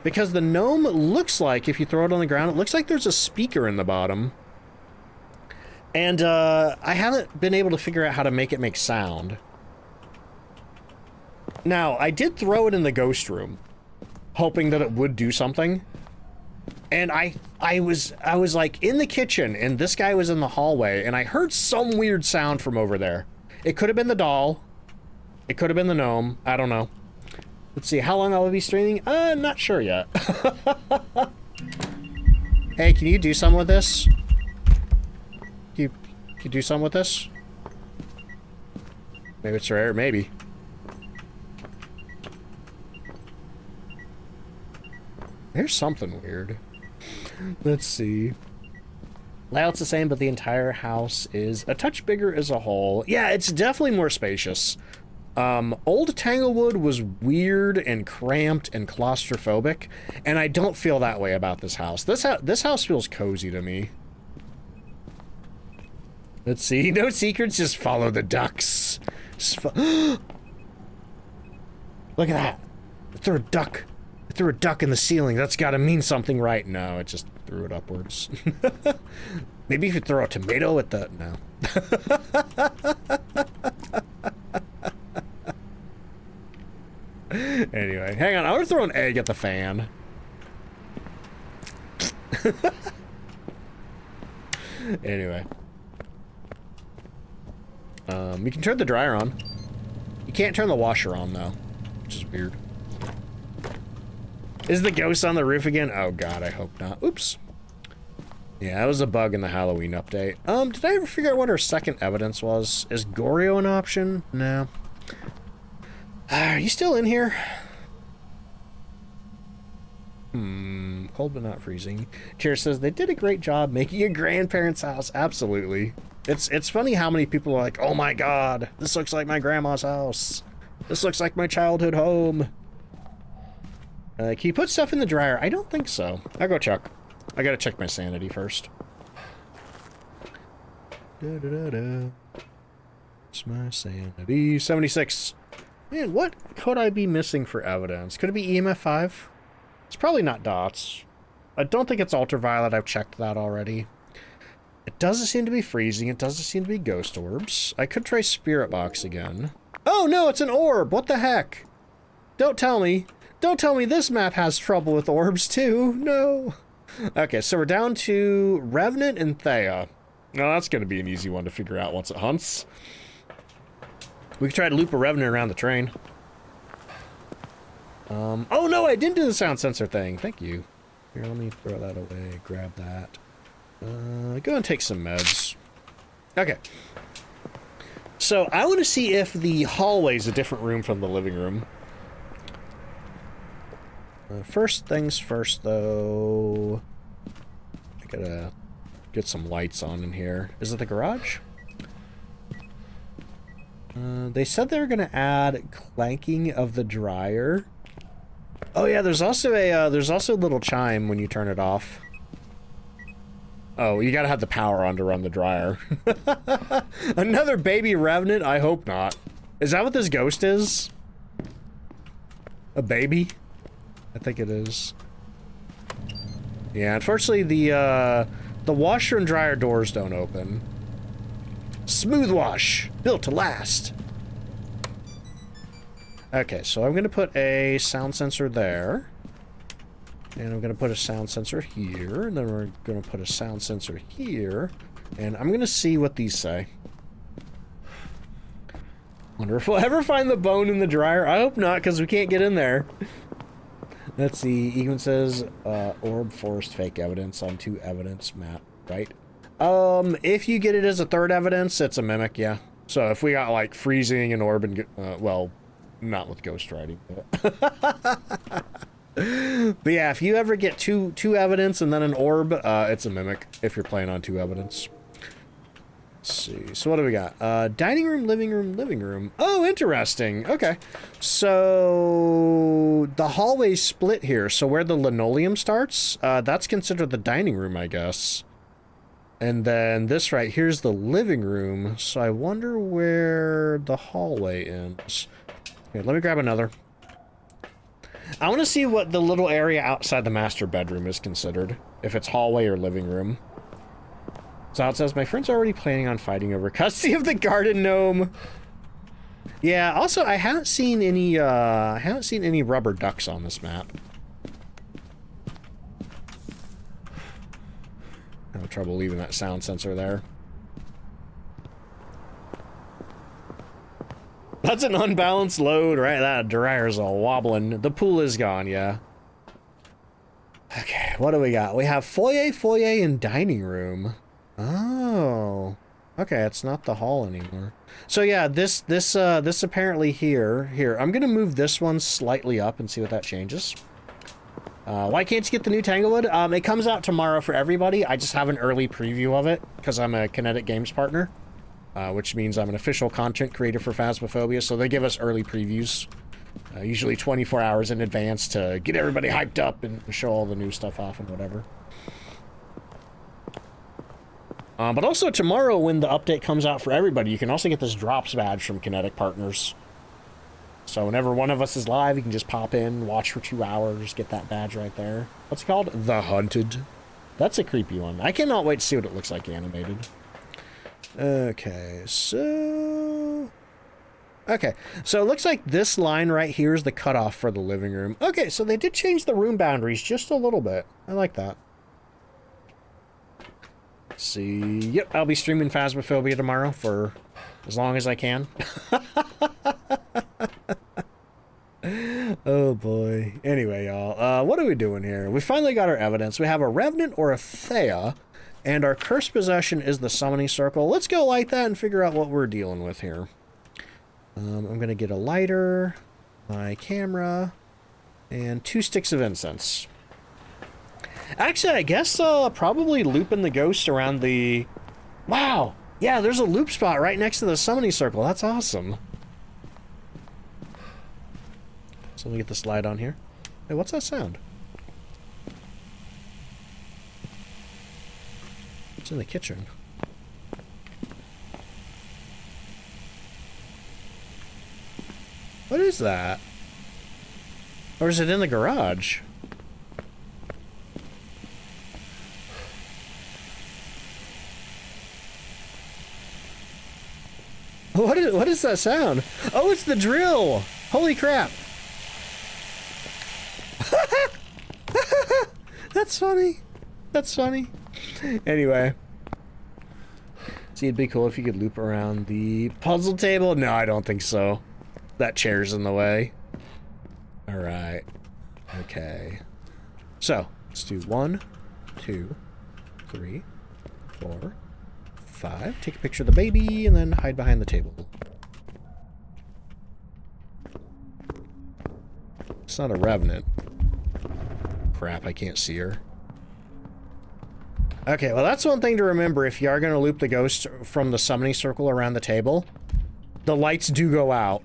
Because the gnome looks like, if you throw it on the ground, it looks like there's a speaker in the bottom. And I haven't been able to figure out how to make it make sound. Now, I did throw it in the ghost room, hoping that it would do something. And I was like in the kitchen, and this guy was in the hallway, and I heard some weird sound from over there. It could have been the doll. It could have been the gnome. I don't know. Let's see, how long I'll be streaming? Not sure yet. Hey, can you do something with this? Can you do something with this? Maybe it's rare, maybe. There's something weird. Let's see. Layout's the same, but the entire house is a touch bigger as a whole. Yeah, it's definitely more spacious. Old Tanglewood was weird and cramped and claustrophobic, and I don't feel that way about this house. This house feels cozy to me. Let's see. No secrets, just follow the ducks. Look at that. I threw a duck. I threw a duck in the ceiling. That's got to mean something, right? No, it just threw it upwards. Maybe if you throw a tomato at the... No. Anyway, hang on. I want to throw an egg at the fan. Anyway. You can turn the dryer on. You can't turn the washer on, though, which is weird. Is the ghost on the roof again? Oh, God, I hope not. Oops. Yeah, that was a bug in the Halloween update. Did I ever figure out what our second evidence was? Is Goryo an option? No. Are you still in here? Cold but not freezing. Cheer says, they did a great job making your grandparents' house. Absolutely. It's funny how many people are like, oh my God, this looks like my grandma's house. This looks like my childhood home. Can you put stuff in the dryer? I don't think so. I'll go check. I gotta check my sanity first. It's my sanity. 76. Man, what could I be missing for evidence? Could it be EMF 5? It's probably not dots. I don't think it's ultraviolet. I've checked that already. It doesn't seem to be freezing. It doesn't seem to be ghost orbs. I could try spirit box again. Oh no, it's an orb. What the heck? Don't tell me. Don't tell me this map has trouble with orbs too. No. Okay, so we're down to Revenant and Thea. Now that's going to be an easy one to figure out once it hunts. We could try to loop a Revenant around the train. Oh no, I didn't do the sound sensor thing. Thank you. Here, let me throw that away. Grab that. Go and take some meds. Okay. So I want to see if the hallway is a different room from the living room. First things first, though. I gotta get some lights on in here. Is it the garage? They said they were gonna add clanking of the dryer. Oh yeah, there's also a little chime when you turn it off. Oh, you gotta have the power on to run the dryer. Another baby revenant? I hope not. Is that what this ghost is? A baby? I think it is. Yeah, unfortunately the washer and dryer doors don't open. Smooth wash, built to last. Okay, so I'm gonna put a sound sensor there. And I'm gonna put a sound sensor here, and then we're gonna put a sound sensor here. And I'm gonna see what these say. Wonder if we'll ever find the bone in the dryer. I hope not, because we can't get in there. Let's see, Egan says, orb forced fake evidence on 2 evidence map, right? If you get it as a 3rd evidence, it's a mimic, yeah. So if we got, like, freezing and orb and, well, not with ghost writing, but... But yeah, if you ever get two evidence and then an orb, it's a mimic, if you're playing on 2 evidence. Let's see, so what do we got? Dining room, living room, living room. Oh, interesting. Okay. So the hallway's split here. So where the linoleum starts, that's considered the dining room, I guess. And then this right here's the living room. So I wonder where the hallway ends. Okay, let me grab another. I want to see what the little area outside the master bedroom is considered. If it's hallway or living room. So it says, my friend's already planning on fighting over custody of the garden gnome. Yeah, also, I haven't seen any rubber ducks on this map. I have trouble leaving that sound sensor there. That's an unbalanced load, right? That dryer's all wobbling. The pool is gone, yeah. Okay, what do we got? We have foyer, and dining room. Oh, okay, it's not the hall anymore. So yeah, this apparently here, I'm gonna move this one slightly up and see what that changes. Why can't you get the new Tanglewood? It comes out tomorrow for everybody. I just have an early preview of it because I'm a Kinetic Games partner, which means I'm an official content creator for Phasmophobia, so they give us early previews, usually 24 hours in advance to get everybody hyped up and show all the new stuff off and whatever. But also tomorrow when the update comes out for everybody, you can also get this drops badge from Kinetic Partners. So whenever one of us is live, you can just pop in, watch for 2 hours, get that badge right there. What's it called? The Hunted. That's a creepy one. I cannot wait to see what it looks like animated. Okay, so it looks like this line right here is the cutoff for the living room. Okay, so they did change the room boundaries just a little bit. I like that. Let's see, yep, I'll be streaming Phasmophobia tomorrow for as long as I can. Oh boy. Anyway, y'all, what are we doing here? We finally got our evidence. We have a Revenant or a Thea, and our cursed possession is the summoning circle. Let's go light that and figure out what we're dealing with here. I'm gonna get a lighter, my camera, and 2 sticks of incense. Actually, I guess probably looping the ghost around the... Wow! Yeah, there's a loop spot right next to the summoning circle. That's awesome. So let me get this light on here. Hey, what's that sound? It's in the kitchen. What is that? Or is it in the garage? What is that sound? Oh, it's the drill! Holy crap! That's funny. That's funny. Anyway. See, it'd be cool if you could loop around the puzzle table. No, I don't think so. That chair's in the way. Alright. Okay. So, let's do 1, 2, 3, 4, 5. Take a picture of the baby and then hide behind the table. It's not a revenant. Crap, I can't see her. Okay, well that's one thing to remember if you are going to loop the ghost from the summoning circle around the table. The lights do go out.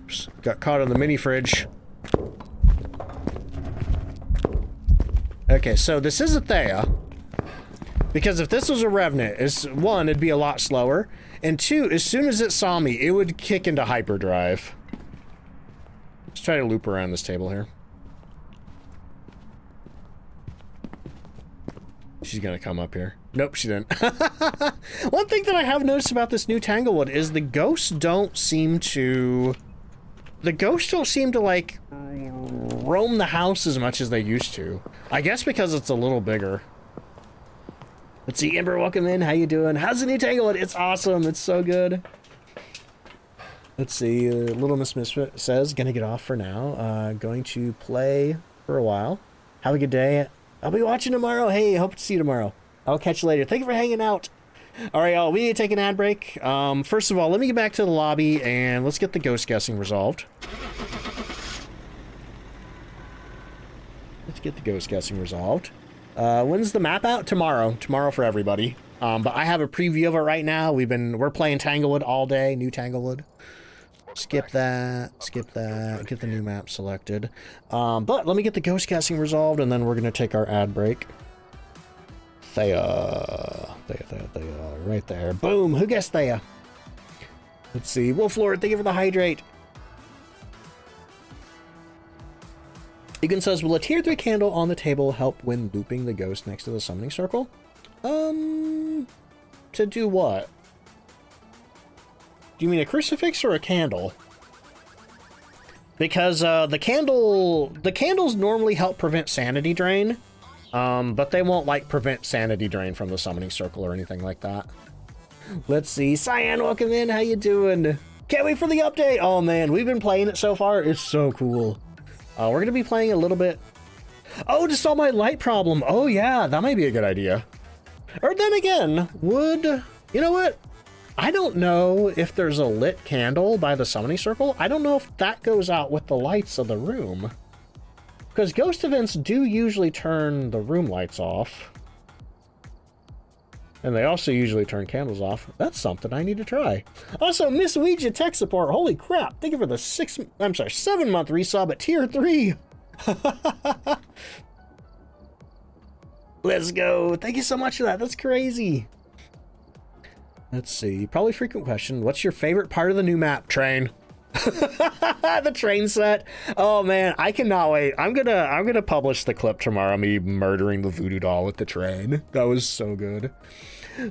Oops, got caught in the mini fridge. Okay, so this is a Thea. Because if this was a Revenant, one, it'd be a lot slower. And two, as soon as it saw me, it would kick into hyperdrive. Let's try to loop around this table here. She's gonna come up here. Nope, she didn't. One thing that I have noticed about this new Tanglewood is the ghosts don't seem to... The ghosts don't seem to, like, roam the house as much as they used to. I guess because it's a little bigger. Let's see, Ember, welcome in. How you doing? How's the new Tanglewood? It's awesome. It's so good. Let's see. Little Miss Misfit says, gonna get off for now. Going to play for a while. Have a good day. I'll be watching tomorrow. Hey, hope to see you tomorrow. I'll catch you later. Thank you for hanging out. All right, y'all. We need to take an ad break. First of all, let me get back to the lobby and let's get the ghost guessing resolved. Let's get the ghost guessing resolved. When's the map out? Tomorrow. Tomorrow for everybody. But I have a preview of it right now. We're playing Tanglewood all day. New Tanglewood. Skip that. Skip that. Get the new map selected. But let me get the ghost guessing resolved and then we're going to take our ad break. Thea. Right there. Boom. Who guessed Thea? Let's see. Wolf Lord, thank you for the hydrate. Egan says, will a tier 3 candle on the table help when looping the ghost next to the summoning circle? To do what? Do you mean a crucifix or a candle? Because the candles normally help prevent sanity drain, but they won't like prevent sanity drain from the summoning circle or anything like that. Let's see. Cyan, welcome in. How you doing? Can't wait for the update. Oh man, we've been playing it so far. It's so cool. We're going to be playing a little bit. Oh, to solve my light problem. Oh, yeah, that might be a good idea. Or then again, you know what? I don't know if there's a lit candle by the summoning circle. I don't know if that goes out with the lights of the room. Because ghost events do usually turn the room lights off. And they also usually turn candles off. That's something I need to try. Also, Miss Ouija tech support. Holy crap. Thank you for the 7-month resub at tier 3. Let's go. Thank you so much for that. That's crazy. Let's see. Probably frequent question. What's your favorite part of the new map? Train. The train set. Oh man, I cannot wait. I'm gonna publish the clip tomorrow. Me murdering the voodoo doll with the train. That was so good.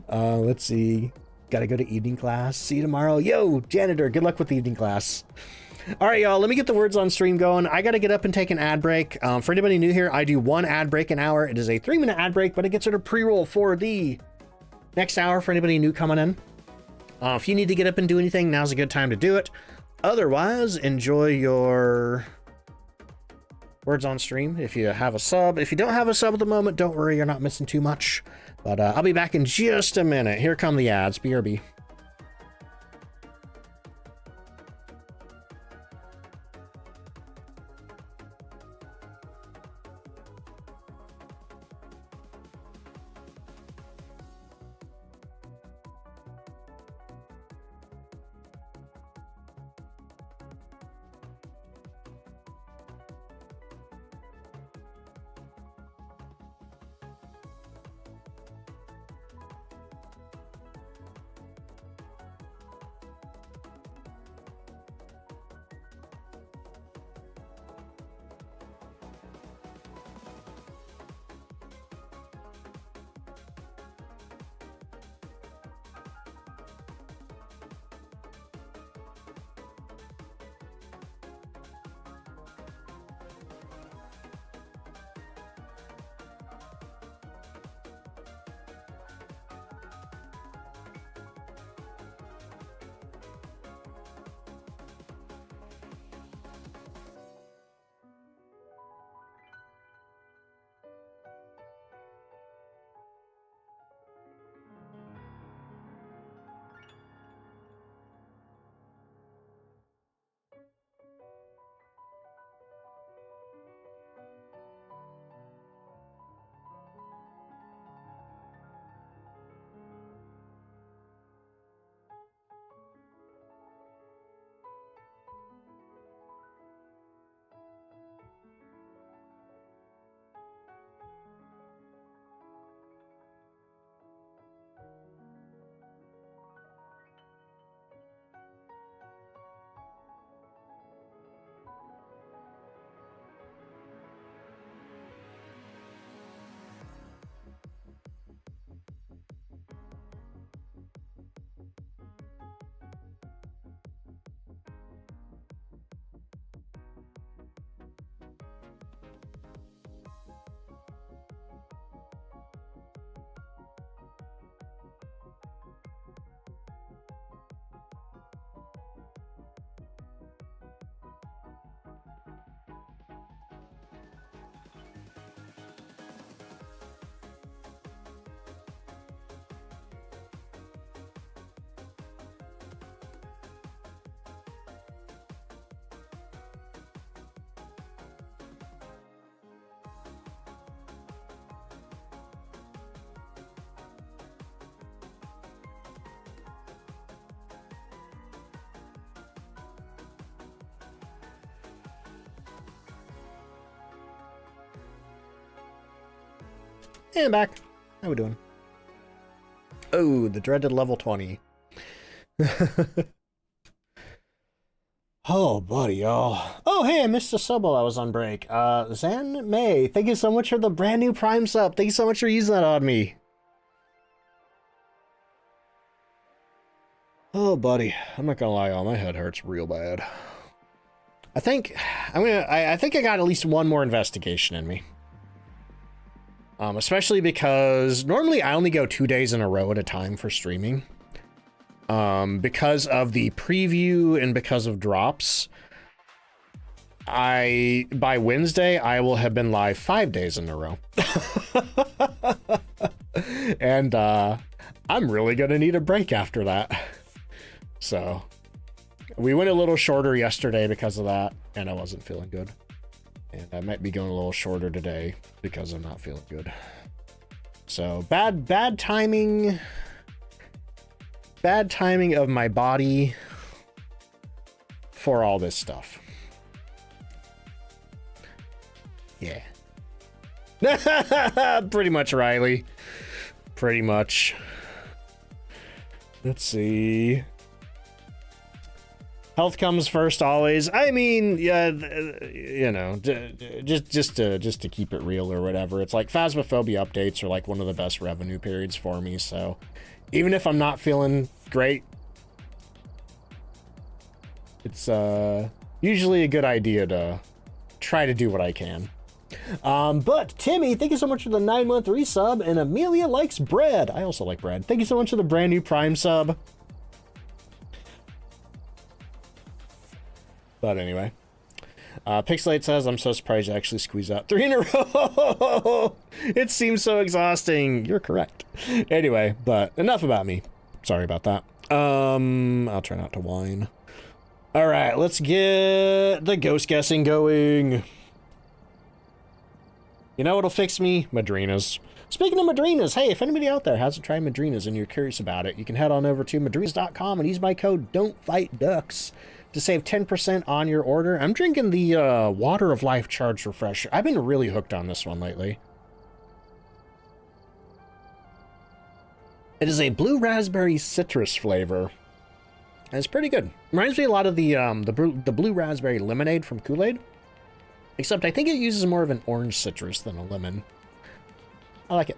Let's see. Gotta go to evening class. See you tomorrow. Yo, janitor. Good luck with the evening class. All right, y'all. Let me get the words on stream going. I gotta get up and take an ad break. For anybody new here, I do 1 ad break an hour. It is a 3-minute ad break, but it gets sort of pre-roll for the next hour for anybody new coming in. If you need to get up and do anything, now's a good time to do it. Otherwise, enjoy your words on stream. If you have a sub, if you don't have a sub at the moment, don't worry, you're not missing too much. But I'll be back in just a minute. Here come the ads. BRB. And back. How we doing? Oh, the dreaded level 20. Oh, buddy, y'all. Oh, hey, I missed a sub while I was on break. Zan May, thank you so much for the brand new Prime sub. Thank you so much for using that on me. Oh, buddy, I'm not gonna lie, y'all, my head hurts real bad. I think I got at least one more investigation in me. Especially because normally I only go 2 days in a row at a time for streaming. Because of the preview and because of drops, by Wednesday, I will have been live 5 days in a row. And, I'm really gonna need a break after that. So, we went a little shorter yesterday because of that, and I wasn't feeling good. And I might be going a little shorter today because I'm not feeling good. So, bad timing. Bad timing of my body for all this stuff. Yeah. Pretty much, Riley. Pretty much. Let's see. Health comes first always. I mean, yeah, you know, just to keep it real or whatever. It's like Phasmophobia updates are like one of the best revenue periods for me, so even if I'm not feeling great, it's usually a good idea to try to do what I can. But Timmy, thank you so much for the 9-month resub, and Amelia likes bread. I also like bread. Thank you so much for the brand new Prime sub. But anyway, Pixelate says, I'm so surprised you actually squeezed out 3 in a row. It seems so exhausting. You're correct. Anyway, but enough about me. Sorry about that. I'll try not to whine. All right, let's get the ghost guessing going. You know what'll fix me? Madrinas. Speaking of Madrinas, hey, if anybody out there hasn't tried Madrinas and you're curious about it, you can head on over to madrinas.com and use my code DontFightDucks to save 10% on your order. I'm drinking the Water of Life Charged Refresher. I've been really hooked on this one lately. It is a blue raspberry citrus flavor. And it's pretty good. Reminds me a lot of the blue raspberry lemonade from Kool-Aid. Except I think it uses more of an orange citrus than a lemon. I like it.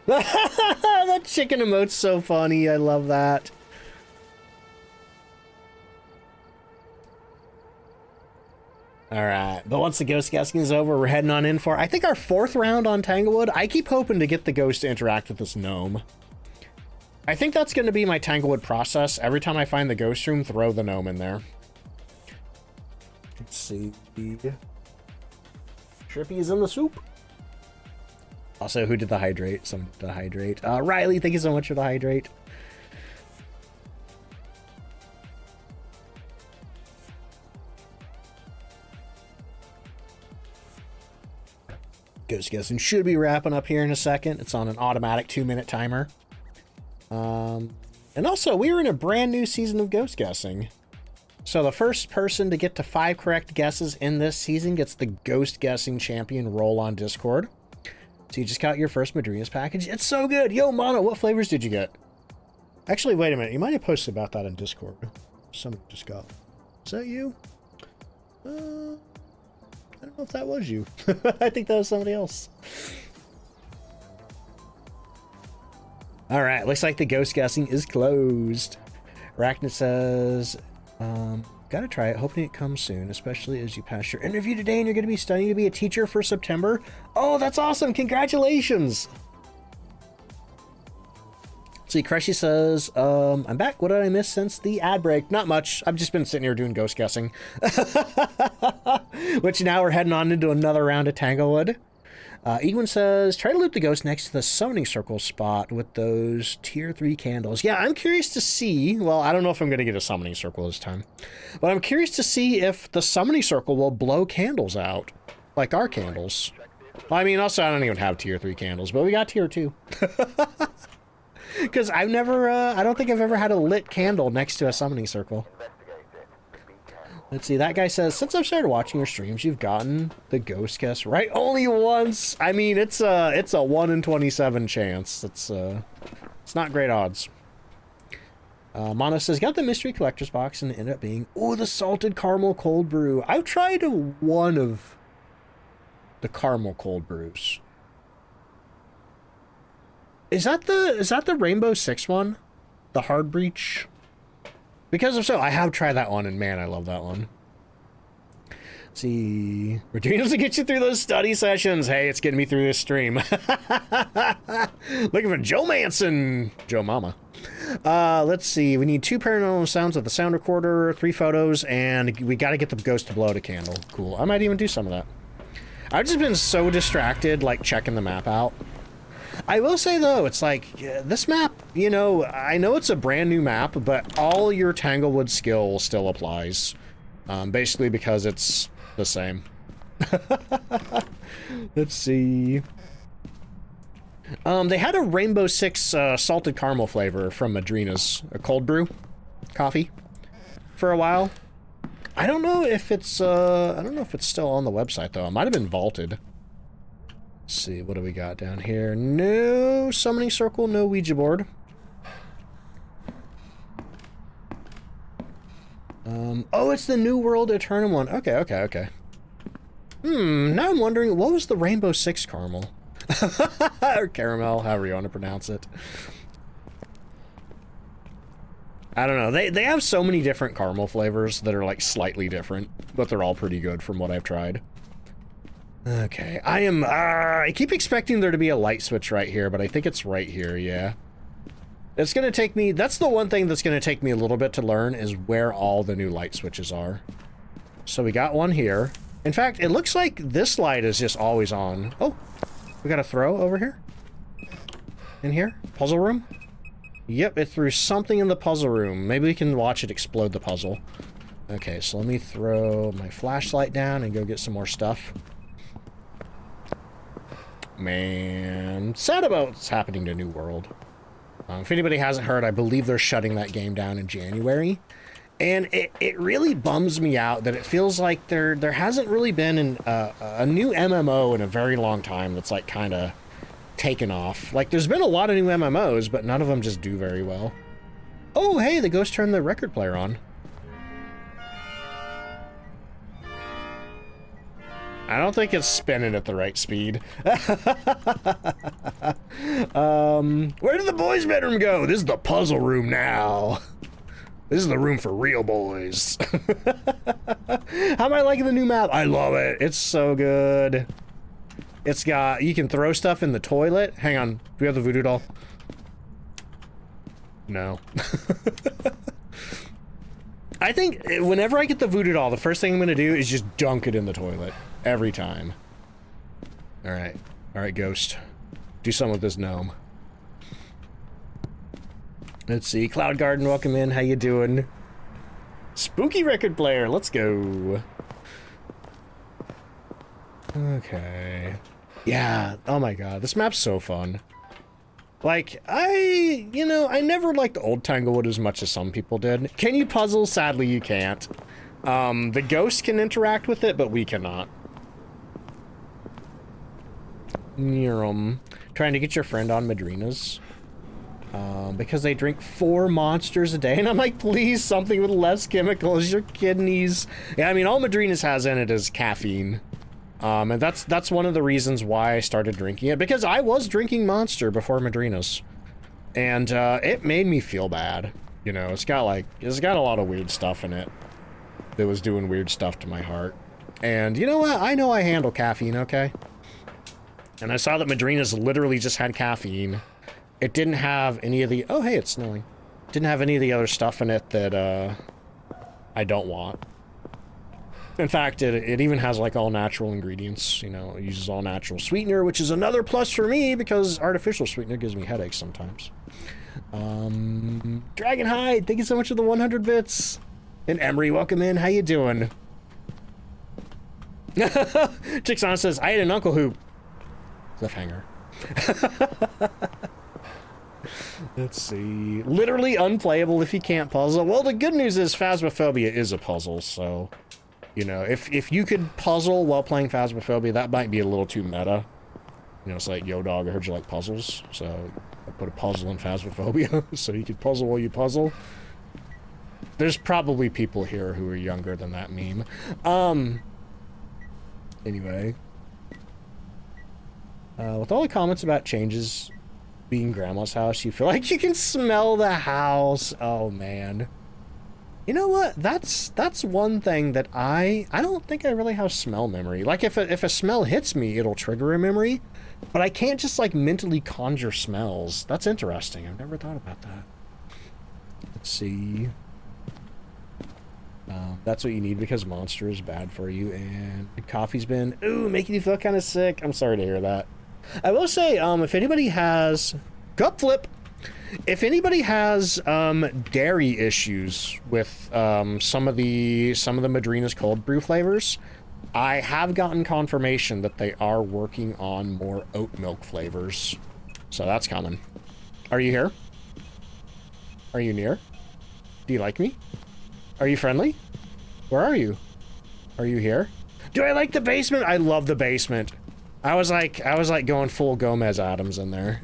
That chicken emote's so funny. I love that. All right, but once the ghost guessing is over, we're heading on in for, I think, our 4th round on Tanglewood. I keep hoping to get the ghost to interact with this gnome. I think that's going to be my Tanglewood process. Every time I find the ghost room, throw the gnome in there. Let's see. Trippy is in the soup. Also, who did the hydrate? Someone did the hydrate. Riley, thank you so much for the hydrate. Ghost guessing should be wrapping up here in a second. It's on an automatic 2-minute timer. And also, we are in a brand new season of ghost guessing. So the first person to get to 5 correct guesses in this season gets the ghost guessing champion role on Discord. So you just got your first Madrinas package. It's so good. Yo, Mono, what flavors did you get? Actually, wait a minute. You might have posted about that on Discord. Somebody just got. Is that you? I don't know if that was you. I think that was somebody else. All right, looks like the ghost guessing is closed. Arachnid says, gotta try it, hoping it comes soon, especially as you pass your interview today and you're gonna be studying to be a teacher for September. Oh, that's awesome, congratulations. See, Crushy says, I'm back. What did I miss since the ad break? Not much. I've just been sitting here doing ghost guessing. Which now we're heading on into another round of Tanglewood. Egwin says, try to loop the ghost next to the summoning circle spot with those tier 3 candles. Yeah, I'm curious to see, well, I don't know if I'm going to get a summoning circle this time, but I'm curious to see if the summoning circle will blow candles out, like our candles. Well, I mean, also, I don't even have tier 3 candles, but we got tier 2. Because I've never, I don't think I've ever had a lit candle next to a summoning circle. Let's see, that guy says, since I've started watching your streams, you've gotten the ghost guess right only once. I mean, it's a 1 in 27 chance. It's not great odds. Mono says, got the mystery collector's box and it ended up being, oh, the salted caramel cold brew. I've tried one of the caramel cold brews. Is that the Rainbow Six one? The hard breach? Because if so, I have tried that one, and man, I love that one. Let's see. We're doing this to get you through those study sessions. Hey, it's getting me through this stream. Looking for Joe Manson. Joe Mama. Let's see. We need 2 paranormal sounds with the sound recorder, 3 photos, and we got to get the ghost to blow out a candle. Cool. I might even do some of that. I've just been so distracted, like, checking the map out. I will say, though, it's like, this map, you know, I know it's a brand new map, but all your Tanglewood skill still applies. Basically because it's the same. Let's see. They had a Rainbow Six salted caramel flavor from Madrina's, a cold brew coffee, for a while. I don't know if it's still on the website, though. It might have been vaulted. Let's see, what do we got down here? No summoning circle, no Ouija board. Oh, it's the New World Eternum one. Okay. Now I'm wondering, what was the Rainbow Six caramel? Or caramel, however you want to pronounce it. I don't know. They have so many different caramel flavors that are, like, slightly different, but they're all pretty good from what I've tried. Okay, I keep expecting there to be a light switch right here, but I think it's right here, yeah. It's gonna take me, that's the one thing that's gonna take me a little bit to learn, is where all the new light switches are. So we got one here. In fact, it looks like this light is just always on. Oh, we got a throw over here? In here? Puzzle room? Yep, it threw something in the puzzle room. Maybe we can watch it explode the puzzle. Okay, so let me throw my flashlight down and go get some more stuff. Man, sad about what's happening to New World. If anybody hasn't heard, I believe they're shutting that game down in January. And it really bums me out that it feels like there hasn't really been a new MMO in a very long time that's, like, kind of taken off. Like, there's been a lot of new MMOs, but none of them just do very well. Oh, hey, the ghost turned the record player on. I don't think it's spinning at the right speed. Where did the boys' bedroom go? This is the puzzle room now. This is the room for real boys. How am I liking the new map? I love it. It's so good. It's got, you can throw stuff in the toilet. Hang on, do we have the voodoo doll? No. I think whenever I get the voodoo doll, the first thing I'm gonna do is just dunk it in the toilet. Every time. Alright. Alright, ghost. Do something with this gnome. Let's see. Cloud Garden, welcome in. How you doing? Spooky record player. Let's go. Okay. Yeah. Oh my god. This map's so fun. Like, I never liked old Tanglewood as much as some people did. Can you puzzle? Sadly, you can't. The ghost can interact with it, but we cannot. Trying to get your friend on Madrina's. Because they drink 4 monsters a day, and I'm like, please, something with less chemicals, your kidneys. Yeah, I mean, all Madrina's has in it is caffeine. And that's one of the reasons why I started drinking it, because I was drinking Monster before Madrina's. And, it made me feel bad. You know, it's got a lot of weird stuff in it that was doing weird stuff to my heart. And you know what? I know I handle caffeine, okay? And I saw that Madrina's literally just had caffeine. It didn't have any of the... Oh, hey, it's snowing. Didn't have any of the other stuff in it that, I don't want. In fact, it even has, like, all-natural ingredients. You know, it uses all-natural sweetener, which is another plus for me, because artificial sweetener gives me headaches sometimes. Dragonhide, thank you so much for the 100 bits. And Emery, welcome in. How you doing? Chixon says, I had an uncle who... Cliffhanger. Let's see. Literally unplayable if you can't puzzle. Well, the good news is Phasmophobia is a puzzle, so... You know, if you could puzzle while playing Phasmophobia, that might be a little too meta. You know, it's like, yo, dog, I heard you like puzzles, so I put a puzzle in Phasmophobia, so you could puzzle while you puzzle. There's probably people here who are younger than that meme. Anyway. With all the comments about changes being Grandma's house, you feel like you can smell the house. Oh, man. You know what? That's one thing that I don't think I really have smell memory. Like, if a smell hits me, it'll trigger a memory, but I can't just, like, mentally conjure smells. That's interesting. I've never thought about that. Let's see. That's what you need because Monster is bad for you, and coffee's been, ooh, making you feel kind of sick. I'm sorry to hear that. I will say, if anybody has... Cup flip! If anybody has dairy issues with some of the Madrina's cold brew flavors, I have gotten confirmation that they are working on more oat milk flavors. So that's coming. Are you here? Are you near? Do you like me? Are you friendly? Where are you? Are you here? Do I like the basement? I love the basement. I was like going full Gomez Adams in there.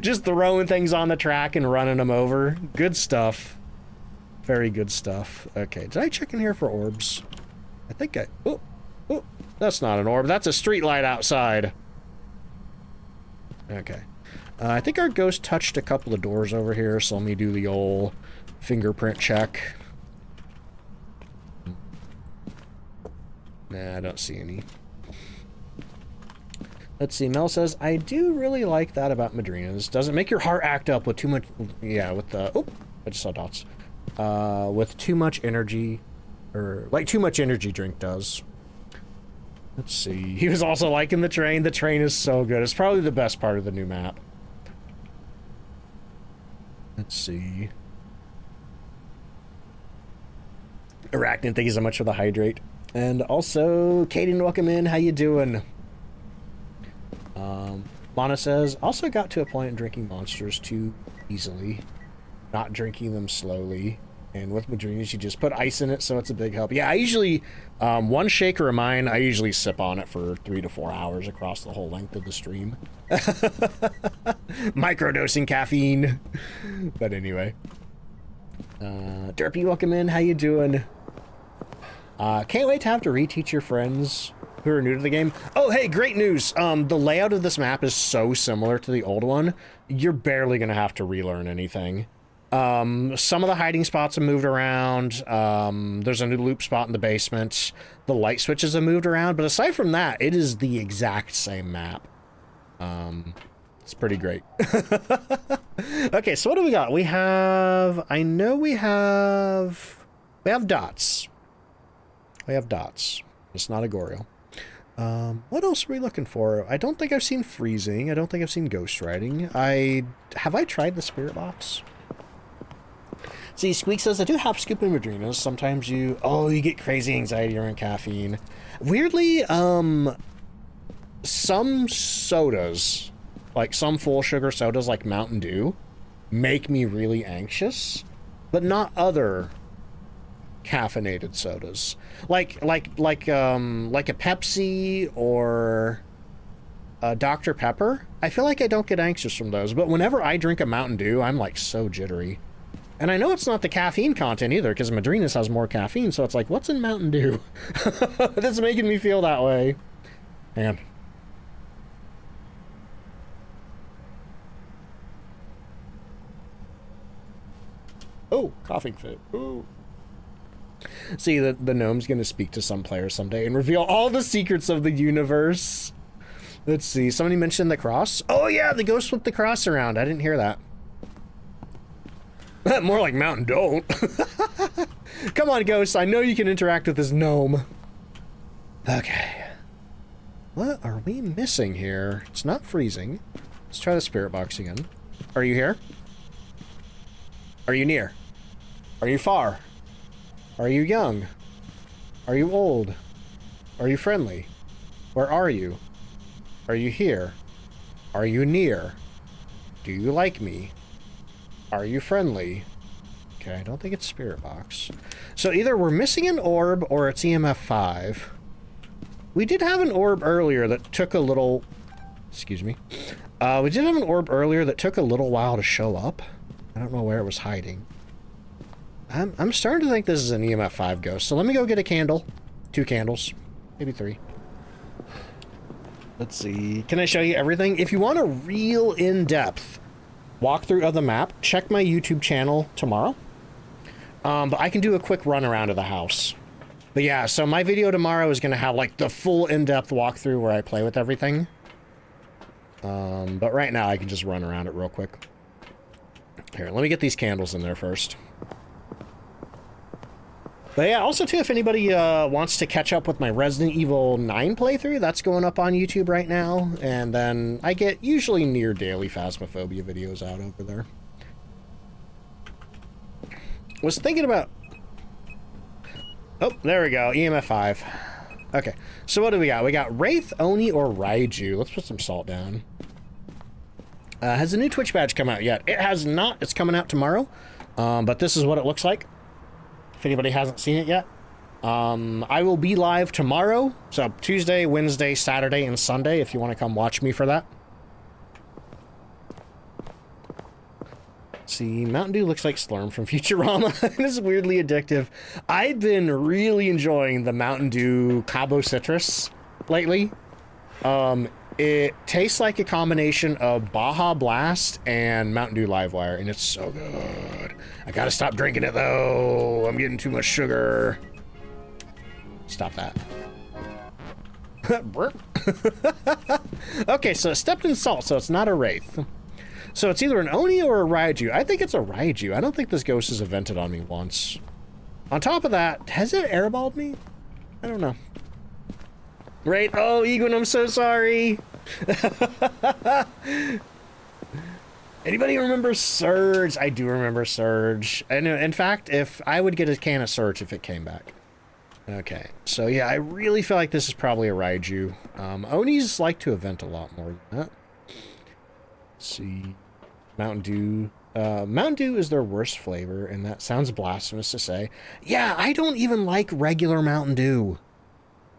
Just throwing things on the track and running them over. Good stuff. Very good stuff. Okay, did I check in here for orbs? I think I... Oh, that's not an orb. That's a street light outside. Okay. I think our ghost touched a couple of doors over here, so let me do the old fingerprint check. Nah, I don't see any. Let's see, Mel says, I do really like that about Madrina's. Doesn't make your heart act up with too much... Yeah, with the... Oh, I just saw dots. With too much energy, or like too much energy drink does. Let's see. He was also liking the train. The train is so good. It's probably the best part of the new map. Let's see. Arachnid, thank you so much for the hydrate. And also, Kaden, welcome in. How you doing? Lana says, also got to a point in drinking monsters too easily. Not drinking them slowly. And with Madrinas, you just put ice in it, so it's a big help. Yeah, I usually, one shaker of mine, I usually sip on it for 3 to 4 hours across the whole length of the stream. Microdosing caffeine. But anyway. Derpy, welcome in. How you doing? Can't wait to have to reteach your friends who are new to the game. Oh, hey, great news. The layout of this map is so similar to the old one, you're barely going to have to relearn anything. Some of the hiding spots have moved around. There's a new loop spot in the basement. The light switches have moved around, but aside from that, it is the exact same map. It's pretty great. Okay, so what do we got? We have... I know we have dots. We have dots. It's not a Goriel. What else are we looking for? I don't think I've seen freezing. I don't think I've seen ghost riding. Have I tried the spirit box? See, Squeak says, I do half scoop in Madrinas. Sometimes you get crazy anxiety around caffeine. Weirdly, some sodas, like some full sugar sodas like Mountain Dew, make me really anxious, but not other caffeinated sodas. Like a Pepsi or a Dr. Pepper. I feel like I don't get anxious from those, but whenever I drink a Mountain Dew, I'm like so jittery. And I know it's not the caffeine content either, because Madrinas has more caffeine, so it's like, what's in Mountain Dew? That's making me feel that way. Man. Oh, coughing fit. Ooh. See, the gnome's going to speak to some players someday and reveal all the secrets of the universe. Let's see. Somebody mentioned the cross. Oh, yeah, the ghost flipped the cross around. I didn't hear that. More like Mountain Don't. Come on, Ghost. I know you can interact with this gnome. Okay. What are we missing here? It's not freezing. Let's try the spirit box again. Are you here? Are you near? Are you far? Are you young? Are you old? Are you friendly? Where are you? Are you here? Are you near? Do you like me? Are you friendly? Okay, I don't think it's Spirit Box. So either we're missing an orb or it's EMF 5. We did have an orb earlier that took a little... Excuse me. We did have an orb earlier that took a little while to show up. I don't know where it was hiding. I'm starting to think this is an EMF 5 ghost. So let me go get a candle. 2 candles. Maybe 3. Let's see. Can I show you everything? If you want a real in-depth walkthrough of the map, check my YouTube channel tomorrow. But I can do a quick run around of the house. But yeah, so my video tomorrow is going to have like the full in-depth walkthrough where I play with everything. But right now I can just run around it real quick. Here, let me get these candles in there first. But yeah, also too, if anybody wants to catch up with my Resident Evil 9 playthrough, that's going up on YouTube right now. And then I get usually near daily Phasmophobia videos out over there. Was thinking about... Oh, there we go. EMF 5. Okay, so what do we got? We got Wraith, Oni, or Raiju. Let's put some salt down. Has a new Twitch badge come out yet? It has not. It's coming out tomorrow. But this is what it looks like. If anybody hasn't seen it yet. I will be live tomorrow. So Tuesday, Wednesday, Saturday, and Sunday if you want to come watch me for that. See, Mountain Dew looks like Slurm from Futurama. It is weirdly addictive. I've been really enjoying the Mountain Dew Cabo Citrus lately. It tastes like a combination of Baja Blast and Mountain Dew Livewire, and it's so good. I gotta stop drinking it, though. I'm getting too much sugar. Stop that. Okay, so it stepped in salt, so it's not a Wraith. So it's either an Oni or a Raiju. I think it's a Raiju. I don't think this ghost has evented on me once. On top of that, has it airballed me? I don't know. Right? Oh, Egon, I'm so sorry. Anybody remember Surge? I do remember Surge. And in fact, if I would get a can of Surge if it came back. Okay, so yeah, I really feel like this is probably a Raiju. Onis like to event a lot more than that. Let's see. Mountain Dew. Mountain Dew is their worst flavor, and that sounds blasphemous to say. Yeah, I don't even like regular Mountain Dew.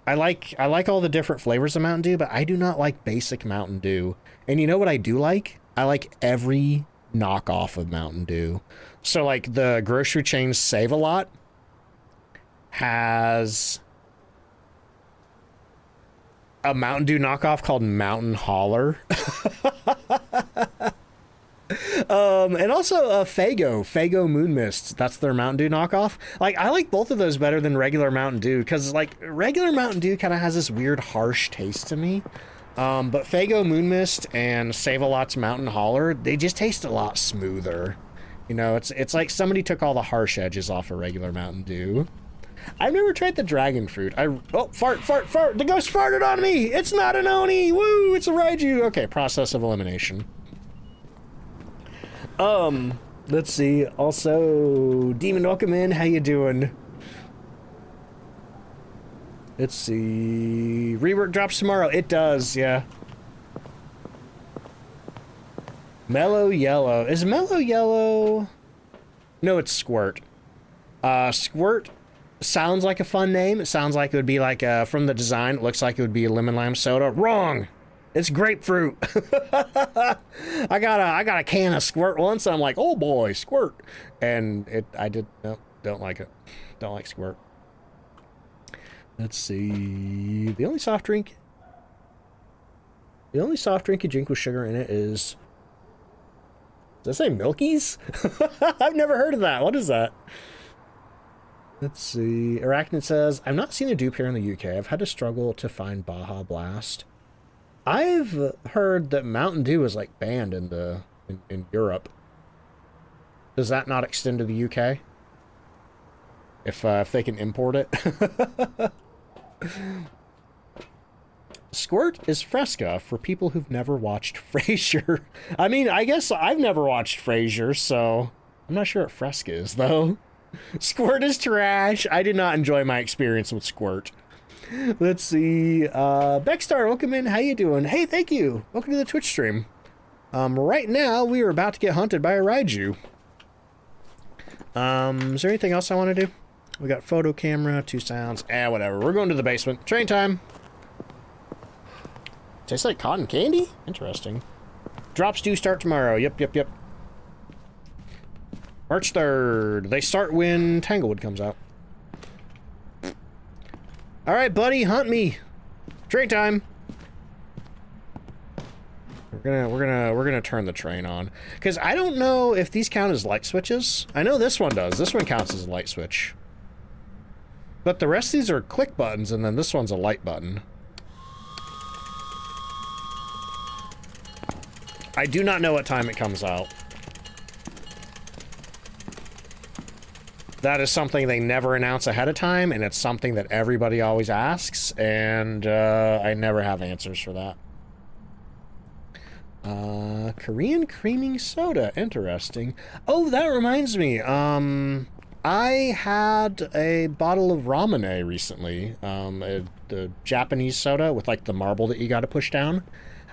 I like all the different flavors of Mountain Dew, but I do not like basic Mountain Dew. And you know what I do like? I like every knockoff of Mountain Dew. So like the grocery chain Save-A-Lot has a Mountain Dew knockoff called Mountain Holler. And also Fago Moon Mist. That's their Mountain Dew knockoff. Like, I like both of those better than regular Mountain Dew, because like regular Mountain Dew kind of has this weird harsh taste to me. But Fago Moon Mist and Save-A-Lot's Mountain Holler, they just taste a lot smoother. You know, it's like somebody took all the harsh edges off of regular Mountain Dew. I've never tried the dragon fruit. Oh, fart. The ghost farted on me. It's not an Oni. Woo, it's a Raiju. Okay, process of elimination. Let's see. Also, Demon, welcome in. How you doing? Let's see. Rework drops tomorrow. It does, yeah. Mellow Yellow. Is Mellow Yellow? No, it's Squirt. Squirt sounds like a fun name. It sounds like it would be like, from the design, it looks like it would be a lemon lime soda. Wrong! It's grapefruit. I got a can of Squirt once, and I'm like, oh boy, Squirt. And don't like it. Don't like Squirt. Let's see. The only soft drink you drink with sugar in it is... Does that say Milky's? I've never heard of that. What is that? Let's see. Arachnid says, I've not seen a dupe here in the UK. I've had to struggle to find Baja Blast. I've heard that Mountain Dew is like banned in Europe. Does that not extend to the UK? If they can import it? Squirt is Fresca for people who've never watched Frasier. I mean, I guess I've never watched Frasier, so I'm not sure what Fresca is, though. Squirt is trash. I did not enjoy my experience with Squirt. Let's see. Beckstar, welcome in. How you doing? Hey, thank you. Welcome to the Twitch stream. Right now, we are about to get hunted by a Raiju. Is there anything else I want to do? We got photo camera, 2 sounds, whatever. We're going to the basement. Train time. Tastes like cotton candy? Interesting. Drops do start tomorrow. Yep. March 3rd. They start when Tanglewood comes out. All right, buddy, hunt me. Train time. We're gonna turn the train on, because I don't know if these count as light switches. I know this one does. This one counts as a light switch. But the rest of these are click buttons, and then this one's a light button. I do not know what time it comes out. That is something they never announce ahead of time, and it's something that everybody always asks, and I never have answers for that. Korean creaming soda. Interesting. Oh, that reminds me. I had a bottle of Ramune recently. The Japanese soda with, like, the marble that you gotta push down.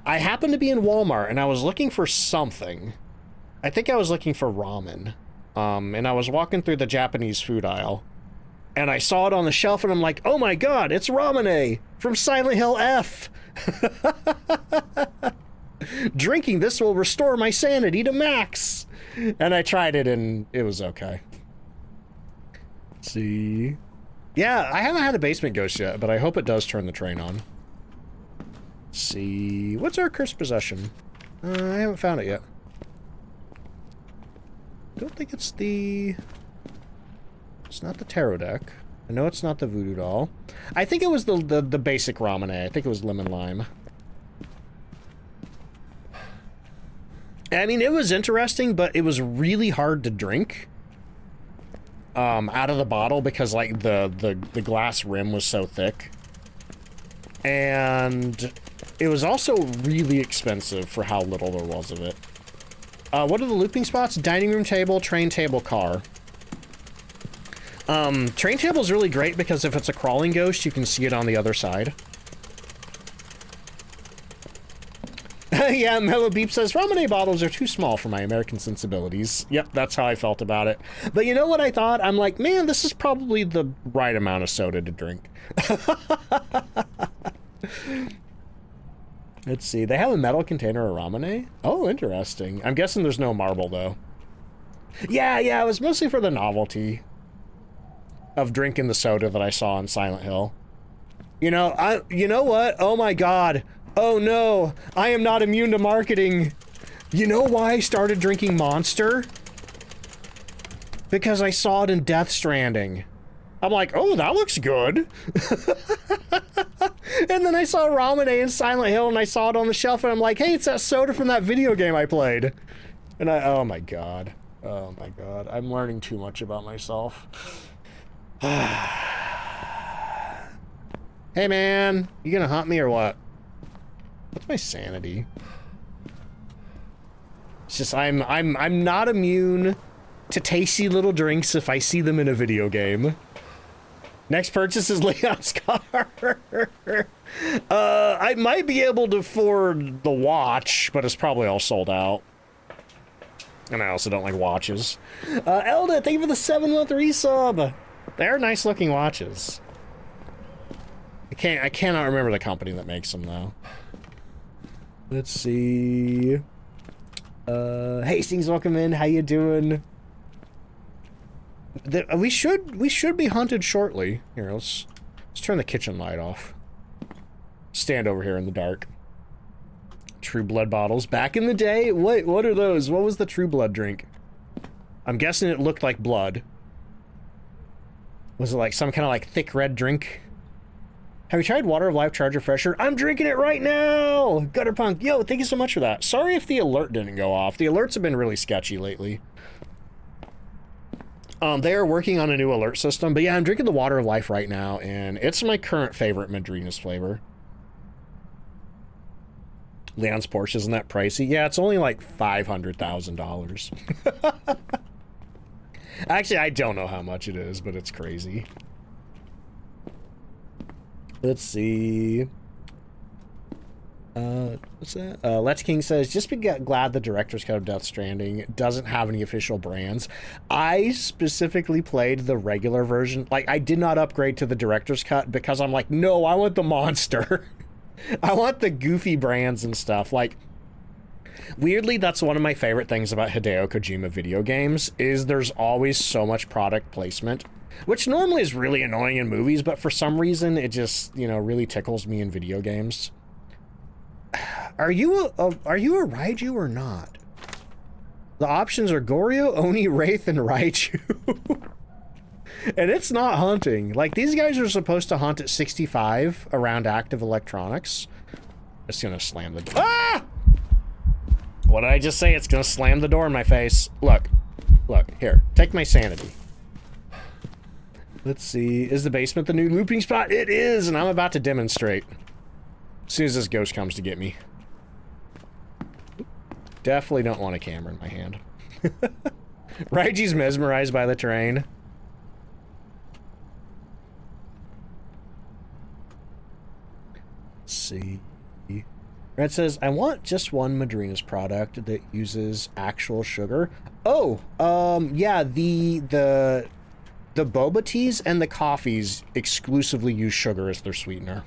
I happened to be in Walmart, and I was looking for something. I think I was looking for ramen. And I was walking through the Japanese food aisle, and I saw it on the shelf, and I'm like, oh my god, it's Ramune from Silent Hill F! Drinking this will restore my sanity to max! And I tried it, and it was okay. Let's see. Yeah, I haven't had a basement ghost yet, but I hope it does turn the train on. Let's see. What's our cursed possession? I haven't found it yet. I don't think it's the... It's not the tarot deck. I know it's not the voodoo doll. I think it was the basic Ramune. I think it was lemon lime. I mean, it was interesting, but it was really hard to drink out of the bottle because, like, the glass rim was so thick. And it was also really expensive for how little there was of it. What are the looping spots? Dining room table, train table, car. Train table is really great because if it's a crawling ghost, you can see it on the other side. Yeah, Mellow Beep says, Ramune bottles are too small for my American sensibilities. Yep, that's how I felt about it. But you know what I thought? I'm like, man, this is probably the right amount of soda to drink. Let's see, they have a metal container of Ramune? Oh, interesting. I'm guessing there's no marble, though. Yeah, it was mostly for the novelty of drinking the soda that I saw in Silent Hill. You know, you know what? Oh my god. Oh no, I am not immune to marketing. You know why I started drinking Monster? Because I saw it in Death Stranding. I'm like, oh, that looks good. And then I saw Ramune in Silent Hill, and I saw it on the shelf, and I'm like, hey, it's that soda from that video game I played. And oh my god. Oh my god. I'm learning too much about myself. Hey man, you gonna hunt me or what? What's my sanity? It's just, I'm not immune to tasty little drinks if I see them in a video game. Next purchase is Leon's car. I might be able to afford the watch, but it's probably all sold out. And I also don't like watches. Elda, thank you for the 7-month resub. They're nice looking watches. I cannot remember the company that makes them though. Let's see. Hastings, welcome in. How you doing? We should be hunted shortly. Here, let's turn the kitchen light off. Stand over here in the dark. True Blood bottles. Back in the day? Wait, what are those? What was the True Blood drink? I'm guessing it looked like blood. Was it like some kind of like thick red drink? Have you tried Water of Life Charge Refresher? I'm drinking it right now! Gutterpunk, yo, thank you so much for that. Sorry if the alert didn't go off. The alerts have been really sketchy lately. They are working on a new alert system, but yeah, I'm drinking the Water of Life right now, and it's my current favorite Madrinas flavor. Leon's Porsche, isn't that pricey? Yeah, it's only like $500,000. Actually, I don't know how much it is, but it's crazy. Let's see. What's that? Let's King says, just be glad the director's cut of Death Stranding doesn't have any official brands. I specifically played the regular version. Like, I did not upgrade to the director's cut because I'm like, no, I want the monster. I want the goofy brands and stuff. Like, weirdly, that's one of my favorite things about Hideo Kojima video games, is there's always so much product placement, which normally is really annoying in movies, but for some reason, it just, you know, really tickles me in video games. Are you a Raiju or not? The options are Goryo, Oni, Wraith, and Raiju. And it's not hunting. Like, these guys are supposed to hunt at 65 around active electronics. It's gonna slam the door. Ah! What did I just say? It's gonna slam the door in my face. Look. Look, here. Take my sanity. Let's see. Is the basement the new looping spot? It is, and I'm about to demonstrate. As soon as this ghost comes to get me. Definitely don't want a camera in my hand. Raiji's mesmerized by the terrain. Let's see. Red says, I want just one Madrina's product that uses actual sugar. Oh, yeah, the boba teas and the coffees exclusively use sugar as their sweetener.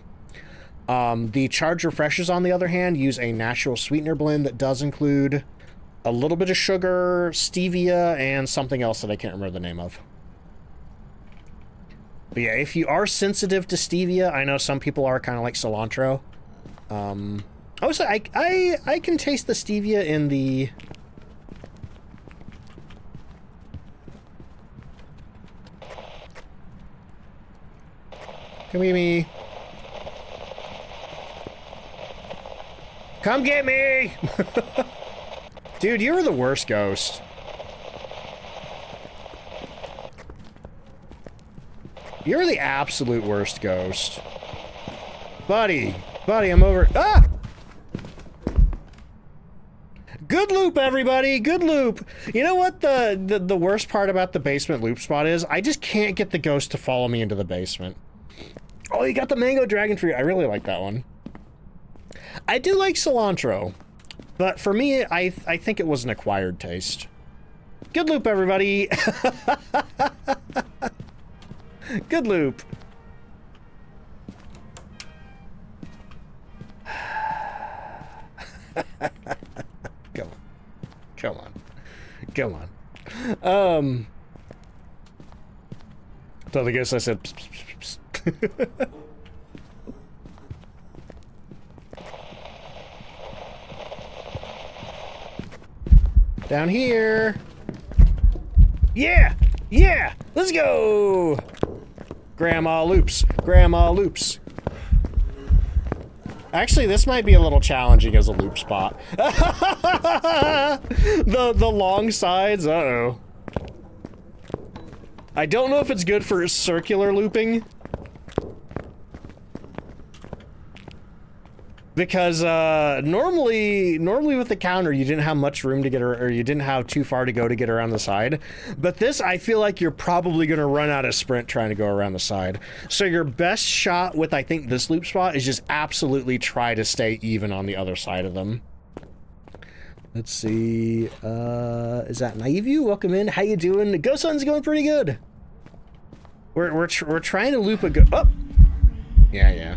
The Charge Refreshers, on the other hand, use a natural sweetener blend that does include a little bit of sugar, stevia, and something else that I can't remember the name of. But yeah, if you are sensitive to stevia, I know some people are, kind of like cilantro. Also, I can taste the stevia in the... Come get me. Come get me! Dude, you were the worst ghost. You're the absolute worst ghost. Buddy, I'm over... Ah! Good loop, everybody! Good loop! You know what the worst part about the basement loop spot is? I just can't get the ghost to follow me into the basement. Oh, you got the mango dragon fruit. I really like that one. I do like cilantro, but for me, I think it was an acquired taste. Good loop, everybody! Good loop. Come on. So I guess I said pss, pss, pss. Down here. Yeah! Yeah! Let's go! Grandma loops. Grandma loops. Actually, this might be a little challenging as a loop spot. The long sides, uh-oh. I don't know if it's good for circular looping. Because, normally with the counter, you didn't have much room to get, or you didn't have too far to go to get around the side. But this, I feel like you're probably gonna run out of sprint trying to go around the side. So your best shot with, I think, this loop spot is just absolutely try to stay even on the other side of them. Let's see, is that Naive You? Welcome in, how you doing? The Ghost Sun's going pretty good. We're trying to loop a oh! Yeah.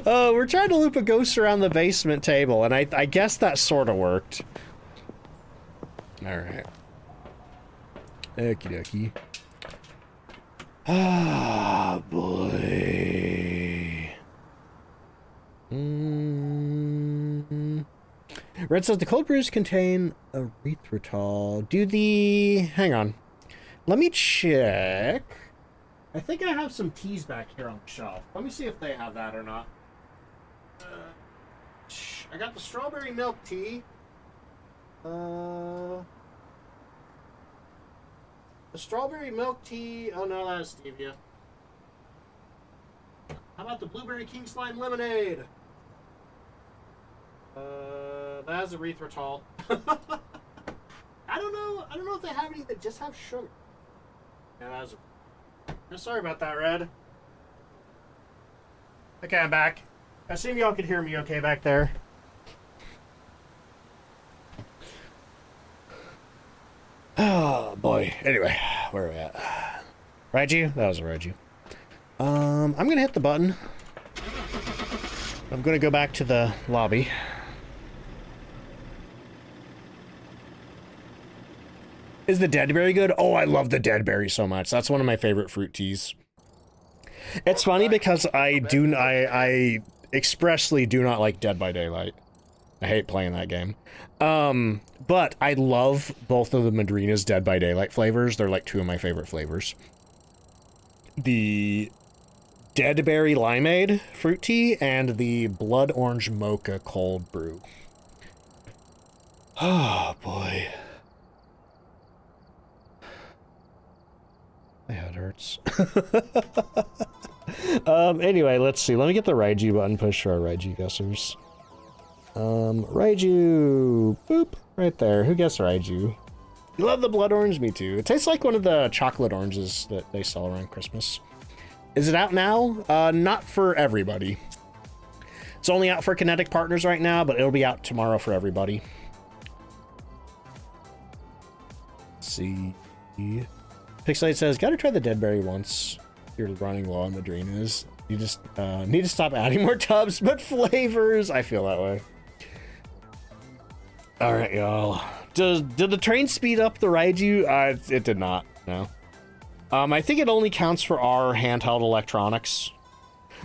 We're trying to loop a ghost around the basement table, and I guess that sort of worked. Alright. Okie dokie. Ah, boy. Red says the cold brews contain erythritol. Hang on. Let me check. I think I have some teas back here on the shelf. Let me see if they have that or not. I got the strawberry milk tea. The strawberry milk tea. Oh no, that is stevia. How about the blueberry king slime lemonade? That has erythritol. I don't know if they have any that just have sugar. Yeah, that was... Sorry about that, Red. Okay, I'm back. I assume y'all could hear me okay back there. Oh, boy. Anyway, where are we at? Raiju? That was a Raiju. I'm gonna hit the button. I'm gonna go back to the lobby. Is the Deadberry good? Oh, I love the Deadberry so much. That's one of my favorite fruit teas. It's funny because I expressly do not like Dead by Daylight. I hate playing that game. But I love both of the Madrina's Dead by Daylight flavors. They're like two of my favorite flavors. The Deadberry Limeade fruit tea and the Blood Orange Mocha cold brew. Oh, boy. My head hurts. Anyway, let's see. Let me get the Raiju button pushed for our Raiju guessers. Raiju. Boop. Right there. Who guessed Raiju? You love the blood orange? Me too. It tastes like one of the chocolate oranges that they sell around Christmas. Is it out now? Not for everybody. It's only out for Kinetic partners right now, but it'll be out tomorrow for everybody. Let's see. Pixelate says, gotta try the Deadberry once. You're running low on Madrinas. You just need to stop adding more tubs, but flavors. I feel that way. All right, y'all. Did the train speed up the Raiju? It did not. No. I think it only counts for our handheld electronics.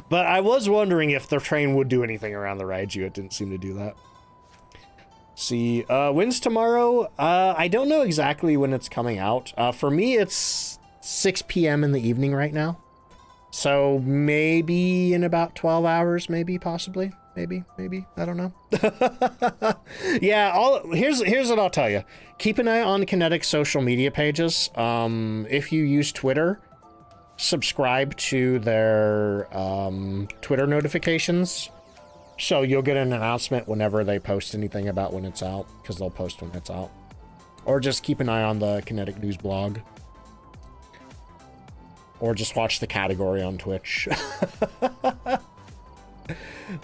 But I was wondering if the train would do anything around the Raiju. It didn't seem to do that. See, when's tomorrow? I don't know exactly when it's coming out. For me, it's 6 p.m. in the evening right now. So maybe in about 12 hours, maybe, possibly. Maybe, I don't know. Yeah, here's what I'll tell you. Keep an eye on Kinetic social media pages. If you use Twitter, subscribe to their Twitter notifications. So you'll get an announcement whenever they post anything about when it's out, because they'll post when it's out. Or just keep an eye on the Kinetic News blog. Or just watch the category on Twitch.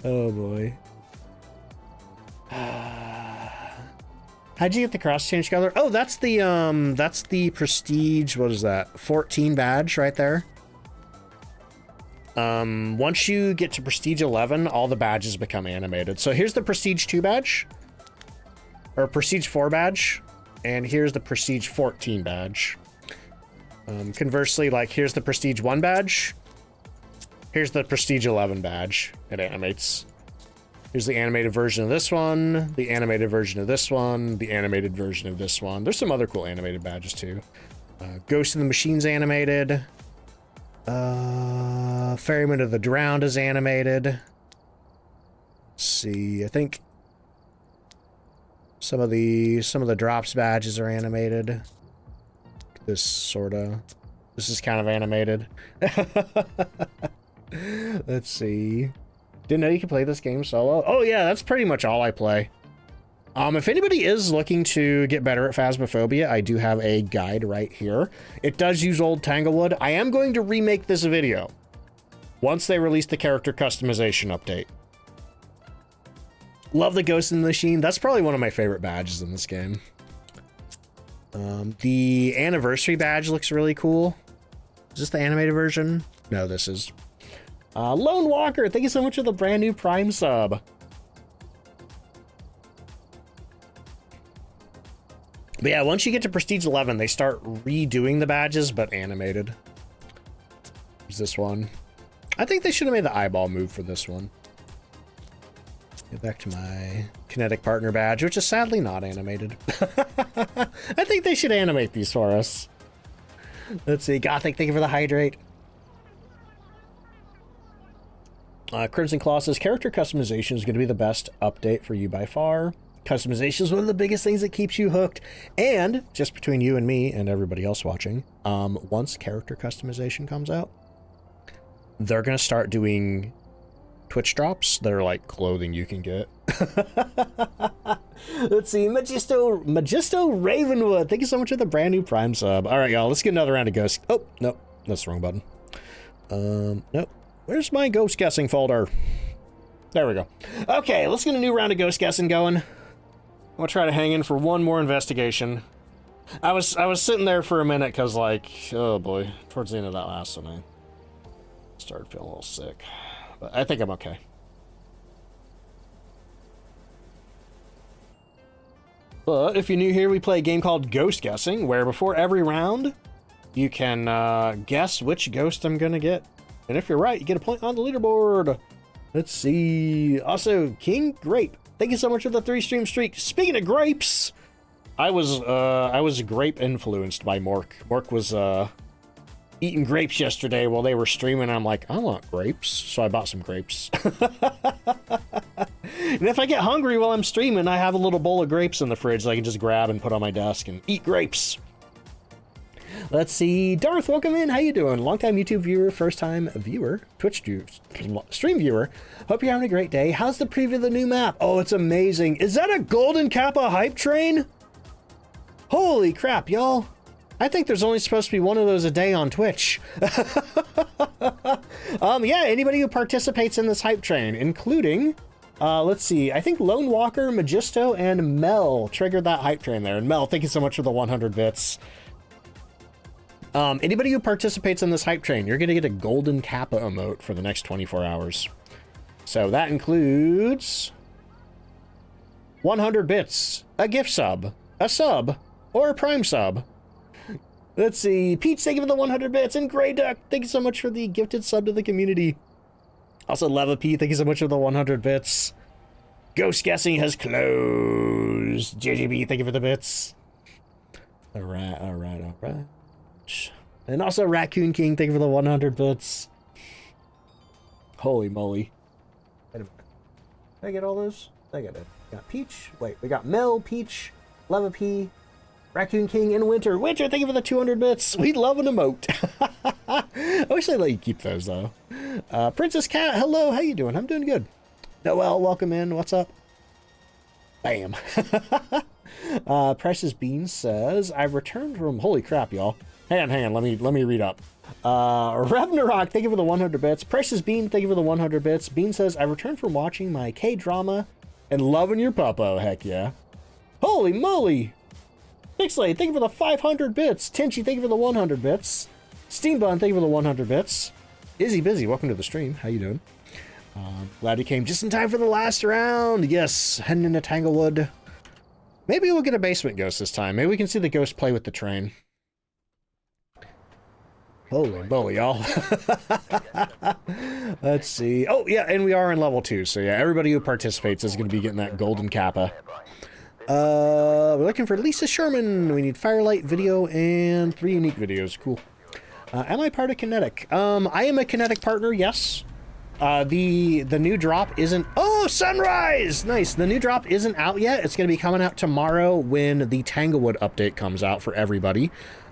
Oh boy. How'd you get the cross change color? Oh, that's the prestige, what is that? 14 badge right there. Once you get to prestige 11, all the badges become animated. So here's the prestige 2 badge, or prestige 4 badge, and here's the prestige 14 badge. Conversely, like here's the prestige 1 badge, here's the prestige 11 badge. It animates. Here's the animated version of this one, the animated version of this one, the animated version of this one. There's some other cool animated badges too. Ghost in the Machine's animated. Ferryman of the Drowned is animated. Let's see, I think some of the drops badges are animated. This is kind of animated. Let's see. Didn't know you could play this game solo. Oh yeah, that's pretty much all I play. If anybody is looking to get better at Phasmophobia, I do have a guide right here. It does use old Tanglewood. I am going to remake this video once they release the character customization update. Love the Ghost in the Machine. That's probably one of my favorite badges in this game. The anniversary badge looks really cool. Is this the animated version? No, this is. Lone Walker, thank you so much for the brand new Prime sub. But yeah, once you get to Prestige 11, they start redoing the badges, but animated. There's this one. I think they should have made the eyeball move for this one. Get back to my Kinetic Partner badge, which is sadly not animated. I think they should animate these for us. Let's see. Gothic, thank you for the hydrate. Crimson Claw says, character customization is going to be the best update for you by far. Customization is one of the biggest things that keeps you hooked. And, just between you and me and everybody else watching, once character customization comes out, they're going to start doing Twitch drops that are like clothing you can get. Let's see, Magisto Ravenwood, thank you so much for the brand new Prime sub. All right, y'all, let's get another round of Ghost. Oh, nope, that's the wrong button. Nope. Where's my ghost guessing folder? There we go. Okay, let's get a new round of ghost guessing going. I'm gonna try to hang in for one more investigation. I was sitting there for a minute because, like, oh boy, towards the end of that last one, I started feeling a little sick. But I think I'm okay. But if you're new here, we play a game called Ghost Guessing, where before every round, you can guess which ghost I'm gonna get. And if you're right, you get a point on the leaderboard. Let's see. Also, King Grape, thank you so much for the 3-stream streak. Speaking of grapes, I was grape influenced by Mork. Mork was eating grapes yesterday while they were streaming. I'm like, I want grapes, so I bought some grapes. And if I get hungry while I'm streaming, I have a little bowl of grapes in the fridge that I can just grab and put on my desk and eat grapes. Let's see. Darth, welcome in. How you doing? Longtime YouTube viewer, first time viewer, Twitch stream viewer. Hope you're having a great day. How's the preview of the new map? Oh, it's amazing. Is that a Golden Kappa hype train? Holy crap, y'all. I think there's only supposed to be one of those a day on Twitch. Yeah, anybody who participates in this hype train, including, let's see, I think Lone Walker, Magisto, and Mel triggered that hype train there. And Mel, thank you so much for the 100 bits. Anybody who participates in this hype train, you're gonna get a Golden Kappa emote for the next 24 hours. So that includes 100 bits, a gift sub, a sub, or a prime sub. Let's see. Peach, thank you for the 100 bits. And Grey Duck, thank you so much for the gifted sub to the community. Also, Leva P, thank you so much for the 100 bits. Ghost Guessing has closed. JJB, thank you for the bits. Alright. And also, Raccoon King, thank you for the 100 bits. Holy moly. Wait a minute. Did I get all those? I got it. Got Peach. Wait, we got Mel, Peach, Leva P, Raccoon King, and Winter. Winter, thank you for the 200 bits. We love an emote. I wish I'd let you keep those, though. Princess Cat, hello. How you doing? I'm doing good. Noel, welcome in. What's up? Bam. Precious Beans says, I've returned from... Holy crap, y'all. Hang on. Let me read up. Ragnarok, thank you for the 100 bits. Precious Bean, thank you for the 100 bits. Bean says, I returned from watching my K-drama and loving your puppo. Heck yeah. Holy moly. Pixlade, thank you for the 500 bits. Tinchy, thank you for the 100 bits. Steambun, thank you for the 100 bits. Izzy Busy, welcome to the stream. How you doing? Glad you came just in time for the last round. Yes, heading into Tanglewood. Maybe we'll get a basement ghost this time. Maybe we can see the ghost play with the train. Holy moly, y'all. Let's see. Oh, yeah, and we are in level 2. So, yeah, everybody who participates is going to be getting that Golden Kappa. We're looking for Lisa Sherman. We need Firelight video and 3 unique videos. Cool. Am I part of Kinetic? I am a Kinetic partner, yes. The new drop isn't... Oh, Sunrise! Nice. The new drop isn't out yet. It's going to be coming out tomorrow when the Tanglewood update comes out for everybody.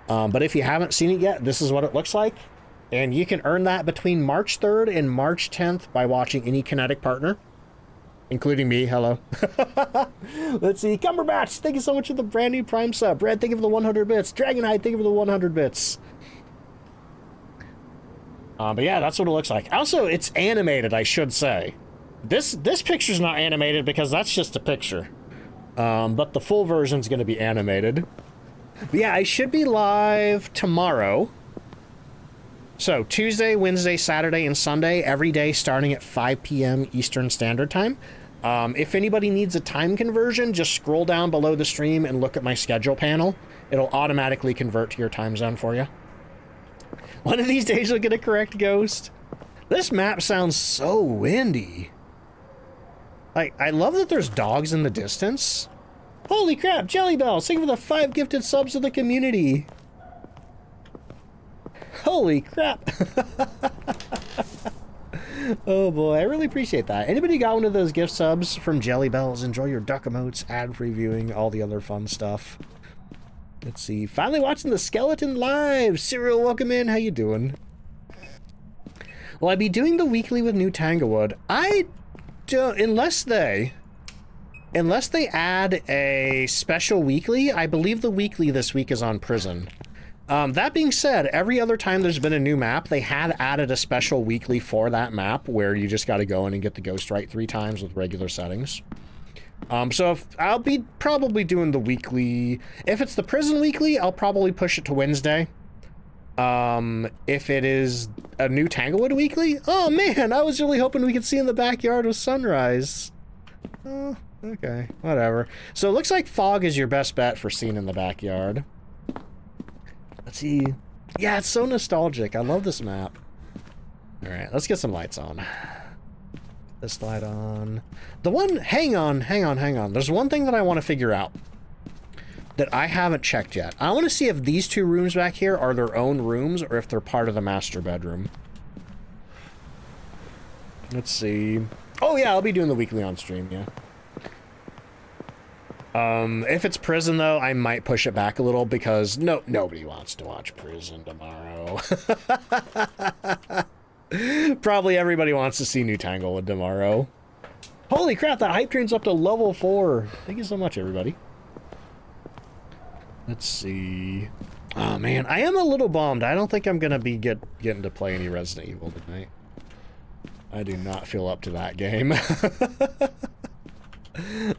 But if you haven't seen it yet, this is what it looks like. And you can earn that between March 3rd and March 10th by watching any Kinetic partner. Including me, hello. Let's see, Cumberbatch, thank you so much for the brand new Prime sub. Brad, thank you for the 100 bits. Dragonhide, thank you for the 100 bits. But yeah, that's what it looks like. Also, it's animated, I should say. This picture's not animated because that's just a picture. But the full version's going to be animated. But yeah, I should be live tomorrow. So, Tuesday, Wednesday, Saturday, and Sunday, every day starting at 5 p.m. Eastern Standard Time. If anybody needs a time conversion, just scroll down below the stream and look at my schedule panel. It'll automatically convert to your time zone for you. One of these days we'll get a correct ghost. This map sounds so windy. Like, I love that there's dogs in the distance. Holy crap, Jelly Bells, thank you for the 5 gifted subs to the community. Holy crap. Oh boy, I really appreciate that. Anybody got one of those gift subs from Jelly Bells? Enjoy your duck emotes, ad-free viewing, all the other fun stuff. Let's see. Finally watching the Skeleton live. Cyril, welcome in. How you doing? Will I be doing the weekly with New Tanglewood? I don't, unless they add a special weekly. I believe the weekly this week is on Prison. That being said, every other time there's been a new map, they had added a special weekly for that map where you just got to go in and get the ghost right 3 times with regular settings. So I'll be probably doing the weekly. If it's the prison weekly, I'll probably push it to Wednesday. If it is a new Tanglewood weekly, oh man, I was really hoping we could see in the backyard with sunrise. Oh, okay, whatever. So it looks like fog is your best bet for seeing in the backyard. Let's see. Yeah, it's so nostalgic. I love this map. All right, let's get some lights on. This light on. The one, hang on. There's one thing that I want to figure out that I haven't checked yet. I want to see if these 2 rooms back here are their own rooms or if they're part of the master bedroom. Let's see. Oh yeah, I'll be doing the weekly on stream, yeah. If it's prison though, I might push it back a little because nobody wants to watch prison tomorrow. Probably everybody wants to see New Tanglewood tomorrow. Holy crap, that hype train's up to level 4. Thank you so much, everybody. Let's see. Oh man, I am a little bummed. I don't think I'm gonna be getting to play any Resident Evil tonight. I do not feel up to that game.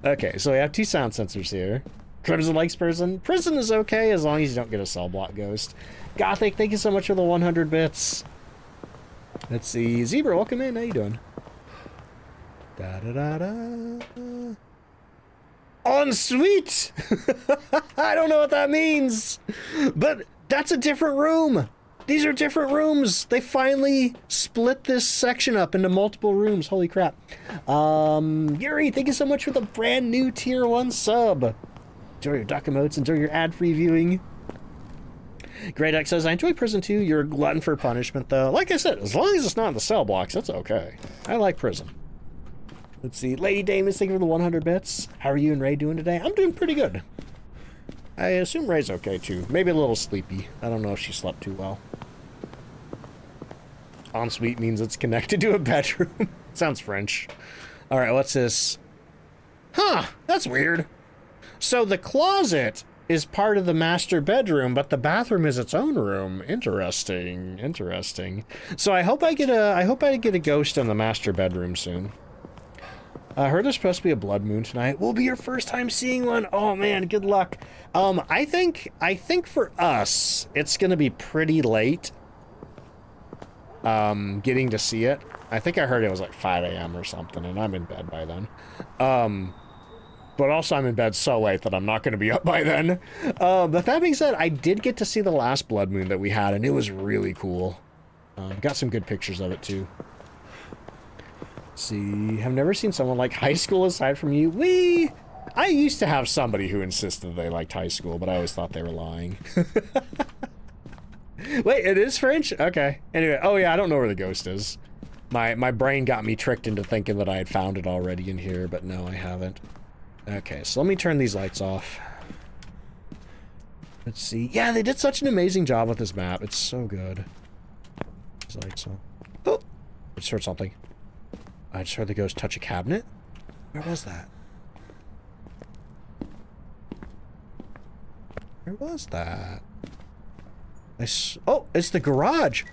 Okay, so we have 2 sound sensors here. Crimson likes prison. Prison is okay as long as you don't get a cell block ghost. Gothic, thank you so much for the 100 bits. Let's see. Zebra, welcome in. How you doing? Da-da-da-da. En suite! I don't know what that means. But that's a different room. These are different rooms. They finally split this section up into multiple rooms. Holy crap. Yuri, thank you so much for the brand new tier 1 sub. Enjoy your duck emotes. Enjoy your ad-free viewing. Great X says, I enjoy prison too. You're a glutton for punishment though. Like I said, as long as it's not in the cell blocks, that's okay. I like prison. Let's see. Lady Damus, thank you for the 100 bits. How are you and Ray doing today? I'm doing pretty good. I assume Ray's okay too. Maybe a little sleepy. I don't know if she slept too well. Ensuite means it's connected to a bedroom. Sounds French. All right, what's this? Huh, that's weird. So the closet is part of the master bedroom, but the bathroom is its own room. Interesting, interesting. So I hope I get a ghost in the master bedroom soon. I heard there's supposed to be a blood moon tonight. Will be your first time seeing one. Oh man, good luck. I think for us, it's gonna be pretty late. Getting to see it. I think I heard it was like 5 a.m. or something, and I'm in bed by then. But also I'm in bed so late that I'm not going to be up by then. But that being said, I did get to see the last blood moon that we had, and it was really cool. Got some good pictures of it too. Let's see, I've never seen someone like high school aside from you. I used to have somebody who insisted they liked high school, but I always thought they were lying. Wait, it is French? Okay. Anyway, oh yeah, I don't know where the ghost is. My brain got me tricked into thinking that I had found it already in here, but no, I haven't. Okay, so let me turn these lights off. Let's see. Yeah, they did such an amazing job with this map. It's so good. These lights on. Oh! I just heard something. I just heard the ghost touch a cabinet? Where was that? Where was that? Oh, it's the garage.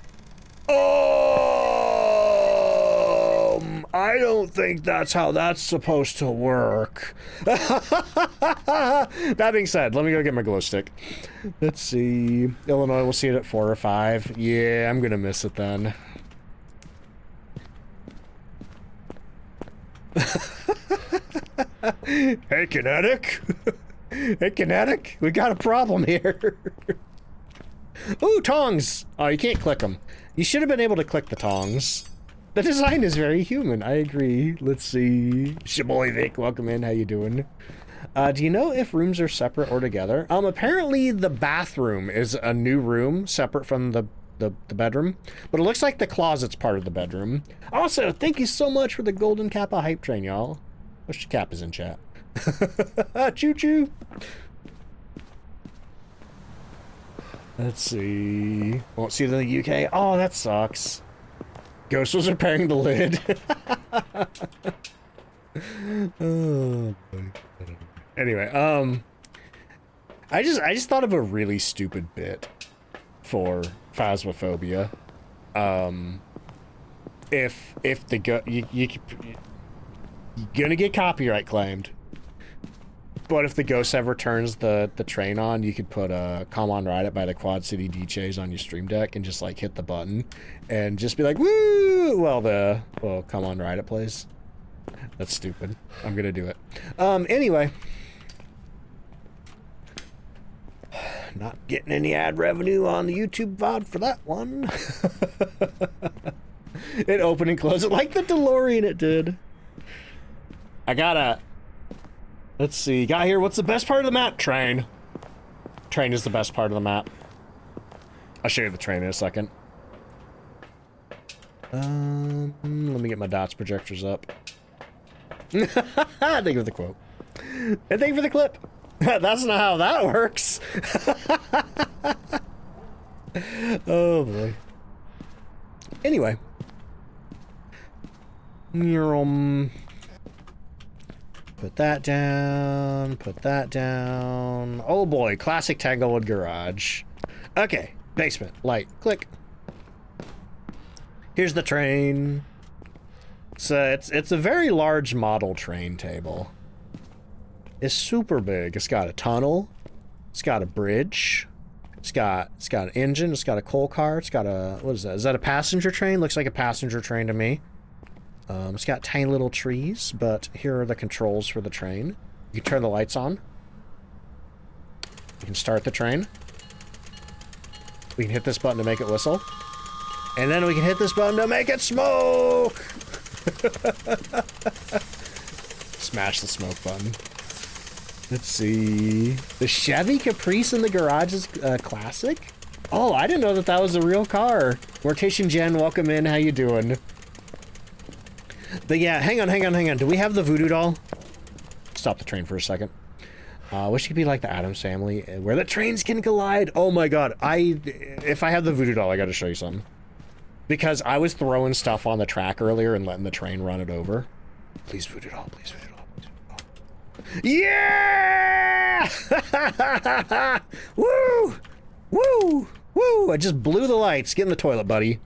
Oh, I don't think that's how that's supposed to work. That being said, let me go get my glow stick. Let's see. Illinois, we'll see it at 4 or 5. Yeah, I'm gonna miss it then. Hey, Kinetic. Hey, Kinetic. We got a problem here. Ooh, tongs! Oh, you can't click them. You should have been able to click the tongs. The design is very human, I agree. Let's see. Shaboy Vic, welcome in, how you doing? Do you know if rooms are separate or together? Apparently the bathroom is a new room, separate from the bedroom. But it looks like the closet's part of the bedroom. Also, thank you so much for the golden Kappa hype train, y'all. Wish the Kappa's in chat. Choo-choo! Let's see. Won't see it in the UK. Oh, that sucks. Ghost was repairing the lid. Oh, boy. Anyway, I just thought of a really stupid bit. for Phasmophobia. If the you're gonna get copyright claimed. But if the ghost ever turns the train on, you could put Come On Ride It by the Quad City DJs on your stream deck and just like hit the button and just be like, woo, well, Come On Ride It plays. That's stupid. I'm gonna do it. Anyway. Not getting any ad revenue on the YouTube VOD for that one. It opened and closed it like the DeLorean it did. I gotta... Let's see. Got here. What's the best part of the map? Train. Train is the best part of the map. I'll show you the train in a second. Let me get my dots projectors up. Thank you for the quote. And thank you for the clip. That's not how that works. Oh boy. Anyway. Put that down. Put that down. Oh boy, classic Tanglewood garage. Okay, basement, light, click. Here's the train. So it's a very large model train table. It's super big. It's got a tunnel. It's got a bridge. It's got an engine. It's got a coal car. It's got a, what is that? Is that a passenger train? Looks like a passenger train to me. It's got tiny little trees, but here are the controls for the train. You can turn the lights on. You can start the train. We can hit this button to make it whistle. And then we can hit this button to make it smoke! Smash the smoke button. Let's see. The Chevy Caprice in the garage is classic? Oh, I didn't know that that was a real car. Mortician Jen, welcome in. How you doing? But yeah, hang on. Do we have the voodoo doll? Stop the train for a second. Wish it could be like the Addams Family, where the trains can collide. Oh my god, if I have the voodoo doll, I gotta show you something. Because I was throwing stuff on the track earlier and letting the train run it over. Please voodoo doll, please voodoo doll. Yeah! Woo! Woo! Woo! I just blew the lights. Get in the toilet, buddy.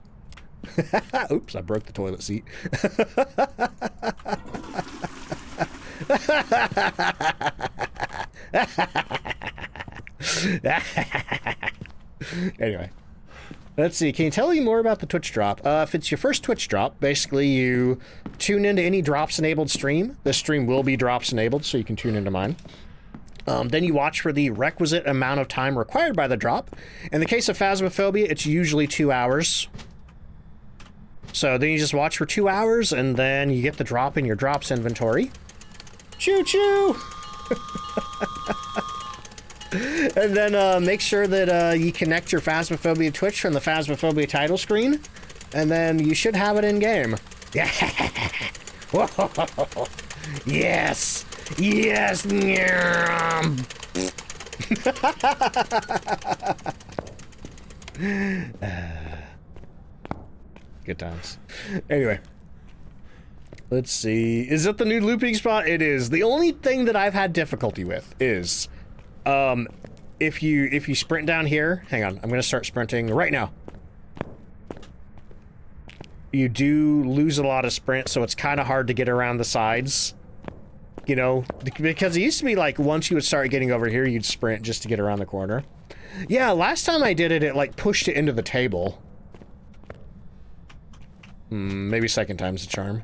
Oops, I broke the toilet seat. Anyway. Let's see, can you tell me more about the Twitch drop? If it's your first Twitch drop, basically you tune into any drops enabled stream. This stream will be drops enabled, so you can tune into mine. Then you watch for the requisite amount of time required by the drop. In the case of Phasmophobia, it's usually 2 hours. So then you just watch for 2 hours, and then you get the drop in your drops inventory. Choo-choo! And then make sure that you connect your Phasmophobia Twitch from the Phasmophobia title screen, and then you should have it in game. Yeah. Yes. Yes. Good times. Anyway. Let's see. Is it the new looping spot? It is. The only thing that I've had difficulty with is if you sprint down here, hang on, I'm gonna start sprinting right now. You do lose a lot of sprint, so it's kind of hard to get around the sides. You know, because it used to be like once you would start getting over here, you'd sprint just to get around the corner. Yeah, last time I did it, it like pushed it into the table. Maybe second time's the charm.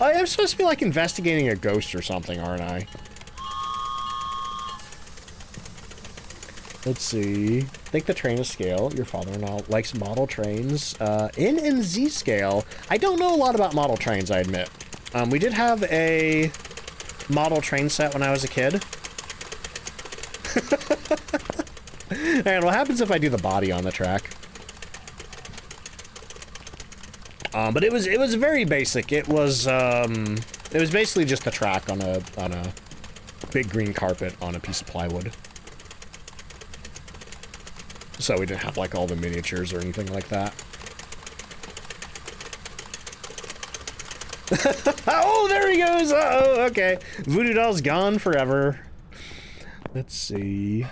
I am supposed to be like investigating a ghost or something, aren't I? Let's see. I think the train is scale. Your father-in-law likes model trains. N and Z scale. I don't know a lot about model trains, I admit. We did have a model train set when I was a kid. And what happens if I do the body on the track? But it was very basic. It was basically just the track on a big green carpet on a piece of plywood. So we didn't have like all the miniatures or anything like that. Oh, there he goes! Uh-oh, okay. Voodoo doll's gone forever. Let's see.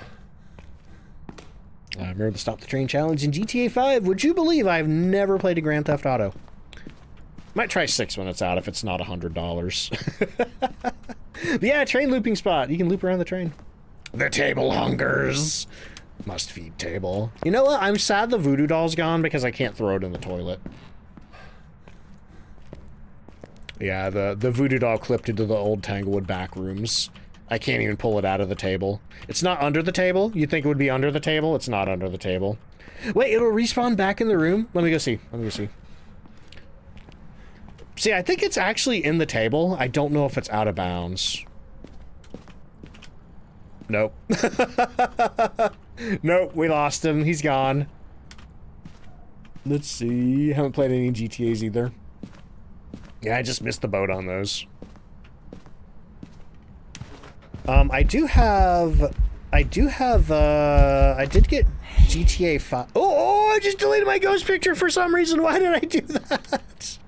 Nightmare of the Stop the Train Challenge in GTA 5. Would you believe I've never played a Grand Theft Auto? Might try 6 when it's out if it's not $100. But yeah, train looping spot. You can loop around the train. The table hungers. Must feed table. You know what? I'm sad the voodoo doll's gone because I can't throw it in the toilet. Yeah, the voodoo doll clipped into the old Tanglewood back rooms. I can't even pull it out of the table. It's not under the table. You'd think it would be under the table. It's not under the table. Wait, it'll respawn back in the room? Let me go see. Let me go see. See, I think it's actually in the table. I don't know if it's out of bounds. Nope. Nope, we lost him. He's gone. Let's see. Haven't played any GTAs either. Yeah, I just missed the boat on those. I did get GTA 5. Oh, I just deleted my ghost picture for some reason. Why did I do that?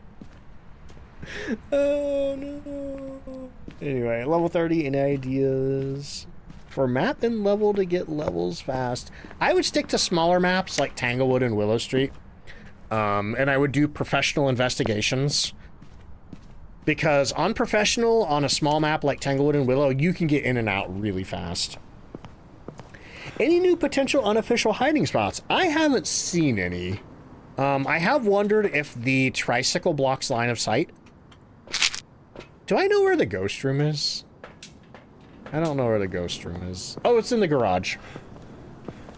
Oh, no. Anyway, level 30, any ideas? For map and level to get levels fast, I would stick to smaller maps like Tanglewood and Willow Street. And I would do professional investigations. Because on professional, on a small map like Tanglewood and Willow, you can get in and out really fast. Any new potential unofficial hiding spots? I haven't seen any. I have wondered if the tricycle blocks line of sight. Do I know where the ghost room is? I don't know where the ghost room is. Oh, it's in the garage.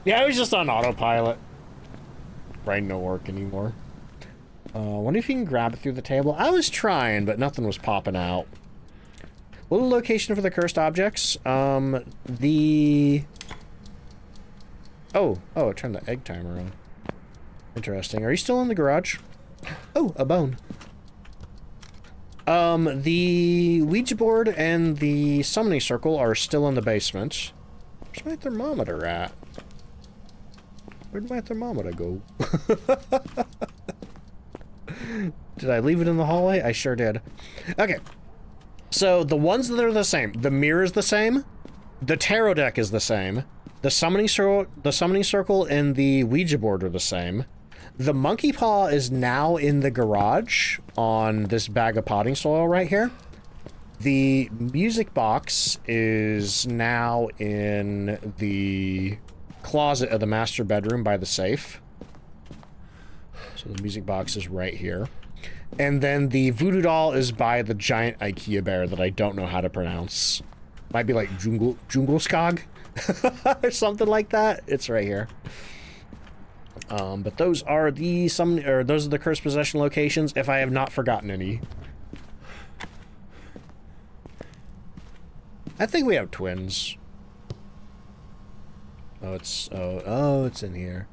Yeah, I was just on autopilot. Brain don't work anymore. Wonder if you can grab it through the table. I was trying, but nothing was popping out. What the location for the cursed objects? Oh, it turned the egg timer on. Interesting. Are you still in the garage? Oh, a bone. The Ouija board and the summoning circle are still in the basement. Where's my thermometer at? Where'd my thermometer go? Did I leave it in the hallway? I sure did. Okay. So the ones that are the same. The mirror is the same. The tarot deck is the same. The summoning circle and the Ouija board are the same. The monkey paw is now in the garage on this bag of potting soil right here. The music box is now in the closet of the master bedroom by the safe. So the music box is right here. And then the voodoo doll is by the giant IKEA bear that I don't know how to pronounce. Might be like Jungleskog or something like that. It's right here. But those are the those are the cursed possession locations, if I have not forgotten any. I think we have twins. Oh, it's in here.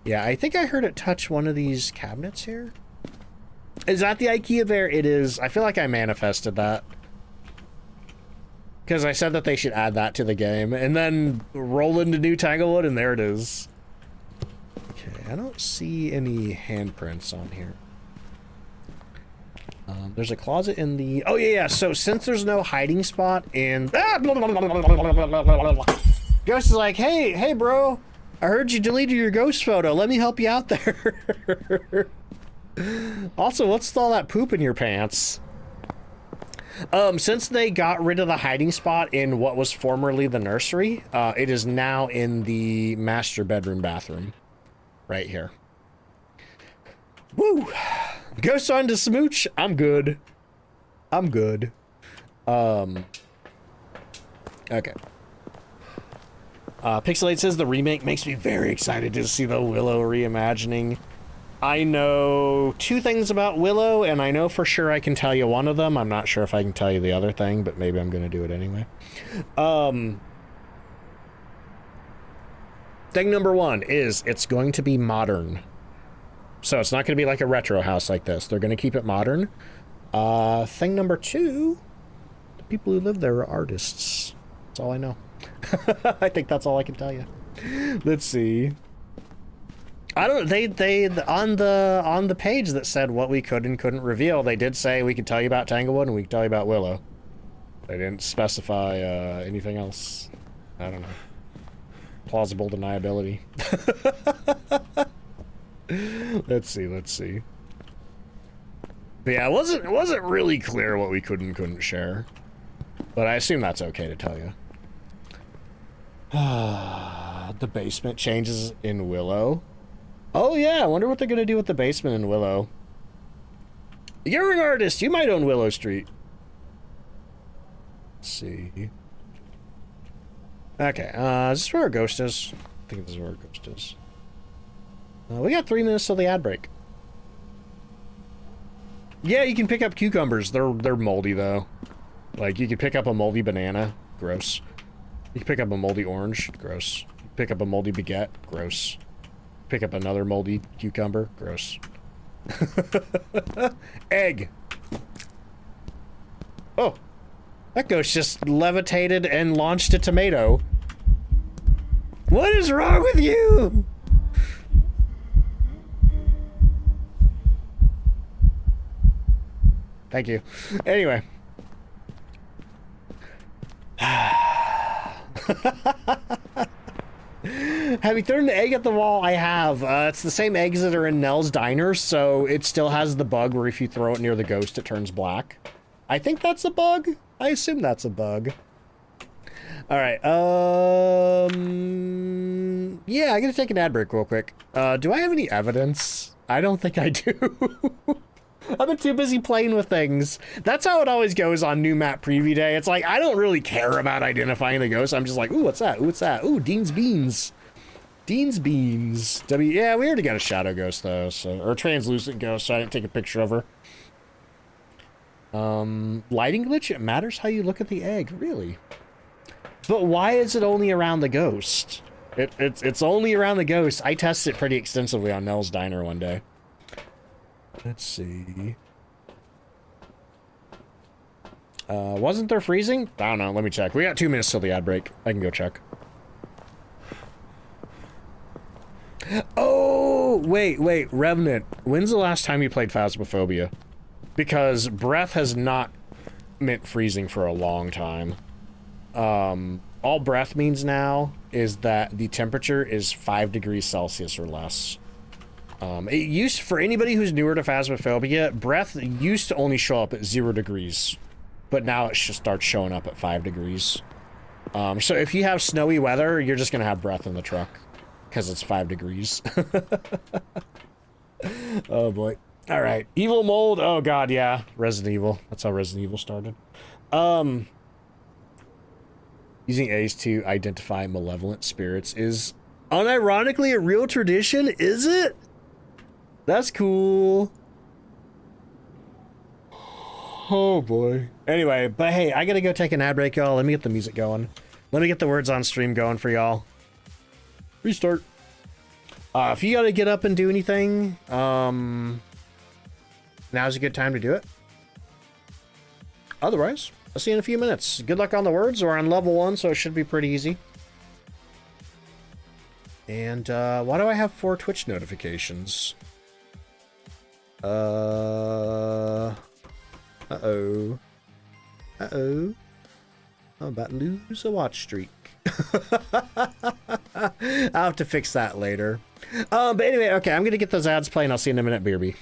Yeah, I think I heard it touch one of these cabinets here. Is that the IKEA bear? It is. I feel like I manifested that. Because I said that they should add that to the game. And then roll into New Tanglewood, and there it is. Okay, I don't see any handprints on here. There's a closet in the... Oh, yeah. So since there's no hiding spot in... Ghost is like, hey, bro. I heard you deleted your ghost photo. Let me help you out there. Also, what's all that poop in your pants? Since they got rid of the hiding spot in what was formerly the nursery, it is now in the master bedroom bathroom. Right here. Woo! Ghost on to smooch. I'm good. I'm good. Okay. Pixelate says the remake makes me very excited to see the Willow reimagining. I know 2 things about Willow, and I know for sure I can tell you one of them. I'm not sure if I can tell you the other thing, but maybe I'm going to do it anyway. Thing number 1 is it's going to be modern. So it's not going to be like a retro house like this. They're going to keep it modern. Thing number 2, the people who live there are artists. That's all I know. I think that's all I can tell you. Let's see. I don't. They on the page that said what we could and couldn't reveal, they did say we could tell you about Tanglewood and we could tell you about Willow. They didn't specify anything else. I don't know. plausible deniability. Let's see. But yeah, it wasn't really clear what we could and couldn't share. But I assume that's okay to tell you. The basement changes in Willow. Oh yeah, I wonder what they're gonna do with the basement in Willow. You're an artist, you might own Willow Street. Let's see. Okay, is this where our ghost is? I think this is where our ghost is. We got 3 minutes till the ad break. Yeah, you can pick up cucumbers. They're moldy though. Like you can pick up a moldy banana. Gross. You can pick up a moldy orange. Gross. You can pick up a moldy baguette. Gross. Pick up another moldy cucumber. Gross. Egg. Oh. That ghost just levitated and launched a tomato. What is wrong with you? Thank you. Anyway. Have you thrown the egg at the wall? I have. It's the same eggs that are in Nell's Diner, so it still has the bug where if you throw it near the ghost, it turns black. I think that's a bug. I assume that's a bug. Alright, yeah, I'm gonna take an ad break real quick. Do I have any evidence? I don't think I do. I've been too busy playing with things. That's how it always goes on new map preview day. It's like, I don't really care about identifying the ghost. I'm just like, ooh, what's that? Ooh, what's that? Ooh, Dean's Beans. Dean's Beans. Yeah, we already got a shadow ghost, though, so, or a translucent ghost, so I didn't take a picture of her. Lighting glitch? It matters how you look at the egg, really. But why is it only around the ghost? It's only around the ghost. I tested it pretty extensively on Nell's Diner one day. Let's see. Wasn't there freezing? I don't know. Let me check. We got 2 minutes till the ad break. I can go check. Oh, wait. Revenant. When's the last time you played Phasmophobia? Because breath has not meant freezing for a long time. All breath means now is that the temperature is 5 degrees Celsius or less. It used, for anybody who's newer to Phasmophobia, breath used to only show up at 0 degrees, but now it just starts showing up at 5 degrees. So if you have snowy weather, you're just gonna have breath in the truck, because it's 5 degrees. Oh boy. Alright, evil mold, oh god, yeah, Resident Evil, that's how Resident Evil started. Using A's to identify malevolent spirits is unironically a real tradition, is it? That's cool. Oh boy. Anyway, but hey, I gotta go take an ad break, y'all. Let me get the music going. Let me get the words on stream going for y'all. Restart. If you gotta get up and do anything, now's a good time to do it. Otherwise, I'll see you in a few minutes. Good luck on the words. We're on level 1, so it should be pretty easy. And why do I have 4 Twitch notifications? Uh-oh. I'm about to lose a watch streak. I'll have to fix that later. But anyway, okay, I'm gonna get those ads playing. I'll see you in a minute, BRB.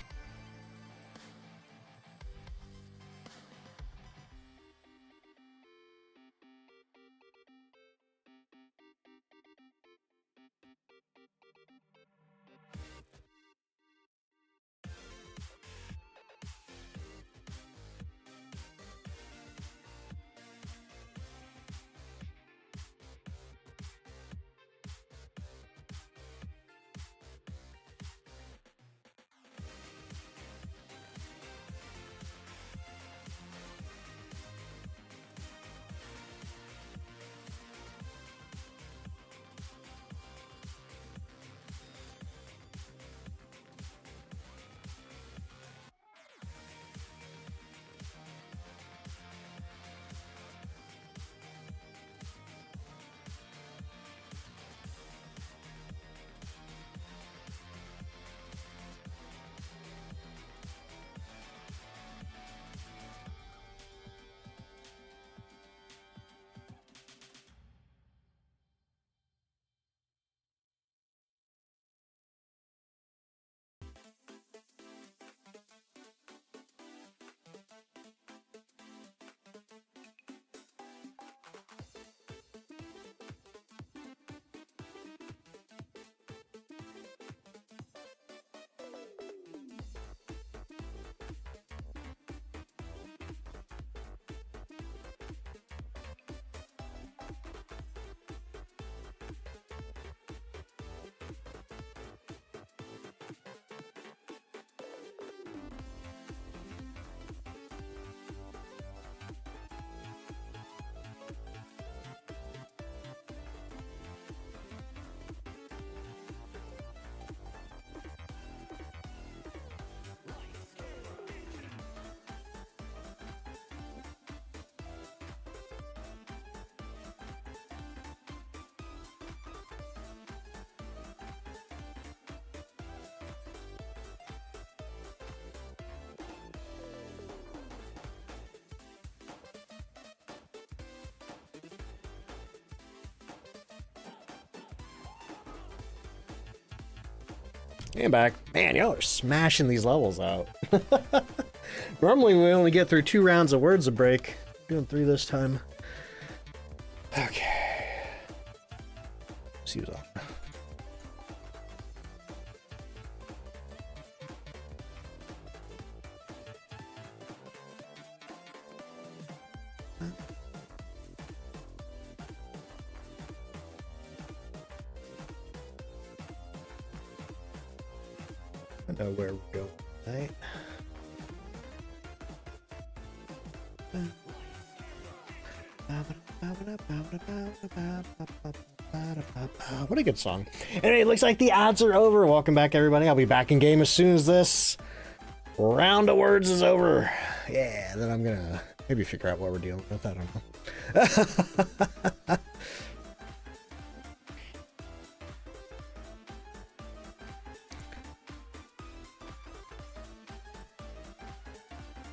And back. Man, y'all are smashing these levels out. Normally we only get through 2 rounds of words a break. Doing 3 this time. Okay. Let's see what's up. I know where we're going, right? What a good song. Anyway, it looks like the ads are over. Welcome back, everybody. I'll be back in game as soon as this round of words is over. Yeah, then I'm gonna maybe figure out what we're dealing with. I don't know.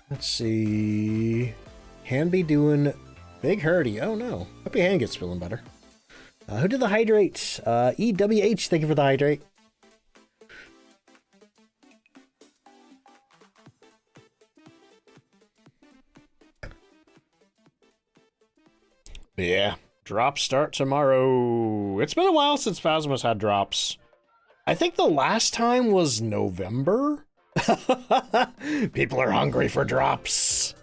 Let's see. Hand be doing big hurdy. Oh no. Hope your hand gets feeling better. Who did the hydrate? EWH, thank you for the hydrate. Yeah. Drops start tomorrow. It's been a while since Phasmo's had drops. I think the last time was November. People are hungry for drops.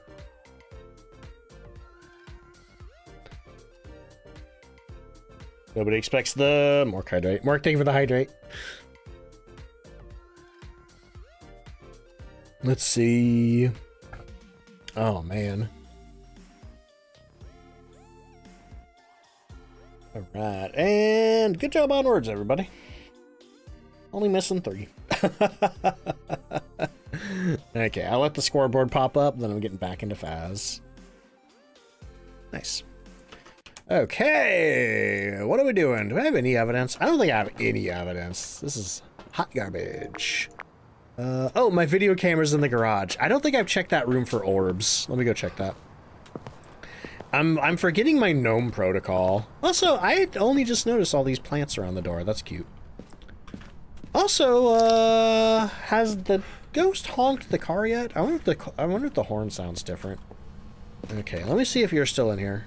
Nobody expects the Mork hydrate. Mork, thank you for the hydrate. Let's see. Oh man. All right, and good job on words, everybody. Only missing 3. Okay, I'll let the scoreboard pop up, then I'm getting back into Phas. Nice. Okay, what are we doing? Do I have any evidence? I don't think I have any evidence. This is hot garbage. Oh, my video camera's in the garage. I don't think I've checked that room for orbs. Let me go check that. I'm forgetting my gnome protocol. Also, I only just noticed all these plants around the door. That's cute. Also, has the ghost honked the car yet? I wonder if the horn sounds different. Okay, let me see if you're still in here.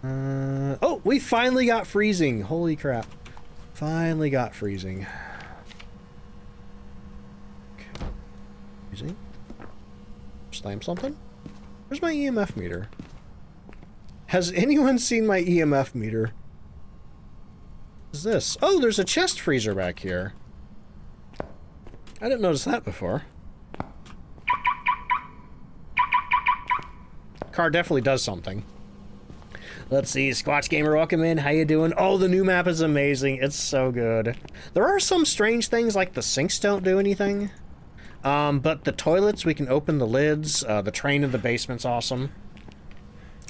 Oh, we finally got freezing. Holy crap. Finally got freezing. Okay. Freezing. Slam something? Where's my EMF meter? Has anyone seen my EMF meter? What is this? Oh, there's a chest freezer back here. I didn't notice that before. Car definitely does something. Let's see, Squatch Gamer, welcome in. How you doing? Oh, the new map is amazing. It's so good. There are some strange things, like the sinks don't do anything. But the toilets, we can open the lids. The train in the basement's awesome.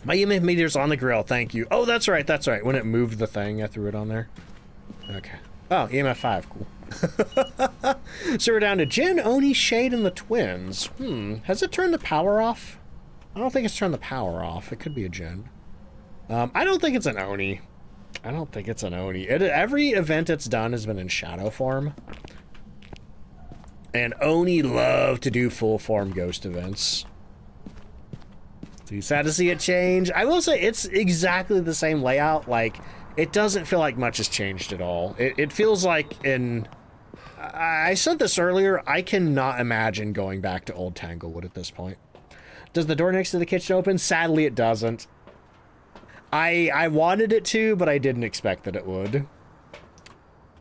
My EMF meter's on the grill, thank you. Oh, that's right, that's right. When it moved the thing, I threw it on there. Okay. Oh, EMF 5, cool. So we're down to Jin, Oni, Shade, and the twins. Has it turned the power off? I don't think it's turned the power off. It could be a Jin. I don't think it's an Oni. I don't think it's an Oni. Every event it's done has been in shadow form. And Oni love to do full form ghost events. So sad to see it change. I will say it's exactly the same layout. Like, it doesn't feel like much has changed at all. It feels like I said this earlier, I cannot imagine going back to Old Tanglewood at this point. Does the door next to the kitchen open? Sadly, it doesn't. I wanted it to, but I didn't expect that it would.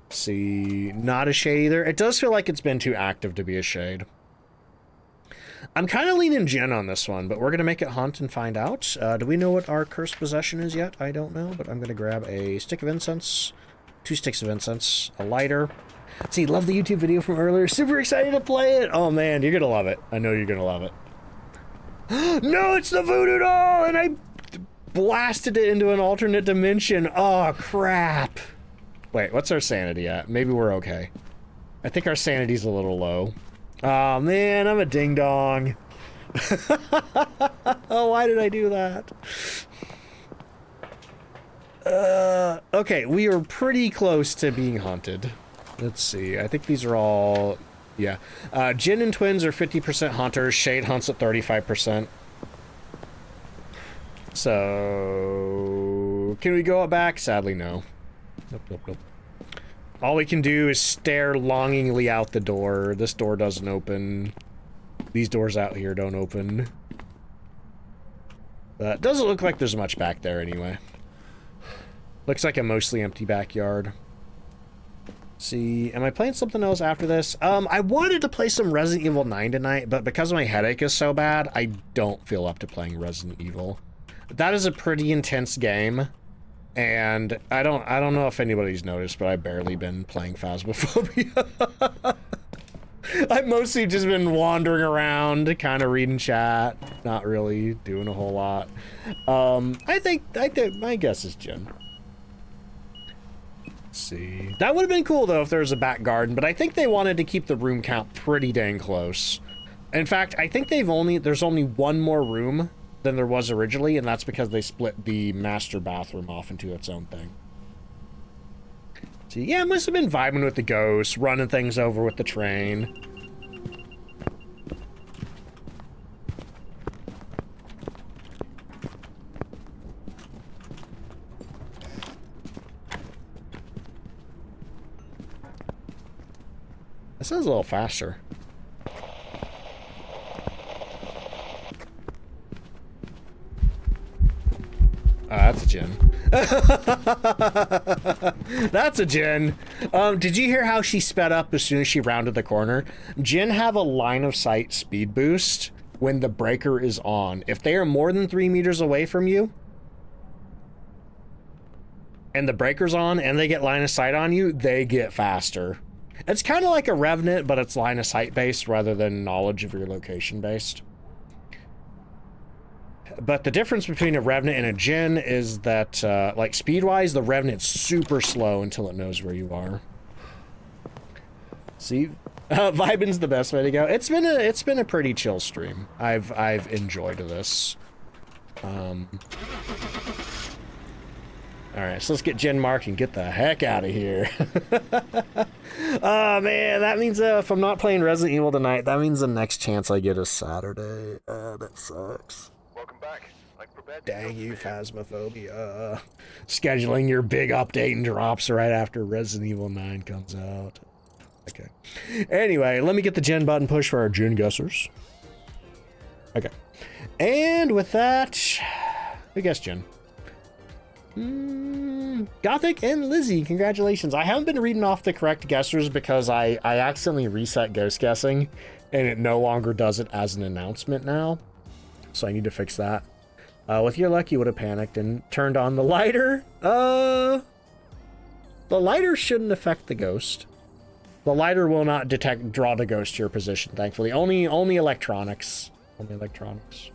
See, not a shade either. It does feel like it's been too active to be a shade. I'm kind of leaning Jen on this one, but we're going to make it hunt and find out. Do we know what our cursed possession is yet? I don't know, but I'm going to grab a stick of incense, 2 sticks of incense, a lighter. See, love the YouTube video from earlier. Super excited to play it. Oh man, you're going to love it. I know you're going to love it. No, it's the voodoo doll, and I blasted it into an alternate dimension. Oh, crap. Wait, what's our sanity at? Maybe we're okay. I think our sanity's a little low. Oh, man, I'm a ding-dong. Oh, why did I do that? Okay, we are pretty close to being haunted. Let's see. I think these are all... Yeah. Jin and Twins are 50% hunters. Shade hunts at 35%. So... Can we go back? Sadly, no. Nope, nope, nope. All we can do is stare longingly out the door. This door doesn't open. These doors out here don't open. But doesn't look like there's much back there anyway. Looks like a mostly empty backyard. See, am I playing something else after this? I wanted to play some Resident Evil 9 tonight, but because my headache is so bad, I don't feel up to playing Resident Evil. That is a pretty intense game. And I don't know if anybody's noticed, but I've barely been playing Phasmophobia. I've mostly just been wandering around, kind of reading chat, not really doing a whole lot. I think my guess is Jin. Let's see. That would have been cool though if there was a back garden, but I think they wanted to keep the room count pretty dang close. In fact, I think there's only one more room than there was originally, and that's because they split the master bathroom off into its own thing. So yeah, I must have been vibing with the ghosts, running things over with the train. That sounds a little faster. That's a Jin. That's a Jin. Did you hear how she sped up as soon as she rounded the corner? Jin have a line of sight speed boost when the breaker is on. If they are more than 3 meters away from you, and the breaker's on, and they get line of sight on you, they get faster. It's kind of like a Revenant, but it's line of sight based rather than knowledge of your location based. But the difference between a Revenant and a Jin is that, like, speed-wise, the Revenant's super slow until it knows where you are. See? Vibing's the best way to go. It's been a pretty chill stream. I've enjoyed this. Alright, so let's get Jin marked and get the heck out of here. Oh, man, that means if I'm not playing Resident Evil tonight, that means the next chance I get is Saturday. That sucks. Dang you, Phasmophobia. Scheduling your big update and drops right after Resident Evil 9 comes out. Okay. Anyway, let me get the Jin button push for our Jin guessers. Okay. And with that, who guessed Jin? Gothic and Lizzie, congratulations. I haven't been reading off the correct guessers because I accidentally reset ghost guessing and it no longer does it as an announcement now. So I need to fix that. With your luck, you would have panicked and turned on the lighter. The lighter shouldn't affect the ghost. The lighter will not draw the ghost to your position, thankfully. Only electronics. Only electronics.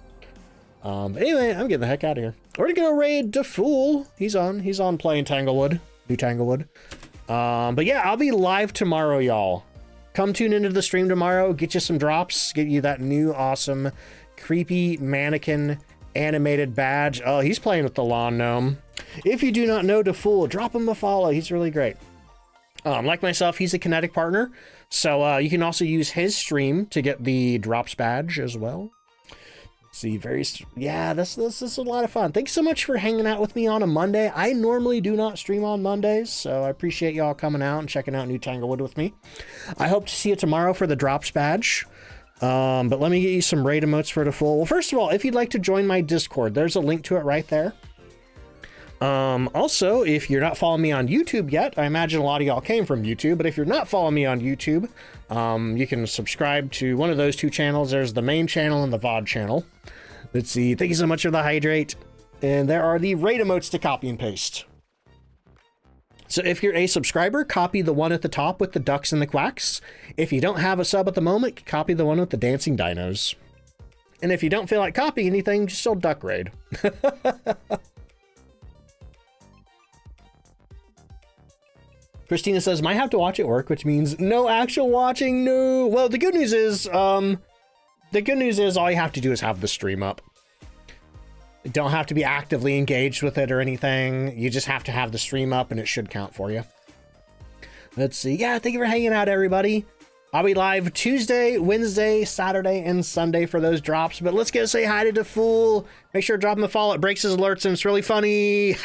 But anyway, I'm getting the heck out of here. We're gonna go raid DeFool. He's on playing Tanglewood. New Tanglewood. But yeah, I'll be live tomorrow, y'all. Come tune into the stream tomorrow. Get you some drops. Get you that new awesome creepy mannequin animated badge. Oh, he's playing with the lawn gnome. If you do not know DeFool, drop him a follow. He's really great. Like myself, he's a Kinetic partner, so you can also use his stream to get the drops badge as well. See, yeah, this is a lot of fun. Thanks so much for hanging out with me on a Monday. I normally do not stream on Mondays, so I appreciate y'all coming out and checking out New Tanglewood with me. I hope to see you tomorrow for the drops badge. But let me get you some raid emotes for DeFool. Well, first of all, if you'd like to join my Discord, there's a link to it right there. Also, if you're not following me on YouTube yet, I imagine a lot of y'all came from YouTube, but if you're not following me on YouTube, you can subscribe to one of those two channels. There's the main channel and the VOD channel. Let's see. Thank you so much for the hydrate. And there are the raid emotes to copy and paste. So if you're a subscriber, copy the one at the top with the ducks and the quacks. If you don't have a sub at the moment, copy the one with the dancing dinos. And if you don't feel like copying anything, just still duck raid. Christina says, might have to watch at work, which means no actual watching, no. Well, the good news is all you have to do is have the stream up. You don't have to be actively engaged with it or anything. You just have to have the stream up and it should count for you. Let's see. Yeah, thank you for hanging out, everybody. I'll be live Tuesday, Wednesday, Saturday, and Sunday for those drops. But let's go say hi to the fool. Make sure to drop him a follow. It breaks his alerts, and it's really funny.